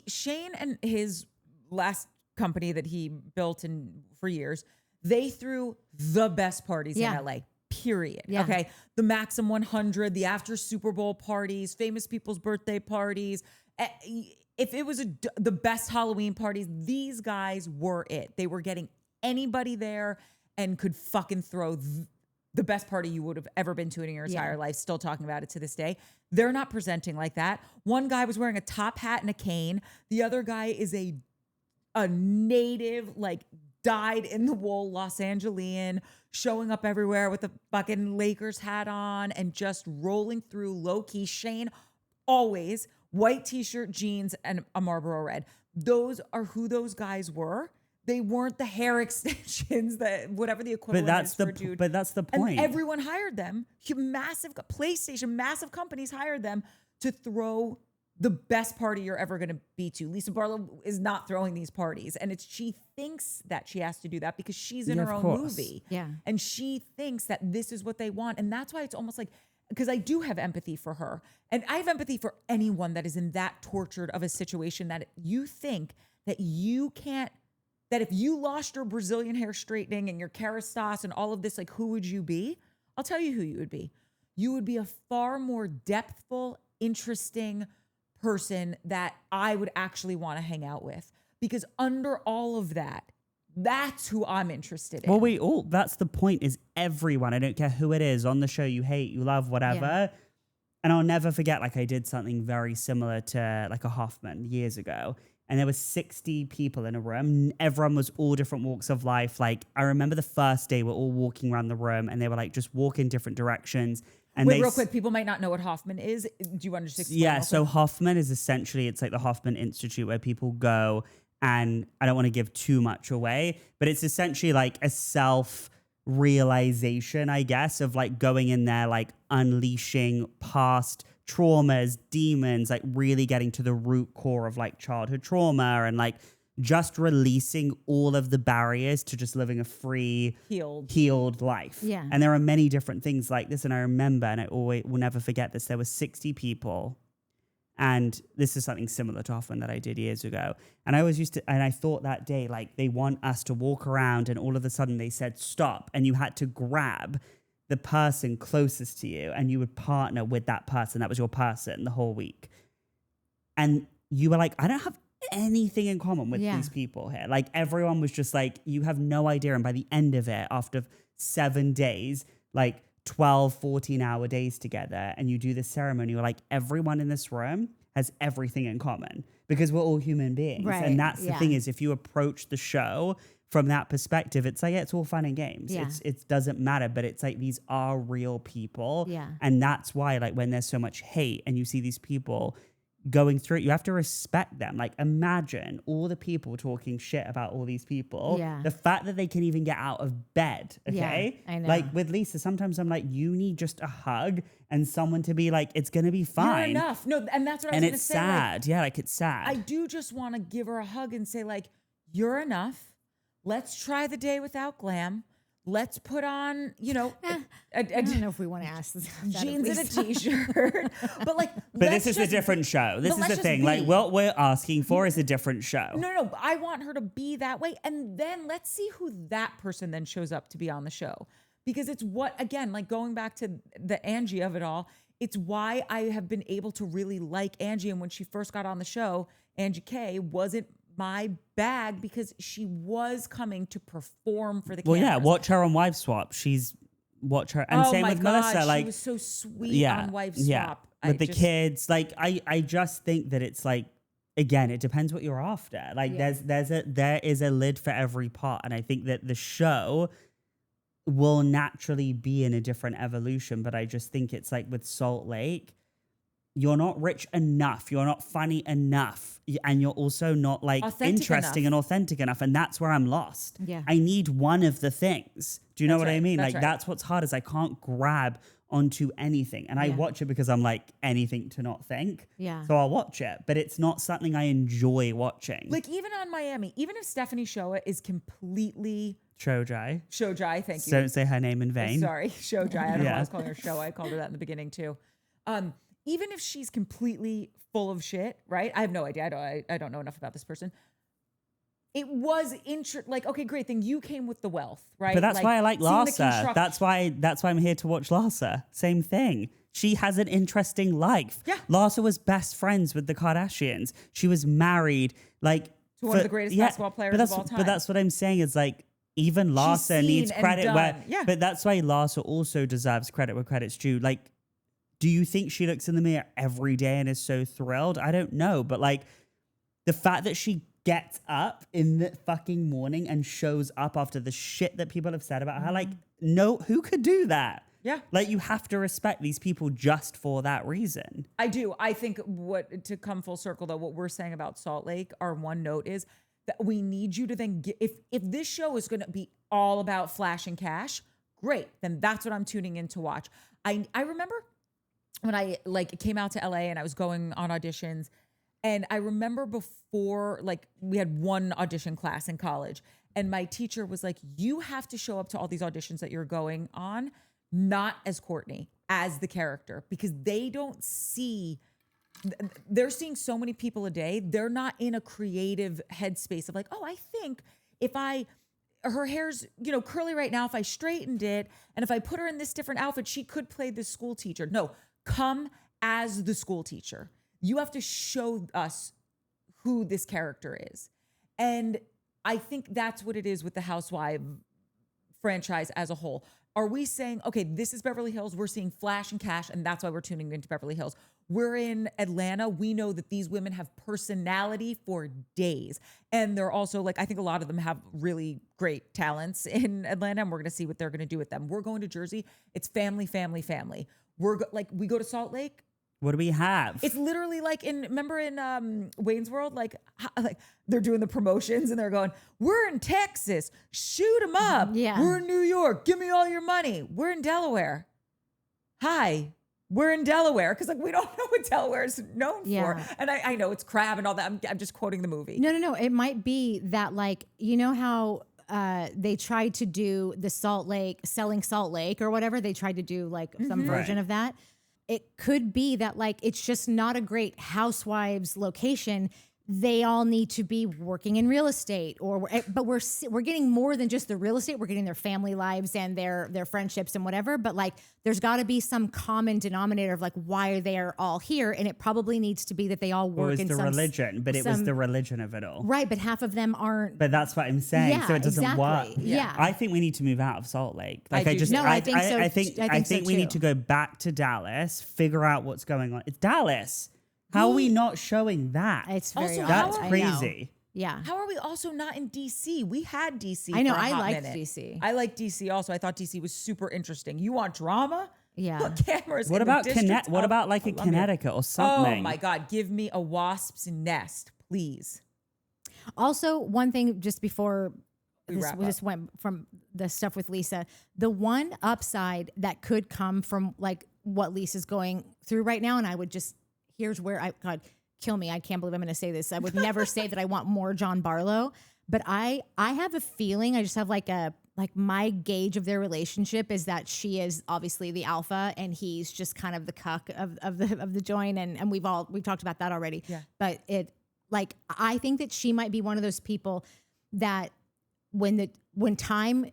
Shane and his last company that he built for years, they threw the best parties in LA. Period. Yeah. Okay. The Maxim 100, the after Super Bowl parties, famous people's birthday parties. If it was the best Halloween parties, these guys were it. They were getting anybody there and could fucking throw the best party you would have ever been to in your entire life. Still talking about it to this day. They're not presenting like that. One guy was wearing a top hat and a cane. The other guy is a native, like, dyed in the wool Los Angelian, showing up everywhere with a fucking Lakers hat on and just rolling through low key. Shane, always white t-shirt, jeans, and a Marlboro Red. Those are who those guys were. They weren't the hair extensions, that whatever the equivalent is for a dude. But that's the point. And everyone hired them. Massive PlayStation, massive companies hired them to throw the best party you're ever going to be to. Lisa Barlow is not throwing these parties. And she thinks that she has to do that because she's in her own movie. Yeah. And she thinks that this is what they want. And that's why it's almost like, because I do have empathy for her. And I have empathy for anyone that is in that tortured of a situation that you think that you can't, that if you lost your Brazilian hair straightening and your Kerastase and all of this, like, who would you be? I'll tell you who you would be. You would be a far more depthful, interesting person that I would actually want to hang out with, because under all of that, that's who I'm interested in. Well, that's the point, is everyone, I don't care who it is on the show, you hate, you love, whatever. Yeah. And I'll never forget, like, I did something very similar to like a Hoffman years ago. And there was 60 people in a room. Everyone was all different walks of life. Like, I remember the first day we're all walking around the room and they were like, just walk in different directions. And wait, real quick, people might not know what Hoffman is. Do you want to just explain? Yeah, so Hoffman is essentially, it's like the Hoffman Institute where people go, and I don't want to give too much away, but it's essentially like a realization, I guess, of like going in there, like unleashing past traumas, demons, like really getting to the root core of like childhood trauma and like just releasing all of the barriers to just living a free, healed life. Yeah. And there are many different things like this. And I remember, and I always will never forget this, there were 60 people. And this is something similar to often that I did years ago. And I always used to, and I thought that day, like they want us to walk around and all of a sudden they said, stop. And you had to grab the person closest to you and you would partner with that person. That was your person the whole week. And you were like, I don't have anything in common with these people here. Like everyone was just like, you have no idea. And by the end of it, after 7 days, like 12, 14-hour days together, and you do this ceremony, you're like, everyone in this room has everything in common because we're all human beings. Right. And that's the thing is, if you approach the show from that perspective, it's like, yeah, it's all fun and games. Yeah. It doesn't matter, but it's like, these are real people. Yeah. And that's why, like, when there's so much hate and you see these people going through it, you have to respect them. Like, imagine all the people talking shit about all these people. Yeah. The fact that they can even get out of bed, okay? Yeah, I know. Like, with Lisa, sometimes I'm like, you need just a hug and someone to be like, it's going to be fine. You're enough. No, and that's what I was And going to it's say. sad. Yeah, like, it's sad. I do just want to give her a hug and say, like, you're enough. Let's try the day without glam. Let's put on, you know, I don't know if we want to ask this. jeans and a t-shirt. But like, but this is a different show. This is the thing. Like, what we're asking for is a different show. No. I want her to be that way. And then let's see who that person then shows up to be on the show. Because it's what, again, like going back to the Angie of it all, it's why I have been able to really like Angie. And when she first got on the show, Angie K wasn't my bag because she was coming to perform for the cameras. Well, yeah, watch her on Wives Swap. Watch her. And same with Melissa. Like, she was so sweet on Wives Swap. With the kids. Like, I just think that it's like, again, it depends what you're after. Like, there is a lid for every pot. And I think that the show will naturally be in a different evolution. But I just think it's like with Salt Lake, you're not rich enough. You're not funny enough. And you're also not like interesting and authentic enough. And that's where I'm lost. Yeah. I need one of the things. Do you know what I mean? That's Like, that's what's hard is I can't grab onto anything. And I watch it because I'm like, anything to not think. Yeah. So I'll watch it. But it's not something I enjoy watching. Like even on Miami, even if Stephanie Showa is completely Show dry. Thank you. Don't say her name in vain. Sorry, Show dry. I don't know why I was calling her Show. I called her that in the beginning too. Even if she's completely full of shit, right? I have no idea. I don't know enough about this person. It was like, okay, great thing. You came with the wealth, right? But that's like, why I like seeing the Larsa. That's why I'm here to watch Larsa. Same thing. She has an interesting life. Yeah. Larsa was best friends with the Kardashians. She was married, like, to one of the greatest basketball players of all time. But that's what I'm saying is like, even Larsa needs credit. But that's why Larsa also deserves credit where credit's due. Like, do you think she looks in the mirror every day and is so thrilled? I don't know. But like the fact that she gets up in the fucking morning and shows up after the shit that people have said about her, like, no, who could do that? Yeah. Like, you have to respect these people just for that reason. I do. I think to come full circle though, what we're saying about Salt Lake, our one note is that we need you to then if this show is going to be all about flash and cash, great. Then that's what I'm tuning in to watch. I remember when I like came out to LA and I was going on auditions, and I remember before, like, we had one audition class in college and my teacher was like, you have to show up to all these auditions that you're going on, not as Courtney, as the character, because they're seeing so many people a day. They're not in a creative headspace of like, oh, I think if her hair's, you know, curly right now, if I straightened it and if I put her in this different outfit, she could play this school teacher. No, come as the school teacher. You have to show us who this character is. And I think that's what it is with the Housewives franchise as a whole. Are we saying, okay, this is Beverly Hills, we're seeing flash and cash, and that's why we're tuning into Beverly Hills. We're in Atlanta. We know that these women have personality for days. And they're also like, I think a lot of them have really great talents in Atlanta, and we're going to see what they're going to do with them. We're going to Jersey. It's family, family, family. We go to Salt Lake. What do we have? It's literally like remember in Wayne's World, like they're doing the promotions and they're going, we're in Texas, shoot them up. Yeah. We're in New York, give me all your money. We're in Delaware. Hi, we're in Delaware. Cause like, we don't know what Delaware is known for. And I know it's crab and all that. I'm just quoting the movie. No. It might be that like, you know how they tried to do the selling Salt Lake or whatever. They tried to do like some version of that. It could be that like, it's just not a great Housewives location. They all need to be working in real estate but we're getting more than just the real estate. We're getting their family lives and their friendships and whatever. But like, there's got to be some common denominator of like why they are all here. And it probably needs to be that they all work in some religion, but it was the religion of it all. Right. But half of them aren't. But that's what I'm saying. Yeah, so it doesn't work. Yeah. I think we need to move out of Salt Lake. Like I think so. I I think so we too. need to go back to Dallas, figure out what's going on. It's Dallas. How are we not showing that? It's very Also, odd. That's I know. crazy. Yeah. How are we also not in DC? We had DC. I know, for a I hot liked minute. DC. I like DC also. I thought DC was super interesting. You want drama? Yeah. Put cameras. What in the about district What of about like a Columbia. Connecticut or something? Oh my God! Give me a wasp's nest, please. Also, one thing just before We this, wrap we up. just went from the stuff with Lisa, the one upside that could come from like what Lisa's going through right now, and I would just, here's where God, kill me. I can't believe I'm going to say this. I would never say that I want more John Barlow, but I have a feeling, I just have like my gauge of their relationship is that she is obviously the alpha and he's just kind of the cuck of the joint. And we've talked about that already. Yeah. But like, I think that she might be one of those people that when times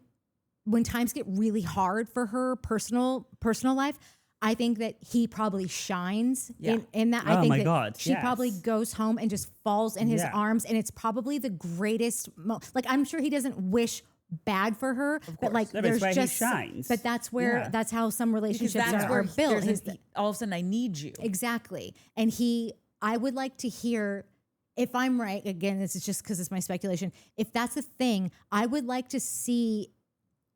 get really hard for her personal life, I think that he probably shines in that. I think my that God, she yes. probably goes home and just falls in his arms, and it's probably the greatest. Like, I'm sure he doesn't wish bad for her, but like No, but it's there's where he just shines. But that's where Yeah. that's how some Because relationships that's are where built. all of a sudden, I need you. Exactly. And I would like to hear, if I'm right, again, this is just because it's my speculation. If that's a thing, I would like to see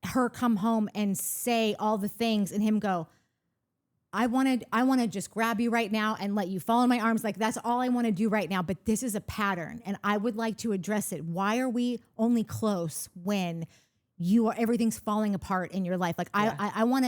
her come home and say all the things and him go, I want to just grab you right now and let you fall in my arms. Like, that's all I want to do right now. But this is a pattern and I would like to address it. Why are we only close when everything's falling apart in your life? Like, I want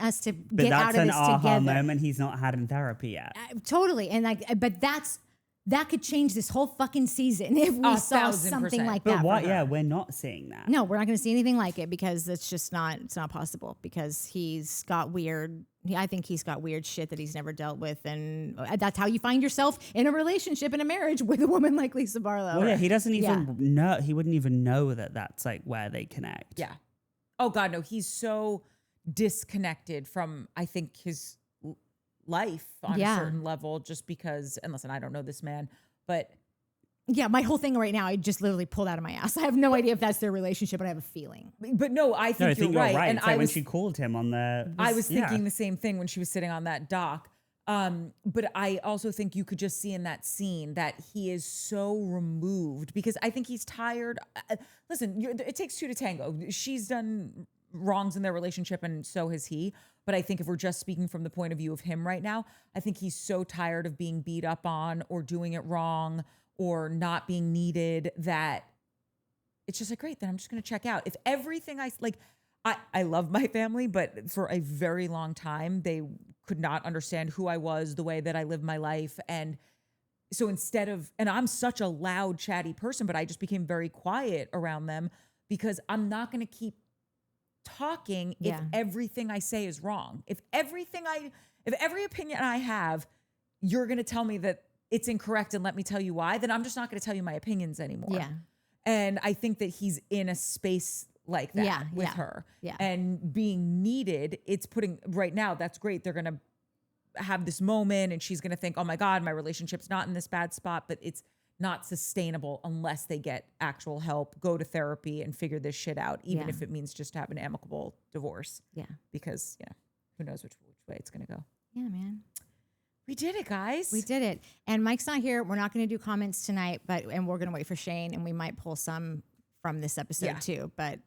us to get out of this together. But that's an aha moment he's not had in therapy yet. Totally. And like, but that could change this whole fucking season if we saw 1000%. something like But that. what? for her. Yeah, we're not seeing that. No, we're not going to see anything like it because it's not possible, because he's got weird. I think he's got weird shit that he's never dealt with. And that's how you find yourself in a relationship, in a marriage with a woman like Lisa Barlow. Well, yeah, he doesn't even know. He wouldn't even know that that's like where they connect. Yeah. Oh God, no. He's so disconnected from, I think, his life on a certain level, just because, and listen, I don't know this man, but Yeah, my whole thing right now, I just literally pulled out of my ass. I have no idea if that's their relationship, but I have a feeling. But no, I think, you're right. And It's like when she called him on the. I was thinking the same thing when she was sitting on that dock. But I also think you could just see in that scene that he is so removed, because I think he's tired. Listen, it takes two to tango. She's done wrongs in their relationship, and so has he. But I think if we're just speaking from the point of view of him right now, I think he's so tired of being beat up on or doing it wrong or not being needed that it's just like, great, then I'm just going to check out. If everything I love my family, but for a very long time, they could not understand who I was, the way that I lived my life. And so and I'm such a loud, chatty person, but I just became very quiet around them because I'm not going to keep talking if everything I say is wrong. If every opinion I have, you're going to tell me that it's incorrect and let me tell you why, then I'm just not going to tell you my opinions anymore. Yeah. And I think that he's in a space like that with her. Yeah. And being needed, it's putting right now, that's great. They're going to have this moment and she's going to think, oh my God, my relationship's not in this bad spot, but it's not sustainable unless they get actual help, go to therapy and figure this shit out, even if it means just to have an amicable divorce. Yeah. Because, who knows which way it's going to go. Yeah, man. We did it, guys. We did it. And Mike's not here. We're not going to do comments tonight, and we're going to wait for Shane, and we might pull some from this episode too. But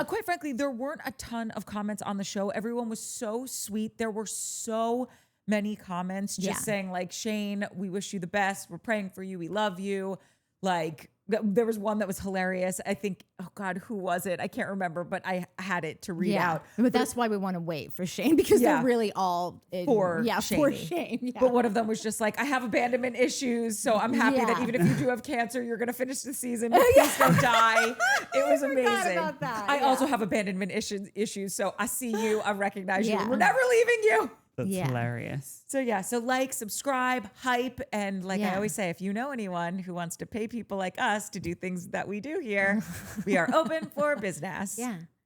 quite frankly, there weren't a ton of comments on the show. Everyone was so sweet. There were so many comments just saying like, Shane, we wish you the best. We're praying for you. We love you. Like there was one that was hilarious. I think, oh God, who was it? I can't remember, but I had it to read out. But that's why we want to wait for Shane because they're really all for for Shane. Yeah. But one of them was just like, I have abandonment issues, so I'm happy that even if you do have cancer, you're gonna finish the season. Please don't die. It was amazing. About that. I also have abandonment issues, so I see you, I recognize you. Yeah. We're never leaving you. That's hilarious. So so like, subscribe, hype, and like I always say, if you know anyone who wants to pay people like us to do things that we do here, we are open for business.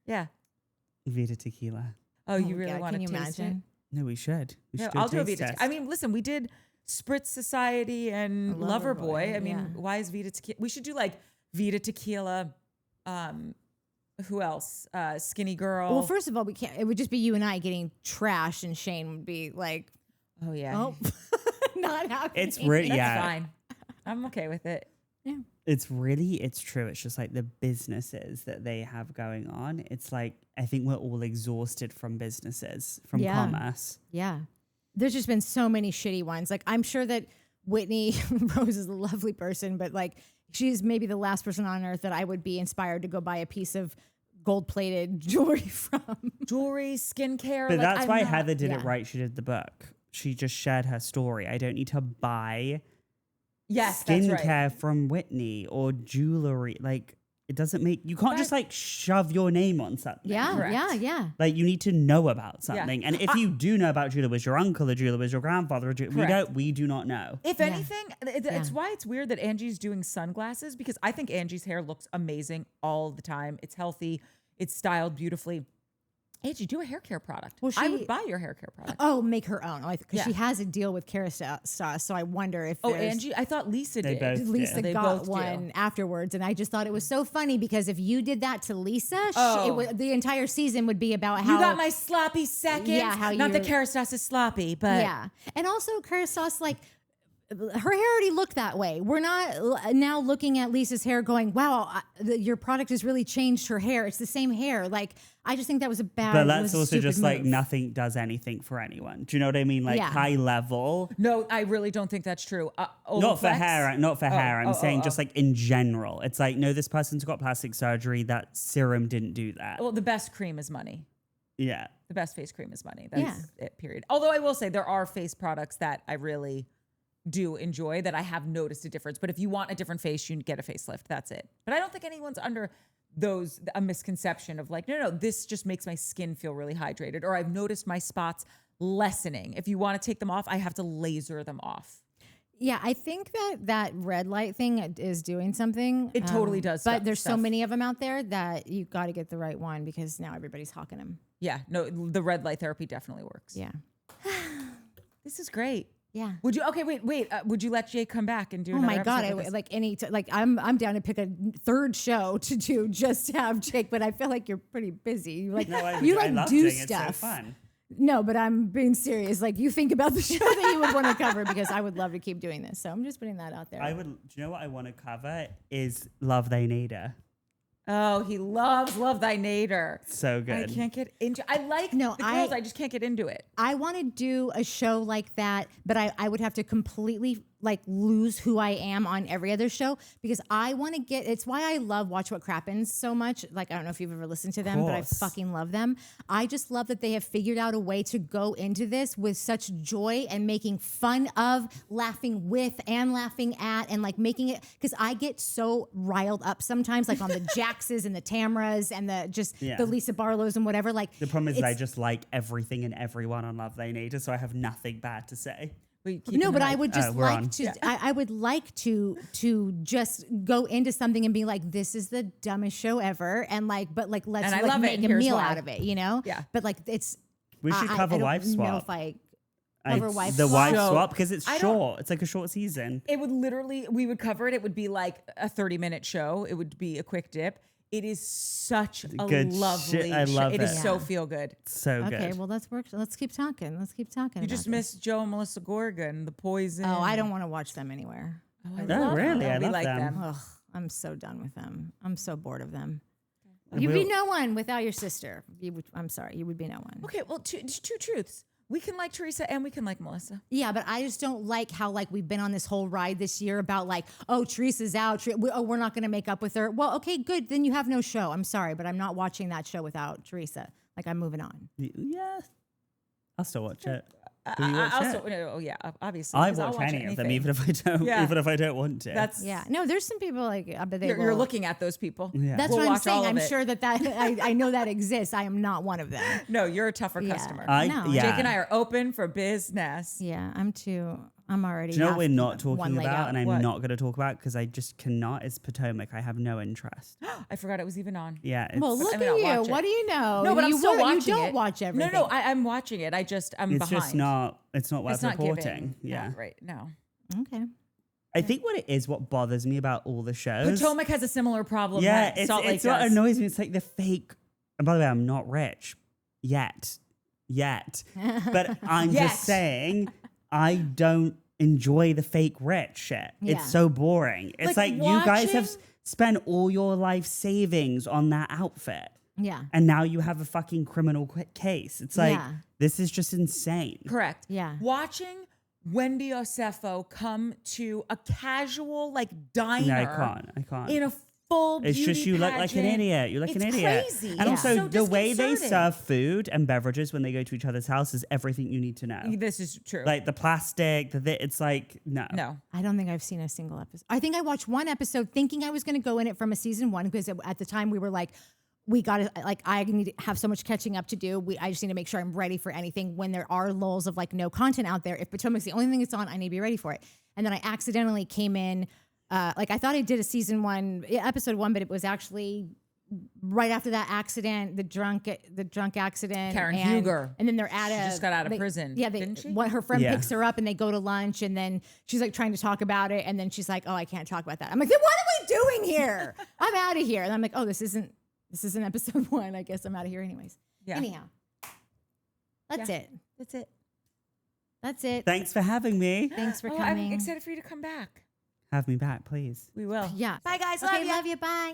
Yeah. Vita tequila. Oh, you really God, want to can you taste imagine? it? No, we should. No, I'll do a Vita tequila. I mean, listen, we did Spritz Society and Loverboy. I mean, why is Vita tequila? We should do like Vita tequila. Who else? Skinny Girl. Well, first of all, we can't. It would just be you and I getting trashed, and Shane would be like, oh yeah, "Oh, not happy." It's really That's fine. I'm okay with it. Yeah. It's true. It's just like the businesses that they have going on. It's like, I think we're all exhausted from businesses, from commerce. Yeah. There's just been so many shitty ones. Like, I'm sure that Whitney Rose is a lovely person, but like, she's maybe the last person on earth that I would be inspired to go buy a piece of gold-plated jewelry from. Jewelry, skincare. But like, that's I'm why not- Heather did it right. She did the book. She just shared her story. I don't need to buy Yes, that's right. skincare from Whitney or jewelry. Like, it doesn't make, you can't just like shove your name on something. Yeah, Correct. yeah. Like, you need to know about something. And if you do know about jeweler, was your uncle a jeweler, was your grandfather a jeweler? We do not know. If anything, it's why it's weird that Angie's doing sunglasses, because I think Angie's hair looks amazing all the time. It's healthy. It's styled beautifully. Angie, do a hair care product. Well, I would buy your hair care product. Oh, make her own. Because she has a deal with Kerastase, so I wonder if Angie, I thought Lisa They did. both do. Lisa They got both do. one afterwards, and I just thought it was so funny because if you did that to Lisa, the entire season would be about how You got my sloppy second. Yeah, how not that you're- Kerastase is sloppy, but yeah, and also Kerastase, like her hair already looked that way. We're not now looking at Lisa's hair going, wow, your product has really changed her hair. It's the same hair. Like, I just think that was a bad. But that's also stupid just like move. nothing does anything for anyone. Do you know what I mean? Like high level. no, I really don't think that's true. Not for Olaplex? hair. Not for hair. I'm saying just like in general. It's like, no, this person's got plastic surgery. That serum didn't do that. Well, the best cream is money. Yeah. The best face cream is money. That's it, period. Although I will say there are face products that I really do enjoy that I have noticed a difference. But if you want a different face, you get a facelift. That's it. But I don't think anyone's under a misconception of like, no, this just makes my skin feel really hydrated, or I've noticed my spots lessening. If you want to take them off, I have to laser them off. Yeah, I think that red light thing is doing something. It totally does. But there's so many of them out there that you got to get the right one because now everybody's hawking them. Yeah, no, the red light therapy definitely works. Yeah. This is great. Yeah. Would you? Okay, wait. Would you let Jay come back and do? Oh another my God! episode with us? I'm down to pick a third show to do just to have Jake, but I feel like you're pretty busy. You like No, I you I like love do doing stuff. It's so fun. No, but I'm being serious. Like you think about the show that you would want to cover because I would love to keep doing this. So I'm just putting that out there. Do you know what I want to cover is Love Thy Neighbor. Oh, he loves Love Thy Nader. So good. I can't get into. I like No, the girls. I just can't get into it. I want to do a show like that, but I would have to completely like lose who I am on every other show because I want to get. It's why I love Watch What Crappens so much. Like I don't know if you've ever listened to them, but I course. fucking love them. I just love that they have figured out a way to go into this with such joy and making fun of, laughing with, and laughing at, and like making it because I get so riled up sometimes, like on the Jaxes and the Tamras and the Lisa Barlows and whatever. Like The problem is I just like everything and everyone on Love Thy Neighbor, so I have nothing bad to say. No, but I would just we're like on. to. I would like to just go into something and be like, "This is the dumbest show ever," and like, but like, let's And I like, love it, make and a here's meal why. out of it, you know? Yeah. But like, it's We should cover I don't Wife know Swap. if I I- cover Wife the Swap. Wife So, Swap because it's I don't- short. It's like a short season. It would literally. We would cover it. It would be like a 30-minute show. It would be a quick dip. It is such a Good lovely shit. I show. love It is it. so Yeah. feel good. So good. Okay, well, let's work. Let's keep talking. Let's keep talking. You about just this. missed Joe and Melissa Gorgon, The Poison. Oh, I don't want to watch them anywhere. Oh, I Oh, love really? them. I We love like them. Ugh, I'm so done with them. I'm so bored of them. And You'd be we'll- no one without your sister. I'm sorry, you would be no one. Okay, well, two truths. We can like Teresa and we can like Melissa. Yeah, but I just don't like how like we've been on this whole ride this year about like, oh, Teresa's out. We're not going to make up with her. Well, okay, good. Then you have no show. I'm sorry, but I'm not watching that show without Teresa. Like I'm moving on. Yeah, I'll still watch it. Will you watch it? Oh yeah, obviously. I 'cause I'll watch any of them, anything. even if I don't. Yeah. Even if I don't want to. That's Yeah. No, there's some people like but they you're will- looking at those people. Yeah. That's We'll what I'm watch all saying. of I'm it. sure that I know that exists. I am not one of them. No, you're a tougher Yeah. customer. No. Yeah. Jake and I are open for business. Yeah, I'm already. Do you know what half we're not one talking leg about, out. and I'm What? not going to talk about because I just cannot? Is Potomac? I have no interest. I forgot it was even on. Yeah. It's, Well, look I mean, at I'll you. watch it. What do you know? No, but I'm you still watching You don't it. watch everything. No, I'm watching it. I'm it's behind. just not. It's not worth It's not reporting. giving. Yeah. No, right. No. Okay. I think what bothers me about all the shows. Potomac has a similar problem. Yeah, that Salt Lake it's what does. annoys me. It's like the fake. And by the way, I'm not rich yet, but I'm Yet. just saying I don't enjoy the fake rich shit. Yeah. It's so boring. It's Like, like you guys have watching- spent all your life savings on that outfit. Yeah. And now you have a fucking criminal case. It's like, Yeah. this is just insane. Correct. Yeah. Watching Wendy Osefo come to a casual like diner. No, I can't. In a full It's just beauty you look like an pageant. idiot. You look It's an idiot. crazy. And Yeah. also So the way they disconcerting. serve food and beverages when they go to each other's house is everything you need to know. This is true. Like the plastic, it's like, no. no. I don't think I've seen a single episode. I think I watched one episode thinking I was going to go in it from a season one because at the time we were like, we got to like, I need to have so much catching up to do. I just need to make sure I'm ready for anything when there are lulls of like no content out there. If Potomac's the only thing that's on, I need to be ready for it. And then I accidentally came in, like I thought I did a season one, episode one, but it was actually right after that accident, the drunk accident. Karen and, Huger. And then they're at She just got out of prison, Yeah, didn't she? Her friend Yeah. picks her up and they go to lunch and then she's like trying to talk about it and then she's like, oh, I can't talk about that. I'm like, then what are we doing here? I'm out of here. And I'm like, oh, this isn't episode one. I guess I'm out of here anyways. Yeah. Anyhow, that's Yeah. it. That's it. That's it. Thanks for having me. Thanks for I'm coming. excited for you to come back. Have me back, please. We will. Yeah. Bye, guys. Okay, Love ya. love you. Bye.